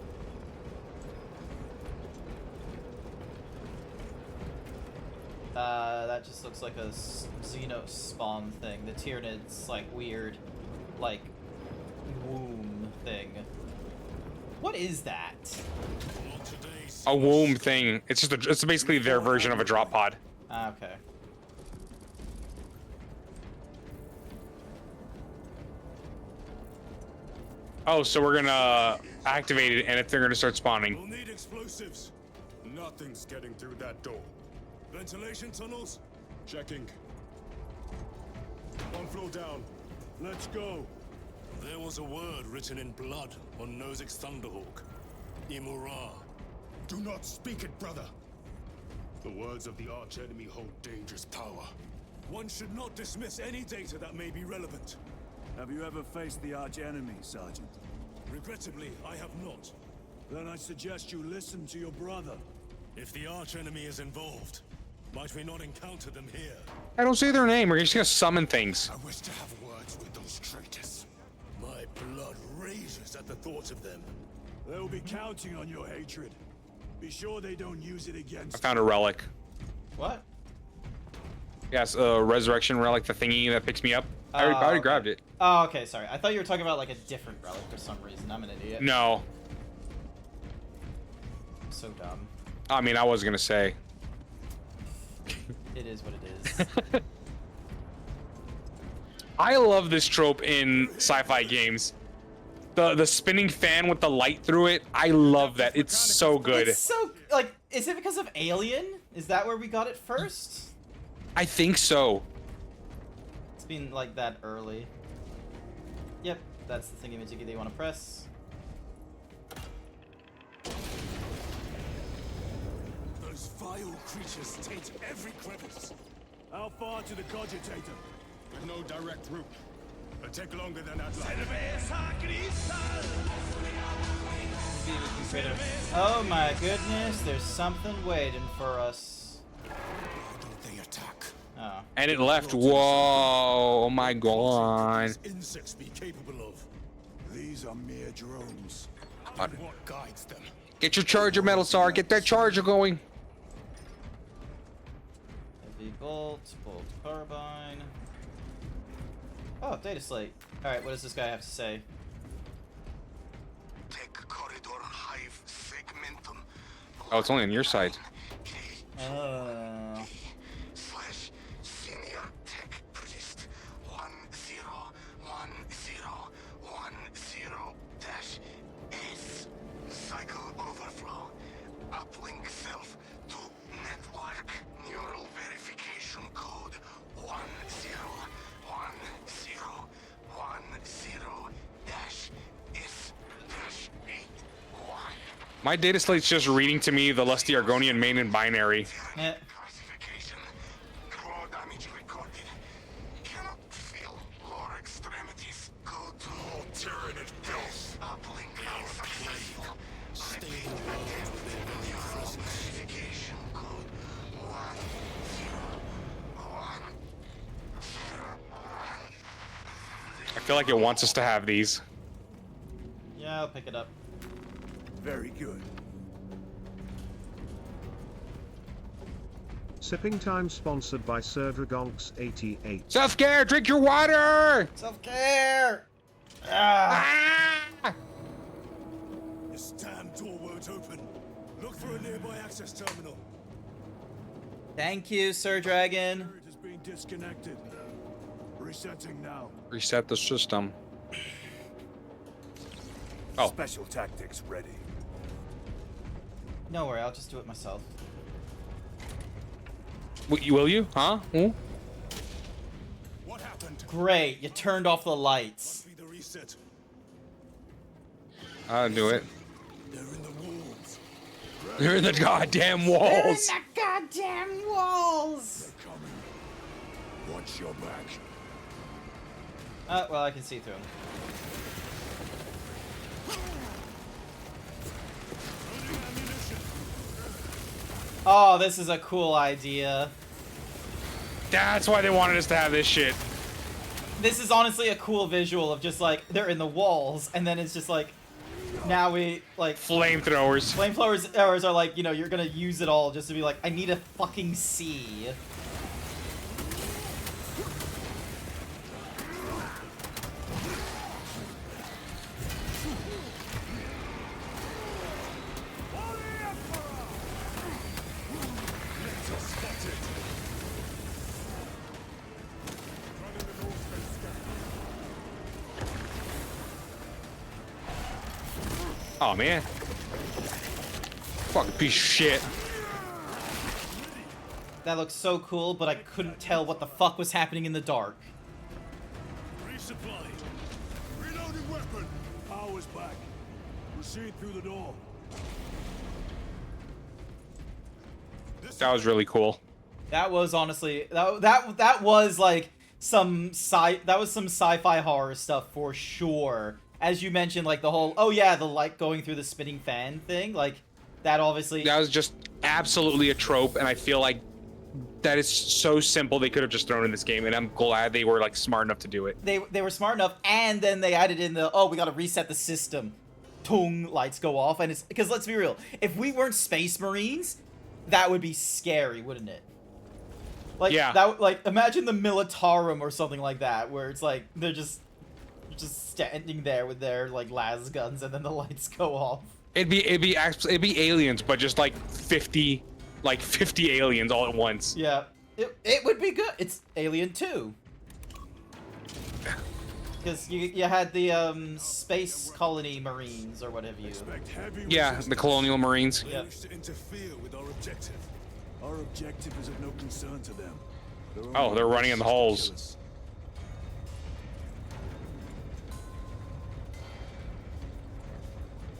That just looks like a Xenos spawn thing. The Tyrannid's like weird, like womb thing. What is that? A womb thing. It's just it's basically their version of a drop pod. Ah, okay. Oh, so we're gonna activate it, and they're gonna start spawning. We'll need explosives. Nothing's getting through that door. Ventilation tunnels? Checking. One floor down. Let's go. There was a word written in blood on Nozik's Thunderhawk. Imura. Do not speak it, brother. The words of the archenemy hold dangerous power. One should not dismiss any data that may be relevant. Have you ever faced the archenemy, Sergeant? Regrettably, I have not. Then I suggest you listen to your brother. If the archenemy is involved, might we not encounter them here? I don't say their name. We're just gonna summon things. I wish to have words with those traitors. My blood rages at the thought of them. They'll be counting on your hatred. Be sure they don't use it against I found a relic. What? Yes, a resurrection relic, the thingy that picks me up. I already grabbed it. Oh, okay, sorry. I thought you were talking about like a different relic for some reason. I'm an idiot. No. I'm so dumb. I mean, I was gonna say. It is what it is. I love this trope in sci-fi games. The spinning fan with the light through it. I love that. It's so good. It's so, like, is it because of Alien? Is that where we got it first? I think so. It's been like that early. Yep, that's the thingy-majiggy that you want to press. Those vile creatures taint every crevice. How far to the cogitator? With no direct route. It'll take longer than I'd like. Oh my goodness, there's something waiting for us. Why don't they attack? Oh. And it left. Whoa! Oh my god. Insects be capable of. These are mere drones. What guides them? Get your charger, Metalstar. Get that charger going. Heavy bolt, bolt carbine. Oh, data slate. Alright, what does this guy have to say? Oh, it's only on your side. Cycle overflow. Uplink self to network. Neural verification code 101010-S-81. My data slate's just reading to me the lusty Argonian main and binary. Yeah. Classification. Claw damage recorded. Cannot feel lower extremities. Go to alternate pills. Uplink successful. Stay in the world with their very presence. Verification code 101010. I feel like it wants us to have these. Yeah, I'll pick it up. Very good. Sipping Time sponsored by Serdragonx88. Self-care, drink your water! Self-care! Ah. This damn door won't open. Look for a nearby access terminal. Thank you, Sir Dragon. It has been disconnected. Resetting now. Reset the system. Oh. Special tactics ready. No worry, I'll just do it myself. Will you? Huh? Hmm? What happened? Great, you turned off the lights. Be the reset. I'll do it. They're in the walls. They're in the goddamn walls. They're in the goddamn walls. They're coming. Watch your back. Well, I can see through them. Oh, this is a cool idea. That's why they wanted us to have this shit. This is honestly a cool visual of just like they're in the walls, and then it's just like now we like Flamethrowers. Flamethrowers are like, you know, you're gonna use it all just to be like, I need to fucking see. Oh man. Fucking piece of shit. That looks so cool, but I couldn't tell what the fuck was happening in the dark. Resupply. Reloading weapon. Power's back. Proceed through the door. That was really cool. That was honestly that was like some sci-fi horror stuff for sure. As you mentioned, like the whole the light going through the spinning fan thing, like that obviously. That was just absolutely a trope, and I feel like that is so simple they could have just thrown in this game, and I'm glad they were like smart enough to do it. They were smart enough, and then they added in the we gotta reset the system. Tung, lights go off, and it's because let's be real, if we weren't Space Marines, that would be scary, wouldn't it? Like that, like imagine the Militarum or something like that, where it's like they're just standing there with their like las guns, and then the lights go off. It'd be aliens, but just like 50 aliens all at once. Yeah, it would be good. It's Alien 2. Because you had the space colony marines or what have you. Yeah, the colonial marines. Yeah. To interfere with our objective. Our objective is of no concern to them. Oh, they're running in the halls.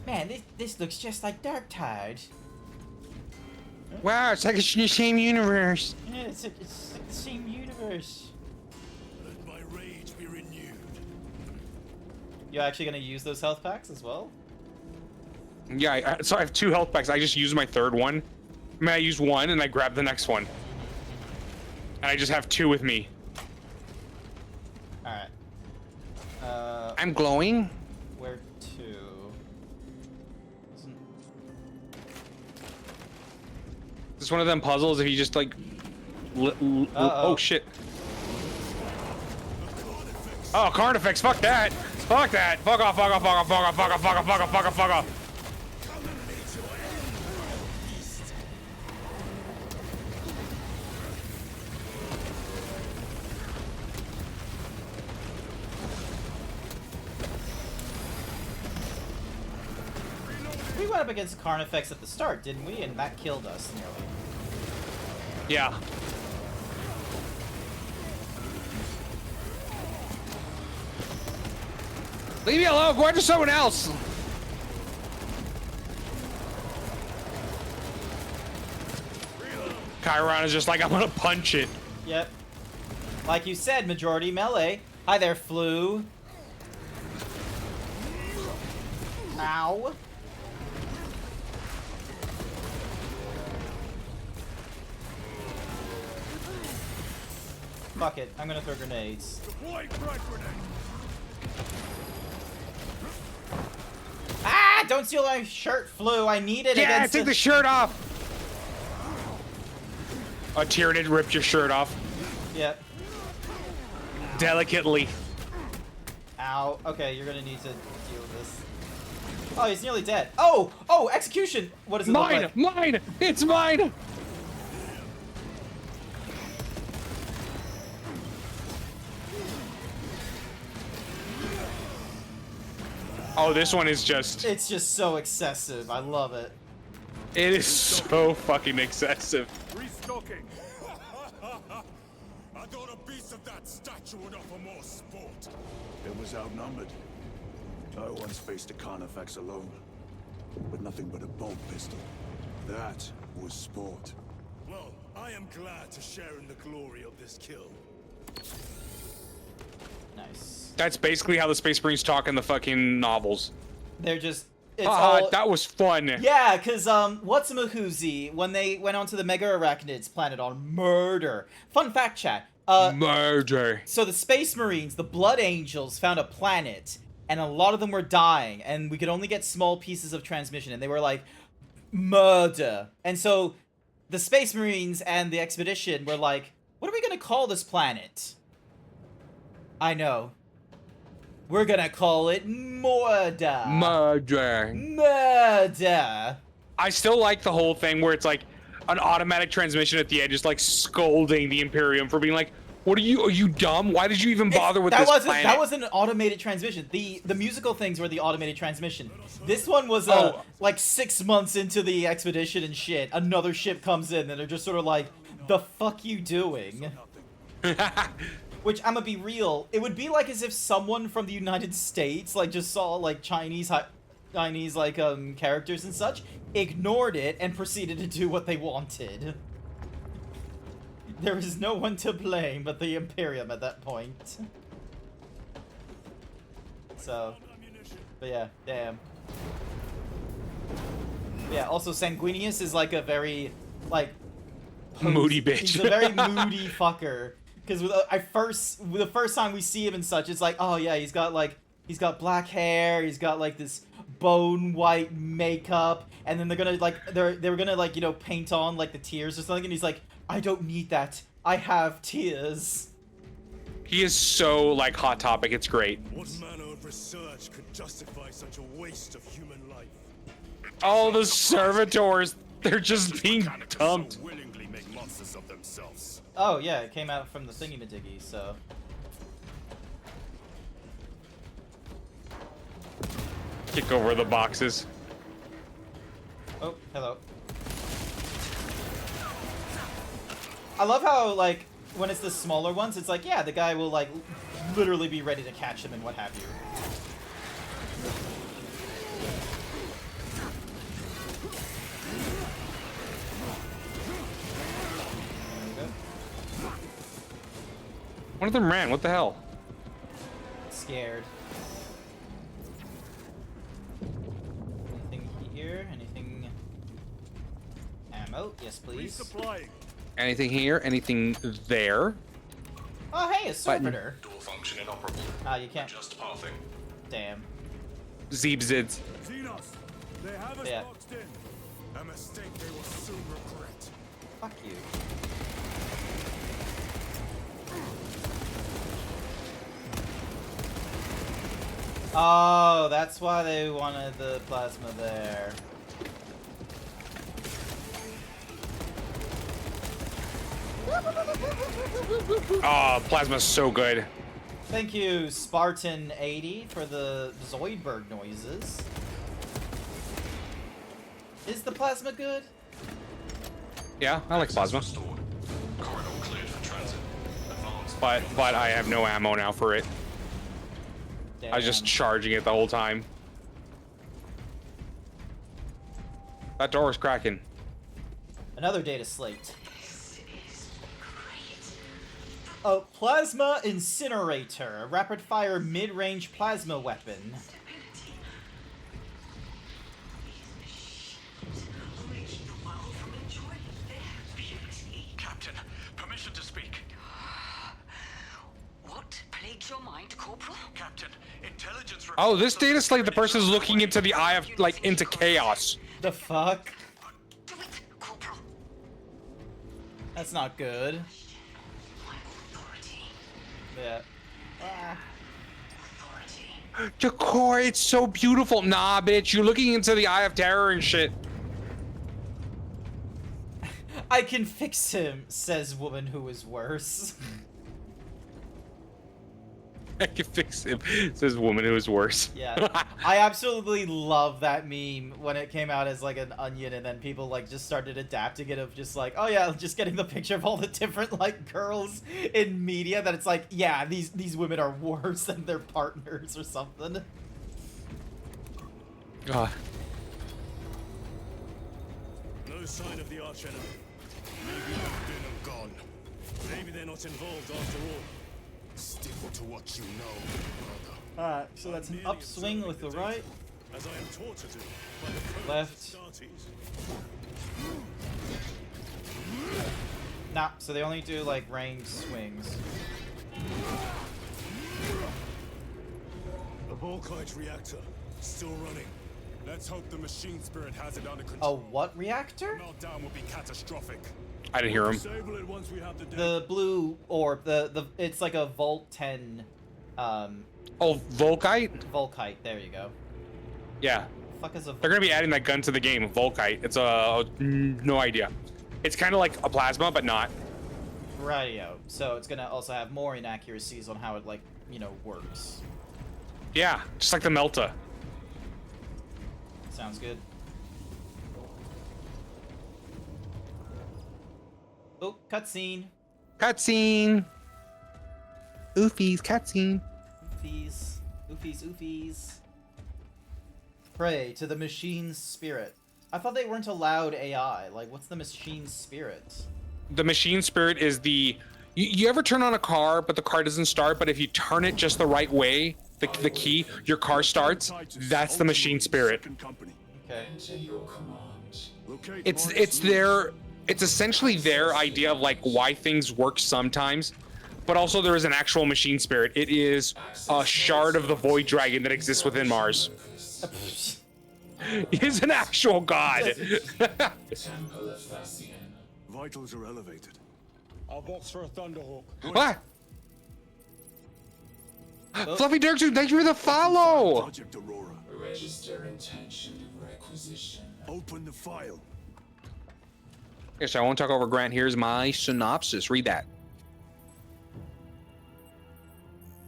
Man, this looks just like Dark Tide. Wow, it's like it's in the same universe. Yeah, it's like the same universe. Let my rage be renewed. You're actually gonna use those health packs as well? Yeah, so I have 2 health packs. I just used my 3rd one. I mean, I used one and I grabbed the next one. And I just have 2 with me. Alright. I'm glowing. Where to? This is one of them puzzles if you just like... oh shit. Oh, Carnifex, fuck that. Fuck that. Fuck off, fuck off, fuck off, fuck off, fuck off, fuck off, fuck off, fuck off, fuck off. We went up against Carnifex at the start, didn't we? And that killed us nearly. Yeah. Leave me alone. Go after someone else. Chiron is just like, I'm gonna punch it. Yep. Like you said, majority melee. Hi there, Flu. Ow. Fuck it, I'm gonna throw grenades. Ah! Don't steal my shirt, Flu. I need it Yeah, against take the shirt off. A Tyranid ripped your shirt off. Yep. Delicately. Ow. Okay, you're gonna need to deal with this. Oh, he's nearly dead. Oh! Oh, execution! What does it look like? Mine! It's mine! Oh, this one is just... It's just so excessive. I love it. It is so fucking excessive. Restocking. I thought a beast of that stature would offer more sport. It was outnumbered. I once faced a Carnifex alone, with nothing but a bolt pistol. That was sport. Well, I am glad to share in the glory of this kill. Nice. That's basically how the Space Marines talk in the fucking novels. They're just. It's Haha, all. that was fun. Yeah, because what's-a-mahoozy, when they went onto the Mega Arachnids planet on Murder. Fun fact, chat. Murder. So the Space Marines, the Blood Angels, found a planet, and a lot of them were dying, and we could only get small pieces of transmission, and they were like, murder. And so the Space Marines and the expedition were like, what are we gonna call this planet? I know. We're gonna call it Murder. Murder. Murder. I still like the whole thing where it's like an automatic transmission at the end, just like scolding the Imperium for being like, "What are you dumb? Why did you even bother with this planet?" That wasn't an automated transmission. The musical things were the automated transmission. This one was like 6 months into the expedition and shit. Another ship comes in and they're just sort of like, "The fuck you doing?" Which, I'm gonna be real, it would be like as if someone from the United States, like, just saw, like, Chinese, like, characters and such, ignored it, and proceeded to do what they wanted. There is no one to blame but the Imperium at that point. So, but yeah, damn. Yeah, also, Sanguinius is, like, a very, like... moody bitch. He's a very moody fucker. Because the first time we see him and such, it's like, oh yeah, he's got black hair, he's got like this bone white makeup, and then they're gonna like they were gonna like, you know, paint on like the tears or something, and he's like, I don't need that, I have tears. He is so like Hot Topic. It's great. What manner of research could justify such a waste of human life? All the servitors, they're just being dumped. So willingly make monsters of themselves. Oh yeah, it came out from the thingy-majiggy, so. Kick over the boxes. Oh, hello. I love how, like, when it's the smaller ones, it's like, yeah, the guy will, like, literally be ready to catch them and what have you. One of them ran. What the hell? Scared. Anything here? Anything? Ammo? Yes, please. Anything here? Anything there? Oh, hey, a servitor. Door function inoperable. Ah, you can't. Just pathing. Damn. Zeebzids. Xenos, they have us Yeah. boxed in. A mistake they will soon regret. Fuck you. Oh, that's why they wanted the plasma there. Oh, plasma's so good. Thank you, Spartan80, for the Zoidberg noises. Is the plasma good? Yeah, I like plasma. Corridor cleared for transit. Advanced. But I have no ammo now for it. Damn. I was just charging it the whole time. That door is cracking. Another data slate. A plasma incinerator, a rapid-fire mid-range plasma weapon. Captain, permission to speak. What plagues your mind, Corporal? Captain, intelligence. Oh, this data slate, the person's looking into the eye of, like, into chaos. The fuck? Do it, Corporal. That's not good. My authority. Yeah. Ah. Authority. Decor, it's so beautiful. Nah, bitch, you're looking into the eye of terror and shit. I can fix him, says woman who is worse. I can fix him. Says woman who is worse. Yeah, I absolutely love that meme when it came out as like an onion, and then people like just started adapting it of just like, oh yeah, just getting the picture of all the different like girls in media that it's like, yeah, these women are worse than their partners or something. God. No sign of the arch enemy. Maybe they've been and gone. Maybe they're not involved after all. Stick to what you know, brother. Alright, so that's an upswing with the right. As I am taught to do by the Left. Nah, so they only do like ranged swings. The Volkite reactor still running. Let's hope the machine spirit has it under control. A what reactor? Meltdown would be catastrophic. I didn't hear him. Disable it once we have the The blue orb, it's like a Volt 10 Oh, Volkite? Volkite, there you go. Yeah. Fuck is a They're gonna be adding that gun to the game, Volkite. It's no idea. It's kind of like a plasma, but not. radio. So it's gonna also have more inaccuracies on how it like, you know, works. Yeah, just like the Melta. Sounds good. Oh, cutscene. Cutscene. Oofies, cutscene. Oofies. Oofies, oofies. Pray to the machine's spirit. I thought they weren't allowed AI. Like, what's the machine's spirit? The machine spirit is the... You ever turn on a car, but the car doesn't start, but if you turn it just the right way, the key, your car starts? That's the machine spirit. Okay. It's essentially their idea of like why things work sometimes, but also there is an actual machine spirit. It is a shard of the void dragon that exists within Mars. He's an actual god. Vitals are elevated. I'll box for a Thunderhawk. What? Fluffy Dirksuit, thank you for the follow. Project Aurora. Register intention of requisition. Open the file. Yes, I won't talk over Grant. Here's my synopsis. Read that.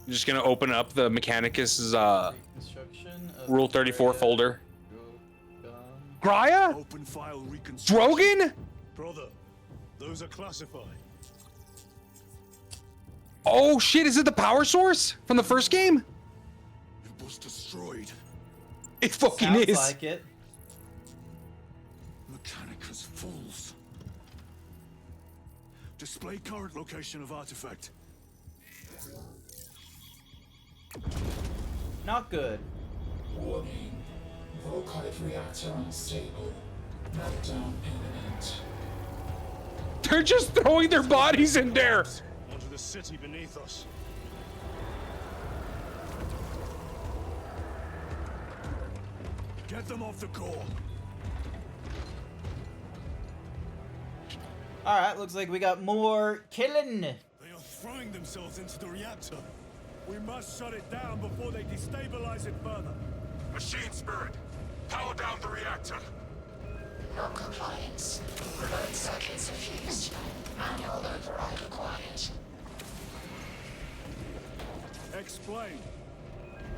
I'm just gonna open up the Mechanicus Rule 34 folder. Graya? Open file reconstruction. Drogon? Brother, those are classified. Oh shit, is it the power source from the first game? It was destroyed. It fucking Sounds is. like it. Mechanicus fools. Display current location of artifact. Not good. Warning. Volkite reactor unstable. Meltdown imminent. They're just throwing their bodies in there. Onto the city beneath us. Get them off the core. Alright, looks like we got more killing. They are throwing themselves into the reactor. We must shut it down before they destabilize it further. Machine spirit, power down the reactor. Non-compliance. Alert circuits are fused. Manual override required. Explain.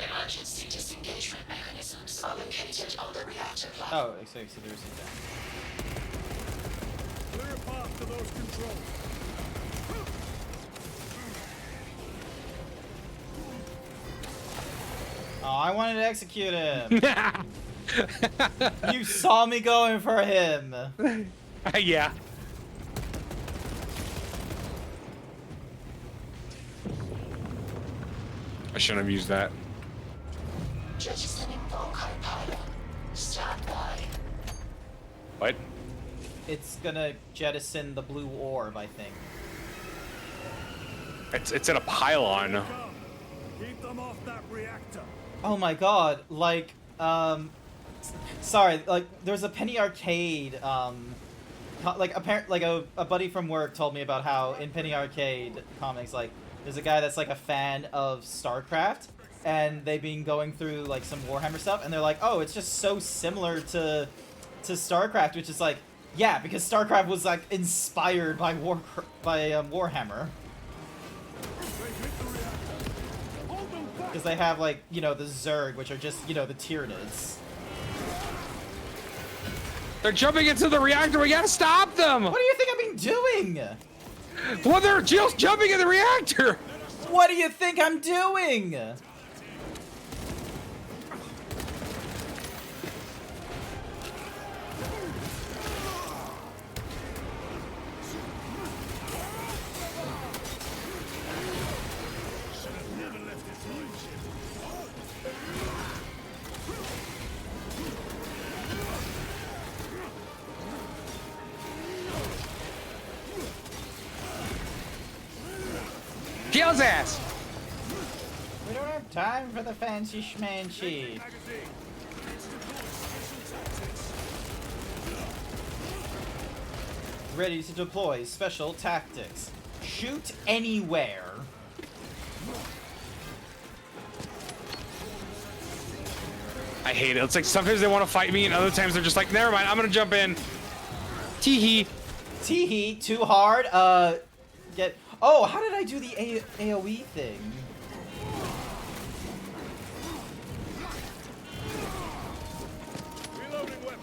Emergency disengagement mechanisms are located on the reactor platform. Oh, so there's a Clear a path to those controls. Oh, I wanted to execute him. You saw me going for him. Yeah. I shouldn't have used that. Jettisoning Volkite pylon. Stand by. What? It's gonna jettison the blue orb, I think. It's in a pylon. Keep them off that reactor. Oh my god, like, sorry, like, there's a Penny Arcade, like, a buddy from work told me about how in Penny Arcade comics, like, there's a guy that's, like, a fan of StarCraft, and they've been going through, like, some Warhammer stuff, and they're like, oh, it's just so similar to StarCraft, which is like, yeah, because StarCraft was, like, inspired by Warhammer. Because they have, like, you know, the Zerg, which are just, you know, the Tyranids. They're jumping into the reactor. We gotta stop them. What do you think I've been doing? Well, they're just jumping in the reactor. What do you think I'm doing? Kill his ass. We don't have time for the fancy schmancy. Ready to deploy special tactics. Shoot anywhere. I hate it. It's like sometimes they want to fight me and other times they're just like, never mind, I'm gonna jump in. Teehee. Teehee, too hard. Get. Oh, how did I do the AoE thing? Reloading weapon.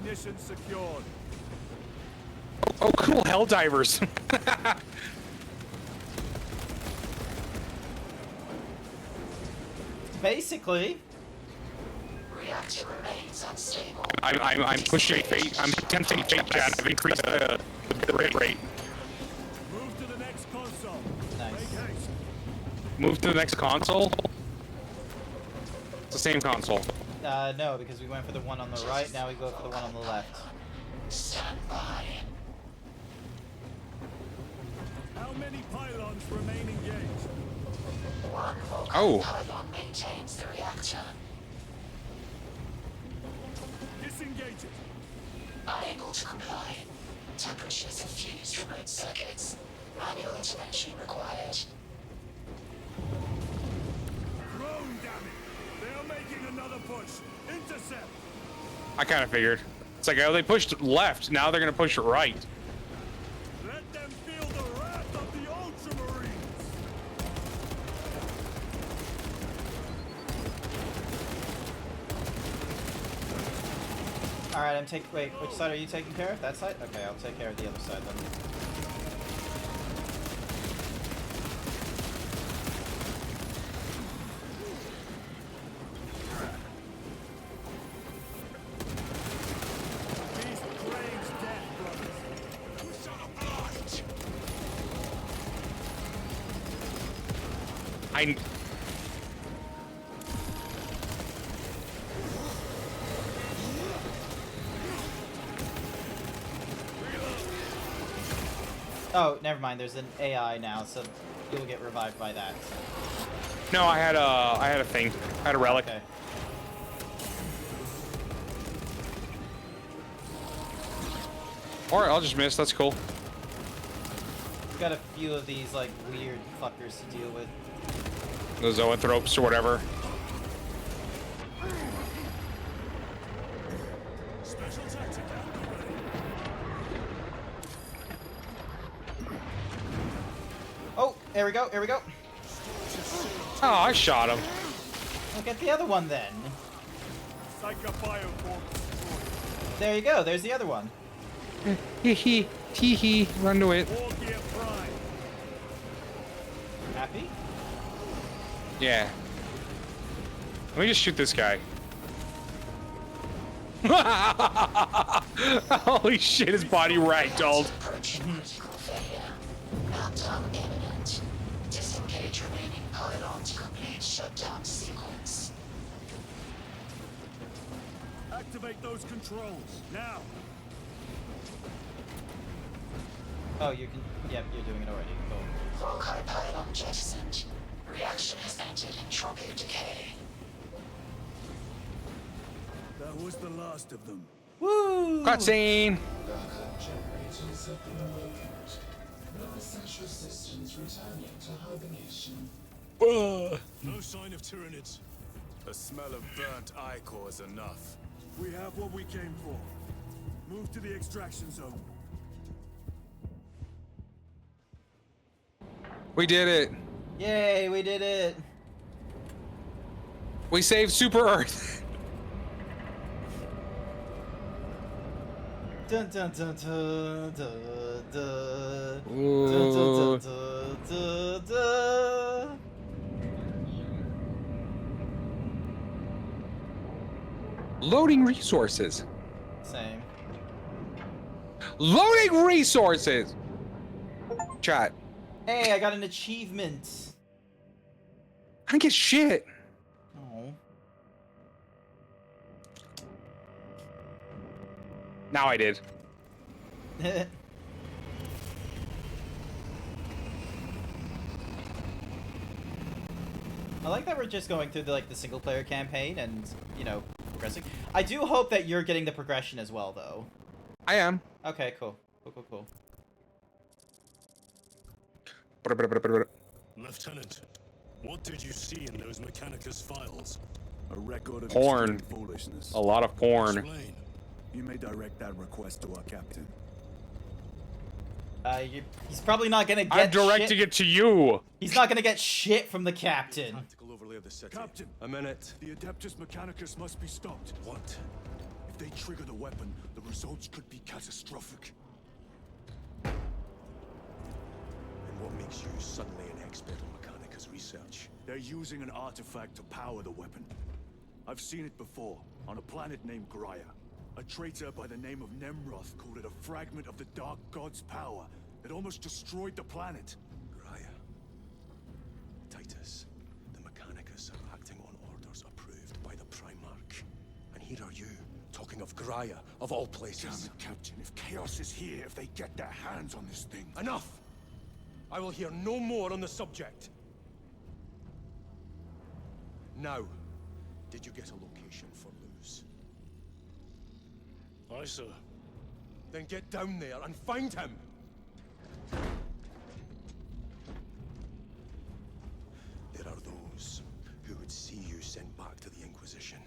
Munitions secured. Oh, cool, Helldivers. Basically. Reactor remains unstable. I'm pushing fate. I'm tempting fate chat. I've increased the rate. Move to the next console. Nice. Make haste. Move to the next console. It's the same console. No, because we went for the one on the right, now we go for the one on the left. Stand by. How many pylons remain engaged? One Vulcan Oh. pylon maintains the reactor. Disengage it. Unable to comply. Temperatures have fused remote circuits. Manual intervention required. Drone damage. They are making another push. Intercept. I kind of figured. It's like, oh, they pushed left. Now they're gonna push right. Let them feel the wrath of the Ultramarines. Alright, wait, which side are you taking care of? That side? Okay, I'll take care of the other side then. Beast craves death, brothers. I. Oh, never mind, there's an AI now, so you'll get revived by that. No, I had a thing. I had a relic. Okay. Or I'll just miss. That's cool. We've got a few of these, like, weird fuckers to deal with. The zoanthropes or whatever. Special tactic activated. Oh, there we go, here we go. Oh, I shot him. Look at the other one then. Psycho bioform. There you go, there's the other one. Hee hee. Tee hee. Run to it. War gear prime. Happy? Yeah. Let me just shoot this guy. Holy shit, his body ragdolled. Approaching critical failure. Meltdown imminent. Disengage remaining pylon to complete shutdown sequence. Activate those controls now. Oh, you can. Yep, you're doing it already. Cool. Volkite pylon jettisoned. Reaction has entered entropic decay. That was the last of them. Woo! Cutscene. Backup generators have been awakened. No essential systems returning to hibernation. No sign of Tyranids. The smell of burnt ichor is enough. We have what we came for. Move to the extraction zone. We did it. Yay, we did it. We saved Super Earth. Dun dun dun dun dun dun. Ooh. Dun dun dun dun dun. Loading resources. Same. Loading resources. Chat. Hey, I got an achievement. I didn't get shit. Oh. Now I did. I like that we're just going through the single player campaign and, you know, progressing. I do hope that you're getting the progression as well, though. I am. Okay, cool. Cool. Lieutenant, what did you see in those Mechanicus files? A record of Porn. extreme foolishness. A lot of porn. Explain. You may direct that request to our captain. He's probably not gonna get I'm directing shit. it to you. He's not gonna get shit from the captain. Tactical overlay of the city. Captain! A minute. The Adeptus Mechanicus must be stopped. What? If they trigger the weapon, the results could be catastrophic. And what makes you suddenly an expert on Mechanicus research? They're using an artifact to power the weapon. I've seen it before, on a planet named Graia. A traitor by the name of Nemroth called it a fragment of the Dark God's power that almost destroyed the planet. Graia. Titus, the Mechanicus are acting on orders approved by the Primarch. And here are you, talking of Graia, of all places. Damn it, Captain, if Chaos is here, if they get their hands on this thing... Enough! I will hear no more on the subject. Now, did you get a location for Luz? Aye, sir. Then get down there and find him! There are those who would see you sent back to the Inquisition.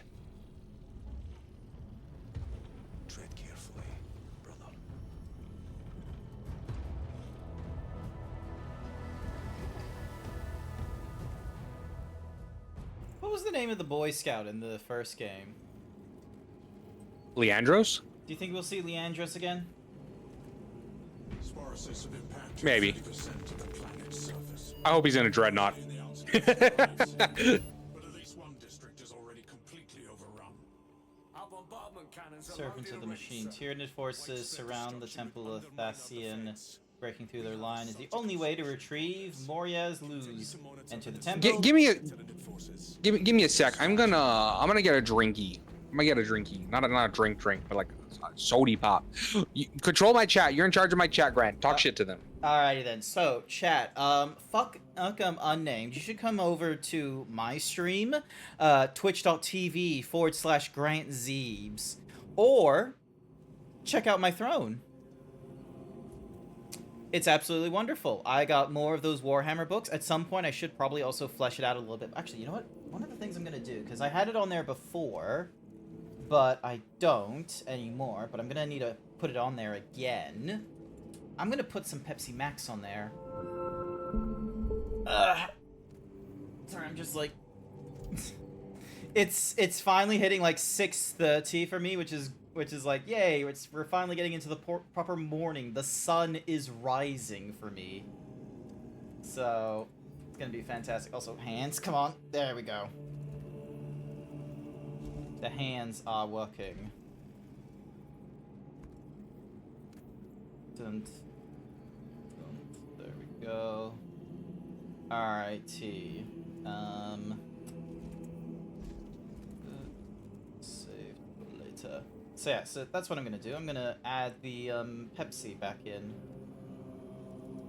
Tread carefully, brother. What was the name of the Boy Scout in the first game? Leandros? Do you think we'll see Leandros again? Sporosis of impact. Maybe. 30% of the planet's surface. I hope he's in a dreadnought. In the outskirts. But at least one district is already completely overrun. Our bombardment cannons Servants of the machine. Tyranid forces surround the Temple of Thasian. Breaking through their line is the only way to retrieve Moria's Luz. Enter the temple. Give me a sec. I'm gonna get a drinky. I'm gonna get a drinky. Not a drink, but like a sody pop. You, control my chat. You're in charge of my chat, Grant. Talk shit to them. Alrighty then. So, chat, fuck unnamed. You should come over to my stream, twitch.tv/GrantZeebs, or check out my throne. It's absolutely wonderful. I got more of those Warhammer books. At some point, I should probably also flesh it out a little bit. Actually, you know what? One of the things I'm gonna do, because I had it on there before, but I don't anymore, but I'm gonna need to put it on there again. I'm gonna put some Pepsi Max on there. Sorry, I'm just like... it's finally hitting like 6:30 for me, which is like, yay, we're finally getting into the proper morning. The sun is rising for me. So, it's gonna be fantastic. Also, hands, come on. There we go. The hands are working. Dun, dun, there we go. Alrighty. Save for later. So yeah, so that's what I'm gonna do. I'm gonna add the Pepsi back in.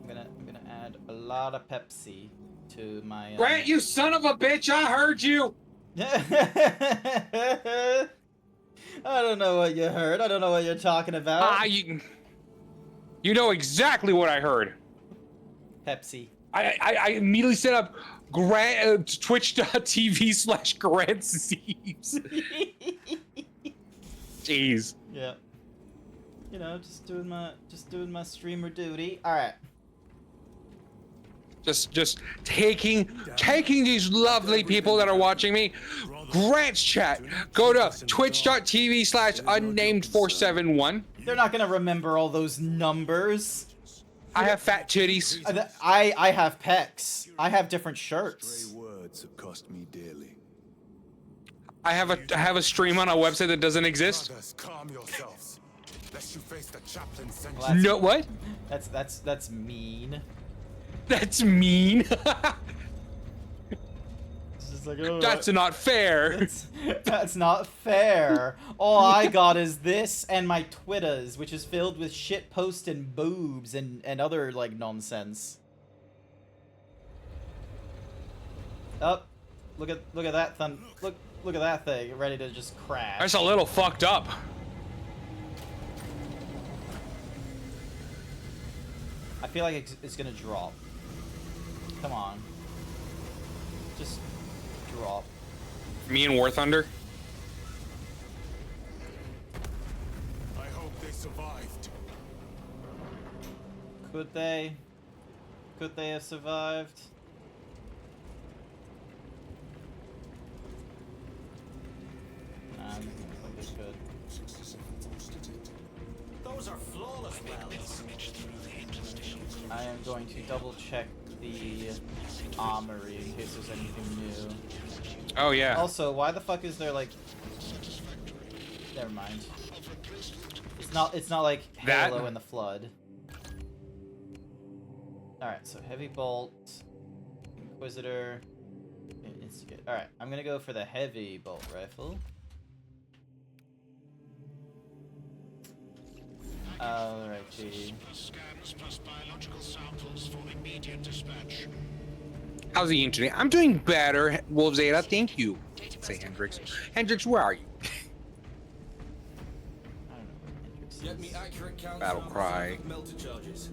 I'm gonna add a lot of Pepsi. to my. Grant, you son of a bitch! I heard you. I don't know what you heard. I don't know what you're talking about. You know exactly what I heard. Pepsi. I immediately set up twitch.tv/GrantZeebs. Jeez. Yeah. You know, just doing my streamer duty. All right. Just taking these lovely people that are watching me. Grant's chat. Go to twitch.tv/unnamed471. They're not gonna remember all those numbers. I have fat titties. I have pecs. I have different shirts. Stray words have cost me dearly. I have a stream on a website that doesn't exist. Brothers, calm yourselves, lest you face the chaplain's sentence. Well, No, what? That's mean. That's mean. It's just like, oh, That's not fair. That's not fair. All I got is this and my Twitters, which is filled with shit post and boobs and other like nonsense. Oh, look at that look at that thing ready to just crash. That's a little fucked up. I feel like it's gonna drop. Come on. Just drop. Me and War Thunder. I hope they survived. Could they? Could they have survived? Nah, I don't think they could. Those are flawless wells. I am going to double check the armory in case there's anything new. Oh yeah. Also, why the fuck is there like? Never mind. It's not like Halo in the Flood. All right, so heavy bolt, Inquisitor, and instigate. All right, I'm gonna go for the heavy bolt rifle. Alrighty. How's the internet? I'm doing better, Wolf Zeta. Thank you. Say Hendrix. Hendrix, where are you? I don't know what Hendrix Get me is. accurate count Battle cry. of melter charges.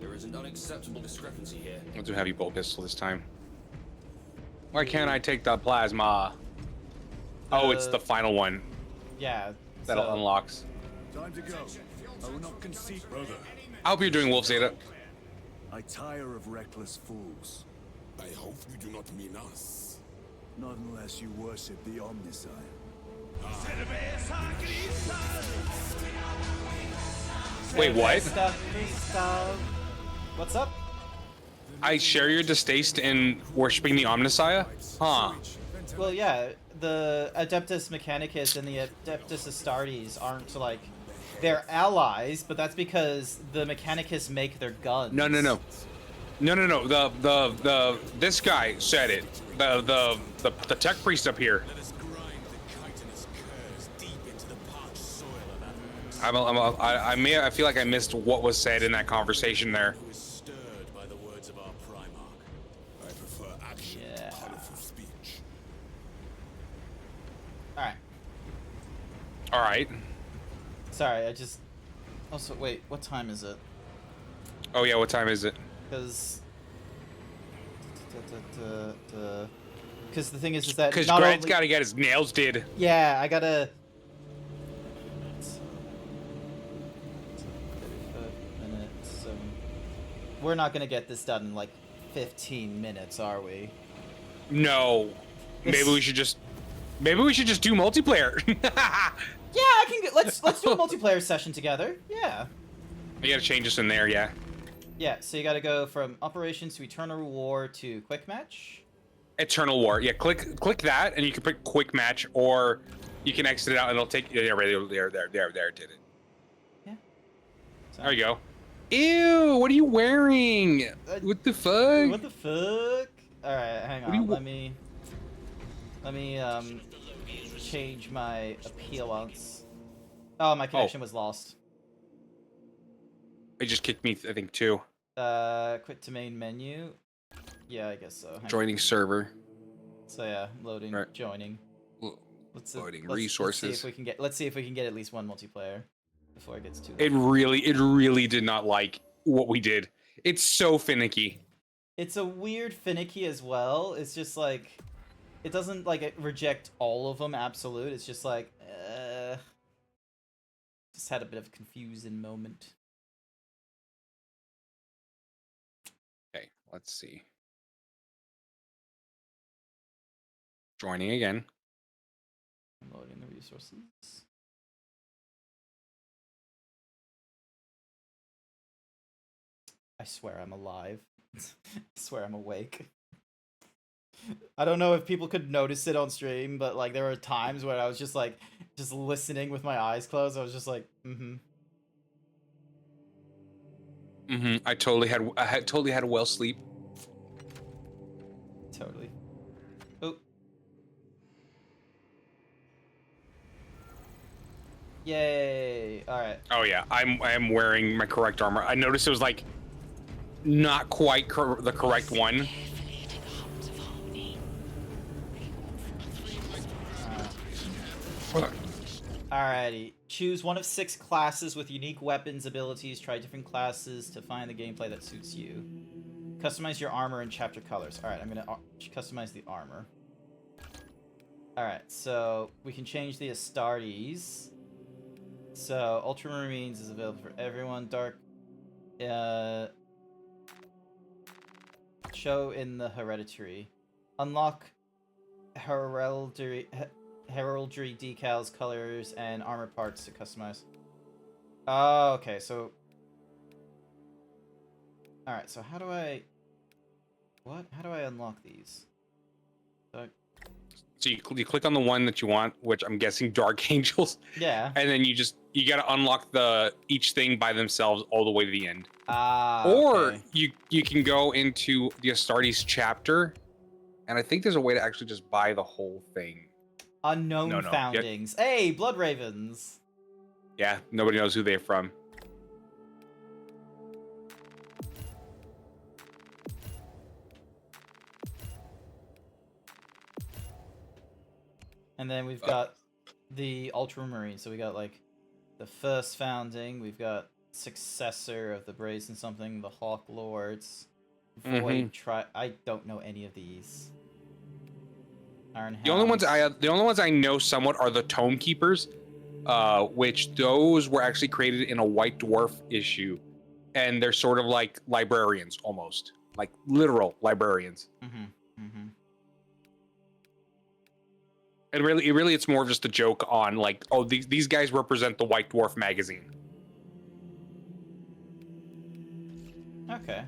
There is an unacceptable discrepancy here. I'll do heavy bolt pistol this time. Why can't I take the plasma? Oh, it's the final one Yeah. that so- unlocks. Time to go. I will not concede, brother. I hope you're doing Wolf Zeta. I tire of reckless fools. I hope you do not mean us. Not unless you worship the Omniscient. Wait, what? What's up? I share your distaste in worshipping the Omnissiah? Huh. Well, yeah, the Adeptus Mechanicus and the Adeptus Astartes aren't like, they're allies, but that's because the Mechanicus make their guns. No. This guy said it. The tech priest up here. Let us grind the chitinous curse deep into the parched soil of I feel like I missed what was said in that conversation there. who is stirred by the words of our Primarch. I prefer action Yeah. to colorful speech. Alright. Alright. Sorry, I just... Also, wait, what time is it? Oh yeah, what time is it? Because... Because the thing is that Because not Grant's only... gotta get his nails did. Yeah, I gotta... minutes. We're not gonna get this done in like 15 minutes, are we? No. Maybe we should just do multiplayer. Yeah, I can get. Let's do a multiplayer session together. Yeah. You gotta change this in there, yeah. Yeah. So you gotta go from operations to Eternal War to quick match. Eternal War. Yeah, click that, and you can pick quick match, or you can exit it out, and it'll take. Yeah, right there, did it. Yeah. So, There you go. Ew, what are you wearing? What the fuck? what the fuck? All right, hang do you on. wa- Let me change my appearance. Oh, my connection was lost. It just kicked me, I think, too. Quit to main menu. Yeah, I guess so. Hang on. Joining server. So yeah, loading, Right. joining. Loading Let's see resources. if we can get. Let's see if we can get at least one multiplayer before it gets too. It really did not like what we did. It's so finicky. It's a weird finicky as well. It's just like, it doesn't like reject all of them absolute. It's just like, just had a bit of a confusing moment. Okay, let's see. Joining again. I'm loading the resources. I swear I'm alive. I swear I'm awake. I don't know if people could notice it on stream, but like there were times where I was just like, just listening with my eyes closed. I was just like, I totally had a well sleep. Totally. Oh. Yay! All right. Oh yeah, I'm wearing my correct armor. I noticed it was like not quite the correct one. Alrighty. Choose one of 6 classes with unique weapons, abilities. Try different classes to find the gameplay that suits you. Customize your armor in chapter colors. Alright, I'm gonna customize the armor. Alright, so we can change the Astartes. So, Ultramarines is available for everyone. Dark... show in the Hereditary. Unlock Heraldry decals, colors, and armor parts to customize. Oh, okay, so... Alright, so how do I... What? How do I unlock these? So you click on the one that you want, which I'm guessing Dark Angels. Yeah. And then you gotta unlock each thing by themselves all the way to the end. Ah. Or okay. you can go into the Astartes chapter, and I think there's a way to actually just buy the whole thing. Unknown foundings. Hey, Blood Ravens. Yeah, nobody knows who they're from. And then we've got the Ultramarine. So we got like the first founding. We've got successor of the Brazen something, the Hawk Lords. Void I don't know any of these. Iron The only ones I know somewhat are the Tome Keepers, which those were actually created in a White Dwarf issue, and they're sort of like librarians almost, like literal librarians. And really, it's more of just a joke on like, oh, these guys represent the White Dwarf magazine. Okay.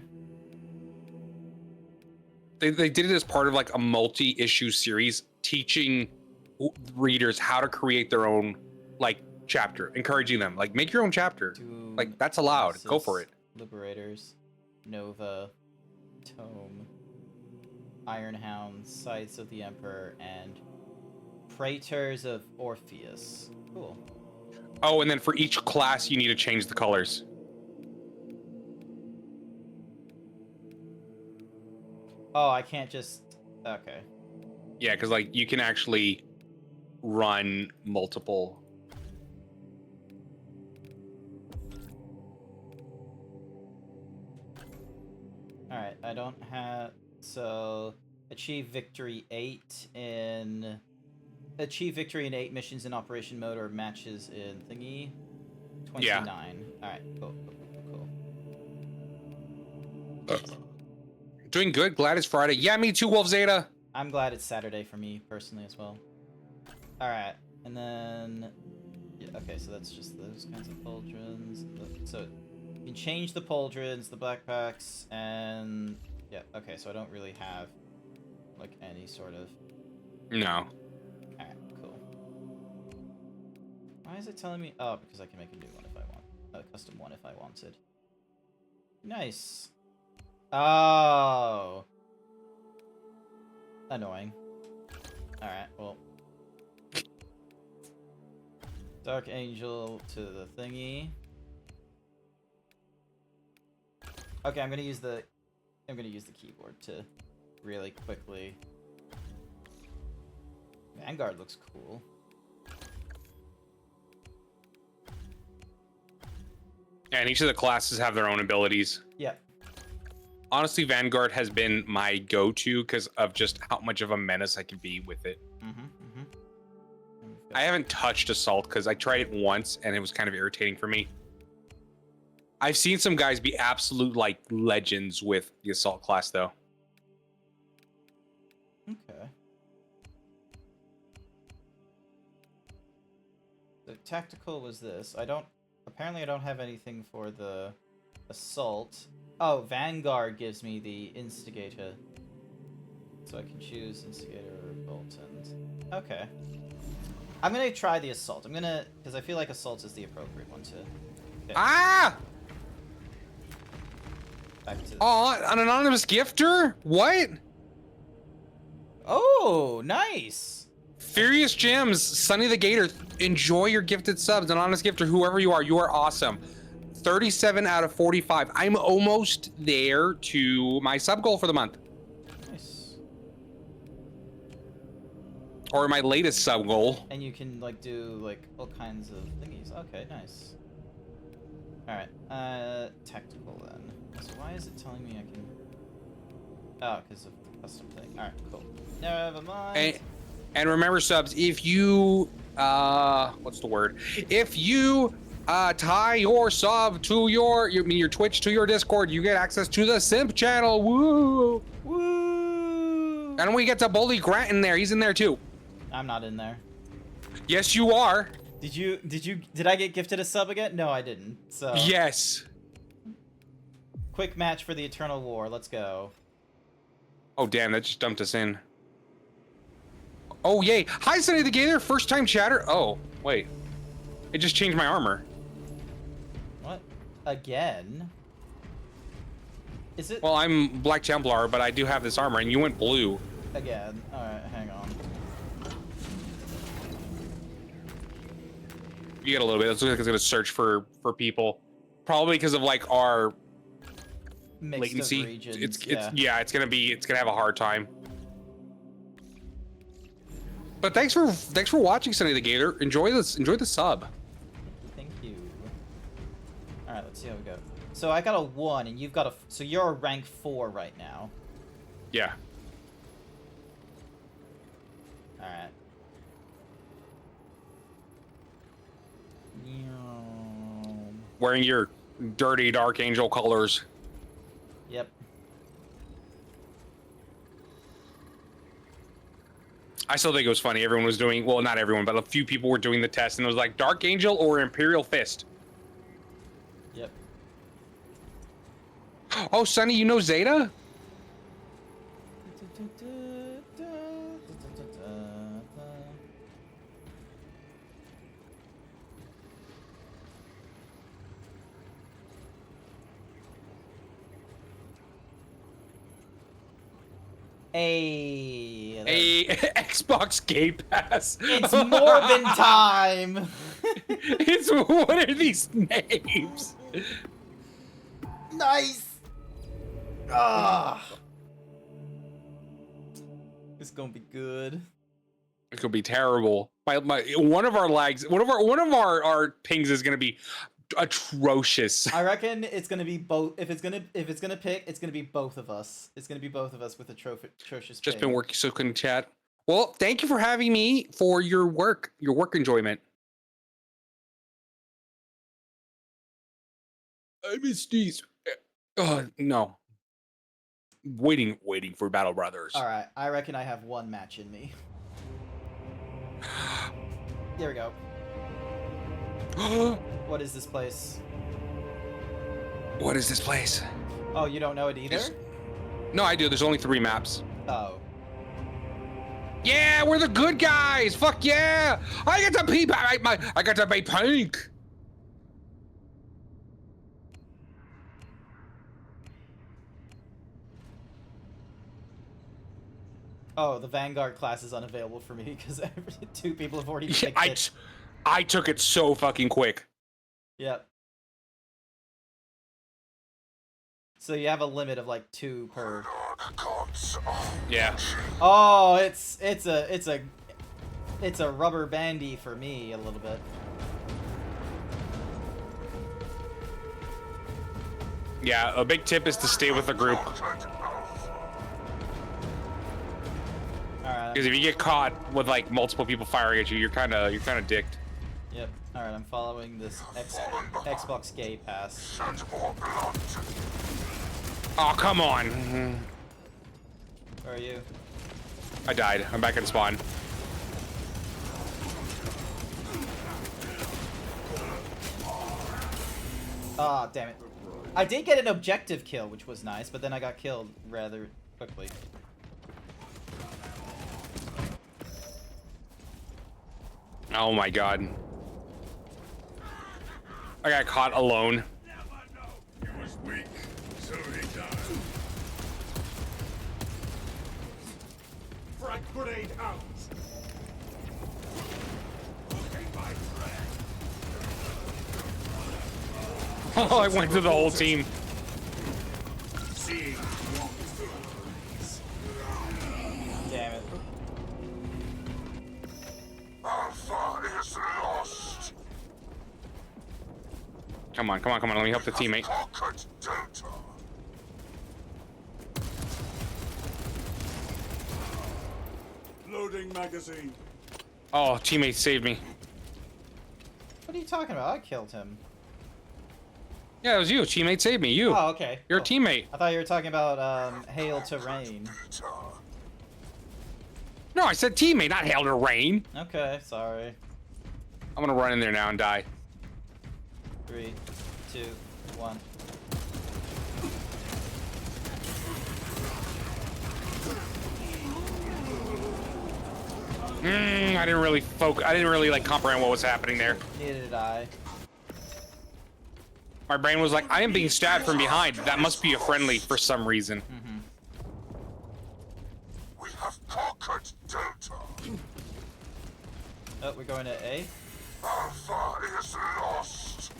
They did it as part of like a multi-issue series, teaching readers how to create their own like chapter, encouraging them like make your own chapter. Like that's allowed. Go for it. Liberators, Nova, Tome, Ironhound, Scythes of the Emperor, and Praetors of Orpheus. Cool. Oh, and then for each class, you need to change the colors. Oh, I can't just... Okay. Yeah, because like you can actually run multiple. Alright, I don't have... So, achieve victory 8 in... Achieve victory in 8 missions in operation mode or matches in thingy. 29. Yeah. Alright, cool. Doing good. Glad it's Friday. Yeah, me too, Wolf Zeta. I'm glad it's Saturday for me personally as well. Alright, and then... Yeah, okay, so that's just those kinds of pauldrons. So, you can change the pauldrons, the backpacks, and... Yeah, okay, so I don't really have, like, any sort of... No. Alright, cool. Why is it telling me... Oh, because I can make a new one if I want. A custom one if I wanted. Nice. Oh. Annoying. Alright, well. Dark Angel to the thingy. Okay, I'm gonna use the keyboard to really quickly. Vanguard looks cool. And each of the classes have their own abilities. Yep. Honestly, Vanguard has been my go-to because of just how much of a menace I can be with it. I haven't touched Assault because I tried it once and it was kind of irritating for me. I've seen some guys be absolute like legends with the Assault class though. Okay. The tactical was this. Apparently I don't have anything for the Assault. Oh, Vanguard gives me the Instigator. So I can choose Instigator or Bolton. Okay. I'm gonna try the Assault. Because I feel like Assault is the appropriate one to pick. Ah! Back to Oh, an anonymous gifter? What? Oh, nice! Furious Gems, Sunny the Gator, enjoy your gifted subs. Anonymous gifter, whoever you are awesome. 37 out of 45. I'm almost there to my sub goal for the month. Nice. Or my latest sub goal. And you can like do like all kinds of thingies. Okay, nice. Alright, tactical then. So why is it telling me I can... Oh, because of the custom thing. Alright, cool. Never mind. And remember subs, if you, what's the word? If you tie your sub to your Twitch to your Discord, you get access to the Simp channel. Woo! Woo! And we get to bully Grant in there. He's in there too. I'm not in there. Yes, you are. Did I get gifted a sub again? No, I didn't. So yes. Quick match for the Eternal War. Let's go. Oh damn, that just dumped us in. Oh yay! Hi, Sunny the Gator. First time chatter. Oh wait, it just changed my armor. What? Again? Is it? Well, I'm Black Templar, but I do have this armor, and you went blue. Again. All right, hang on. You get a little bit. It looks like it's gonna search for people, probably because of like our Mixed latency. Of regions, it's gonna have a hard time. But thanks for watching, Sunny the Gator. Enjoy the sub. Thank you. All right, let's see how we go. So I got a 1, and you've got a. So you're a rank 4 right now. Yeah. All right. Wearing your dirty Dark Angel colors. Yep. I still think it was funny. Everyone was doing, well, not everyone, but a few people were doing the test, and it was like Dark Angel or Imperial Fist. Yep. Oh, Sunny, you know Zeta? A Xbox Game Pass. It's Morbin time. It's what are these names? Nice. Ah. It's gonna be good. It could be terrible. One of our pings is gonna be atrocious. I reckon it's gonna be both. If it's gonna pick, it's gonna be both of us. It's gonna be both of us with atrocious. Just been working, so couldn't chat. Well, thank you for having me for your work enjoyment. I miss these. No. Waiting for Battle Brothers. All right, I reckon I have one match in me. There we go. What is this place? What is this place? Oh, you don't know it either? No, I do. There's only 3 maps. Oh. Yeah, we're the good guys. Fuck yeah! I get to be I got to be pink. Oh, the Vanguard class is unavailable for me because 2 people have already picked it. I took it so fucking quick. Yep. So you have a limit of like 2 per. Yeah. Oh, it's a rubber bandy for me a little bit. Yeah, a big tip is to stay with a group. Alright. Because if you get caught with like multiple people firing at you, you're kind of dicked. Yep. Alright, I'm following this Xbox Gay Pass. Oh, come on. Where are you? I died. I'm back in spawn. Ah, damn it. I did get an objective kill, which was nice, but then I got killed rather quickly. Oh my god. I got caught alone. He was weak, so he died. Frag grenade out! Oh, I went to the whole team. Damn it. Alpha is lost. Come on, come on, come on. Let me help the teammate. Conquered Delta. Loading magazine. Oh, teammate saved me. What are you talking about? I killed him. Yeah, it was you. Teammate saved me. You. Oh, okay. You're a Oh. teammate. I thought you were talking about Hail to Rain. No, I said teammate, not hail to rain. Okay, sorry. I'm gonna run in there now and die. 3, 2, 1. I didn't really focus. I didn't really like comprehend what was happening there. Neither did I. My brain was like, I am being stabbed from behind. That must be a friendly for some reason. We have conquered Delta. Oh, we're going to A. Alpha is lost.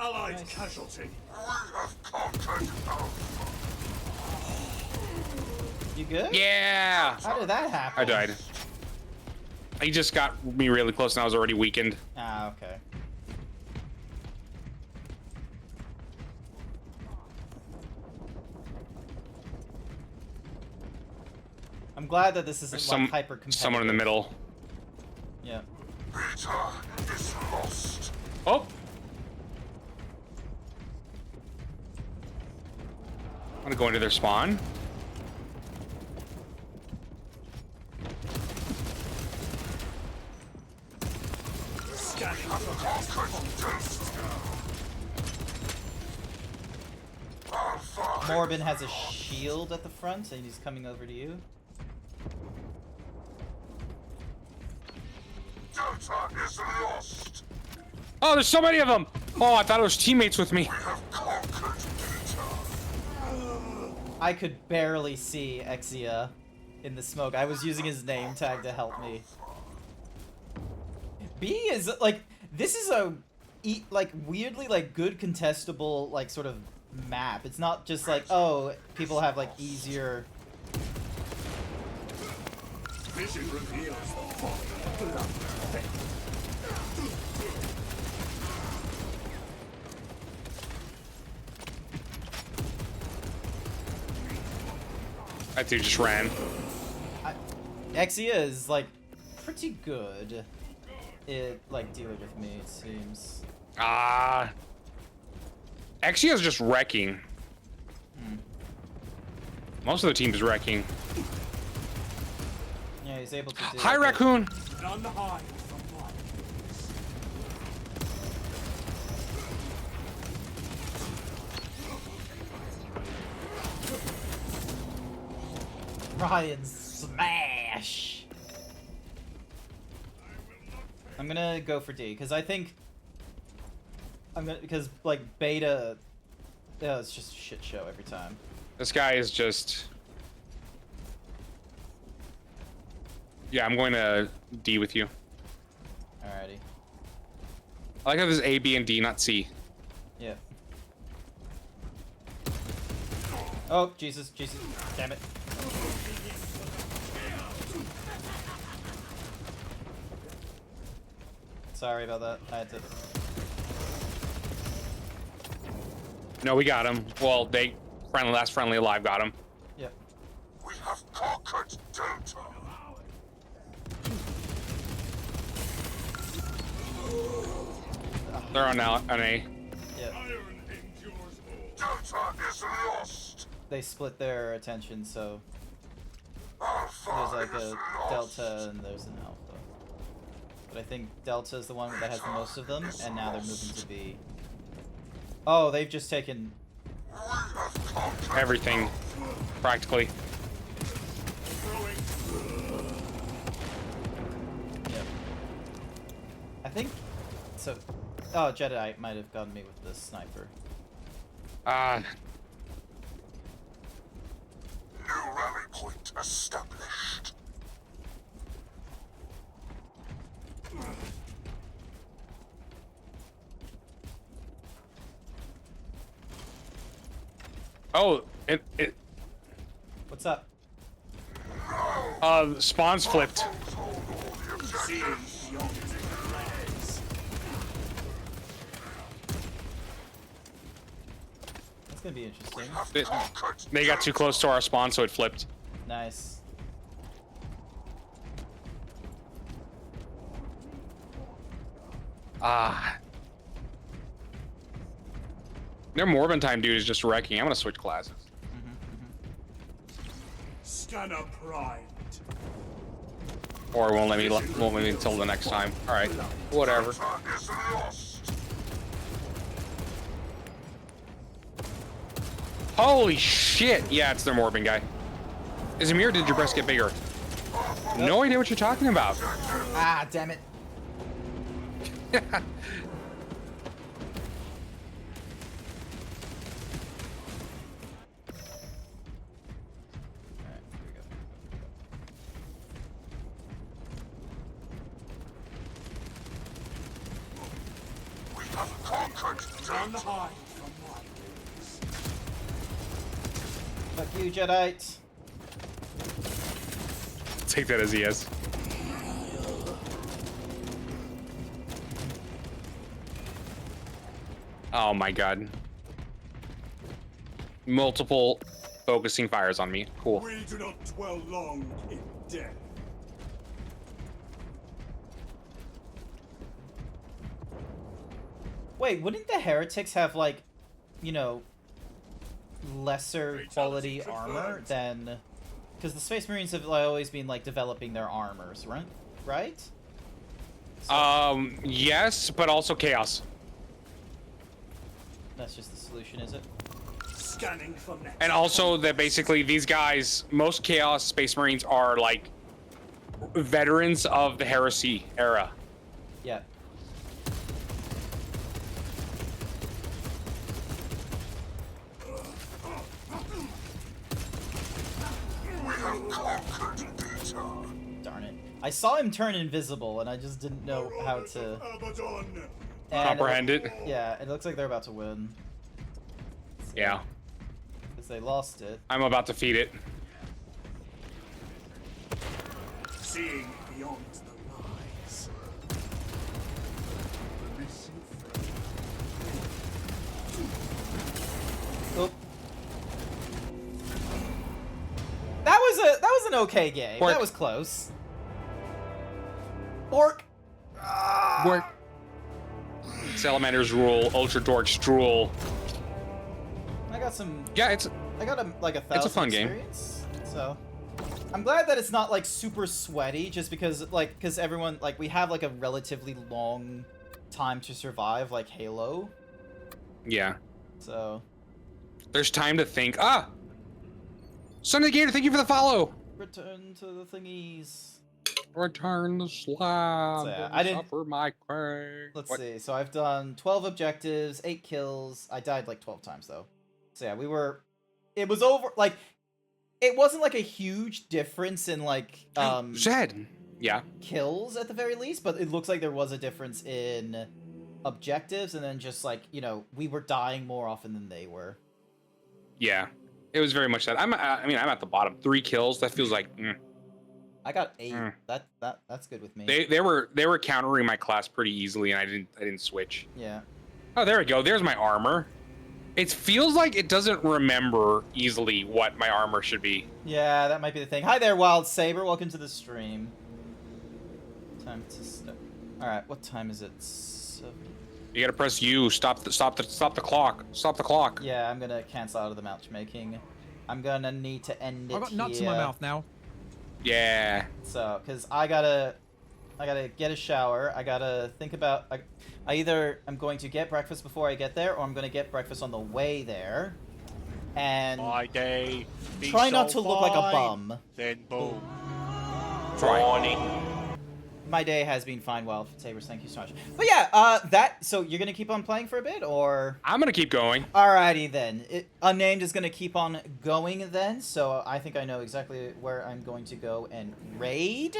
Allied casualty. We have conquered Alpha. You good? Yeah. How did that happen? I died. He just got me really close and I was already weakened. Ah, okay. I'm glad that this isn't like hyper competitive. Someone in the middle. Yeah. Beta is lost. Oh. I'm gonna go into their spawn. Morbin has a shield at the front and he's coming over to you. Delta is lost. Oh, there's so many of them. Oh, I thought it was teammates with me. We have conquered Delta. I could barely see Exia in the smoke. I was using his name tag to help me. B is like, this is a like weirdly like good contestable like sort of map. It's not just like, oh, people have like easier. Vision reveals the folly of blood. That dude just ran. Exia is like pretty good at like dealing with me, it seems. Ah. Exia's just wrecking. Most of the team is wrecking. Yeah, he's able to do. Hi, Raccoon. None hide from Ryan smash. I'm gonna go for D because I think because like beta, yeah, it's just a shit show every time. This guy is just. Yeah, I'm going to D with you. Alrighty. I like how there's A, B, and D, not C. Yeah. Oh, Jesus, Jesus. Damn it. Sorry about that. I had to... No, we got him. Well, last friendly alive got him. Yep. We have conquered Delta. They're on now on A. Yep. Delta is lost. They split their attention, so Alpha there's like is a lost. Delta and there's an Alpha. But I think Delta is the one that has the most of them, and now they're moving to B. Oh, they've just taken... Everything, practically. Yep. I think... So... Oh, Jedi might have gotten me with the sniper. New rally point established. Oh, What's up? Spawn's flipped. That's gonna be interesting. They got too close to our spawn, so it flipped. Nice. Their Morbin time dude is just wrecking. I'm gonna switch classes. Scanner primed. Or it won't let me until the next time. All right, whatever. Delta is lost. Holy shit! Yeah, it's their Morbin guy. Is Amir, did your breast get bigger? No idea what you're talking about. Ah, damn it. We have conquered Delta. Fuck you, Jedi. Take that as he is. Oh my god. Multiple focusing fires on me. Cool. We do not dwell long in death. Wait, wouldn't the heretics have, like, you know, lesser quality armor than... Because the Space Marines have always been, like, developing their armors, right? Right? So Yes, but also chaos. that's just the solution, is it? Scanning for next. And also that basically these guys, most chaos Space Marines are like veterans of the heresy era. Yeah. We have conquered Delta. Darn it. I saw him turn invisible, and I just didn't know how to... And Comprehend it. Yeah, it looks like they're about to win. So, Yeah. Because they lost it. I'm about to feed it. Seeing beyond the lies. Oh. That was an okay game. Bork. That was close. Bork. Work. Salamanders rule, Ultra Dorks drool. I got some. Yeah, it's I got like 1,000 It's a fun game. experience, so I'm glad that it's not like super sweaty, just because because everyone we have like a relatively long time to survive, like Halo. yeah. So There's time to think. Ah! Son of the Gator, thank you for the follow! return to the thingies. Return the slab. So, yeah, and I didn't- suffer my quake. Let's What? see. So I've done 12 objectives, 8 kills. I died like 12 times though. So yeah, it was over it wasn't like a huge difference in Zed. Yeah. kills at the very least, but it looks like there was a difference in objectives, and then just like, you know, we were dying more often than they were. Yeah, it was very much that. I'm at the bottom. 3 kills. That feels like. I got 8. That's good with me. They were countering my class pretty easily, and I didn't switch. Yeah. Oh, there we go. There's my armor. It feels like it doesn't remember easily what my armor should be. Yeah, that might be the thing. Hi there, Wild Saber. Welcome to the stream. Time to stop. All right, what time is it? You gotta press U. Stop the clock. Stop the clock. Yeah, I'm gonna cancel out of the matchmaking. I'm gonna need to end it. I've got nuts in my mouth now. Yeah. So, cause I gotta get a shower. I gotta think about. I either I'm going to get breakfast before I get there, or I'm gonna get breakfast on the way there. And my day. Try not to look like a bum. Then boom. Try. My day has been fine. Well, Sabers, thank you so much. But yeah, so you're gonna keep on playing for a bit, or? I'm gonna keep going. Alrighty then. Unnamed is gonna keep on going then, so I think I know exactly where I'm going to go and raid.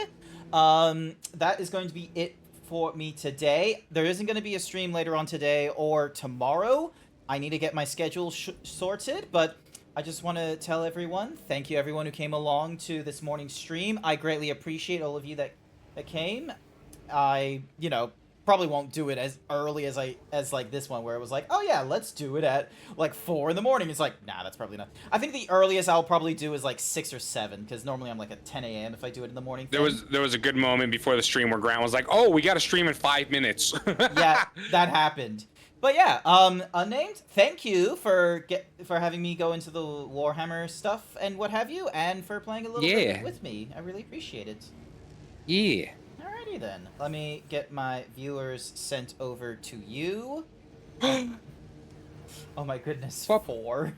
That is going to be it for me today. There isn't going to be a stream later on today or tomorrow. I need to get my schedule sorted, but I just want to tell everyone, thank you everyone who came along to this morning's stream. I greatly appreciate all of you that came. I, you know, probably won't do it as early as like this one where it was like, oh yeah, let's do it at like 4 in the morning. It's like, nah, that's probably not. I think the earliest I'll probably do is like 6 or 7, because normally I'm like at 10 a.m. if I do it in the morning. There was a good moment before the stream where Grant was like, oh, we got to stream in 5 minutes. Yeah, that happened. But yeah, Unnamed, thank you for having me go into the Warhammer stuff and what have you, and for playing a little bit with me. I really appreciate it. Yeah. Alrighty then. Let me get my viewers sent over to you. Oh my goodness. 4.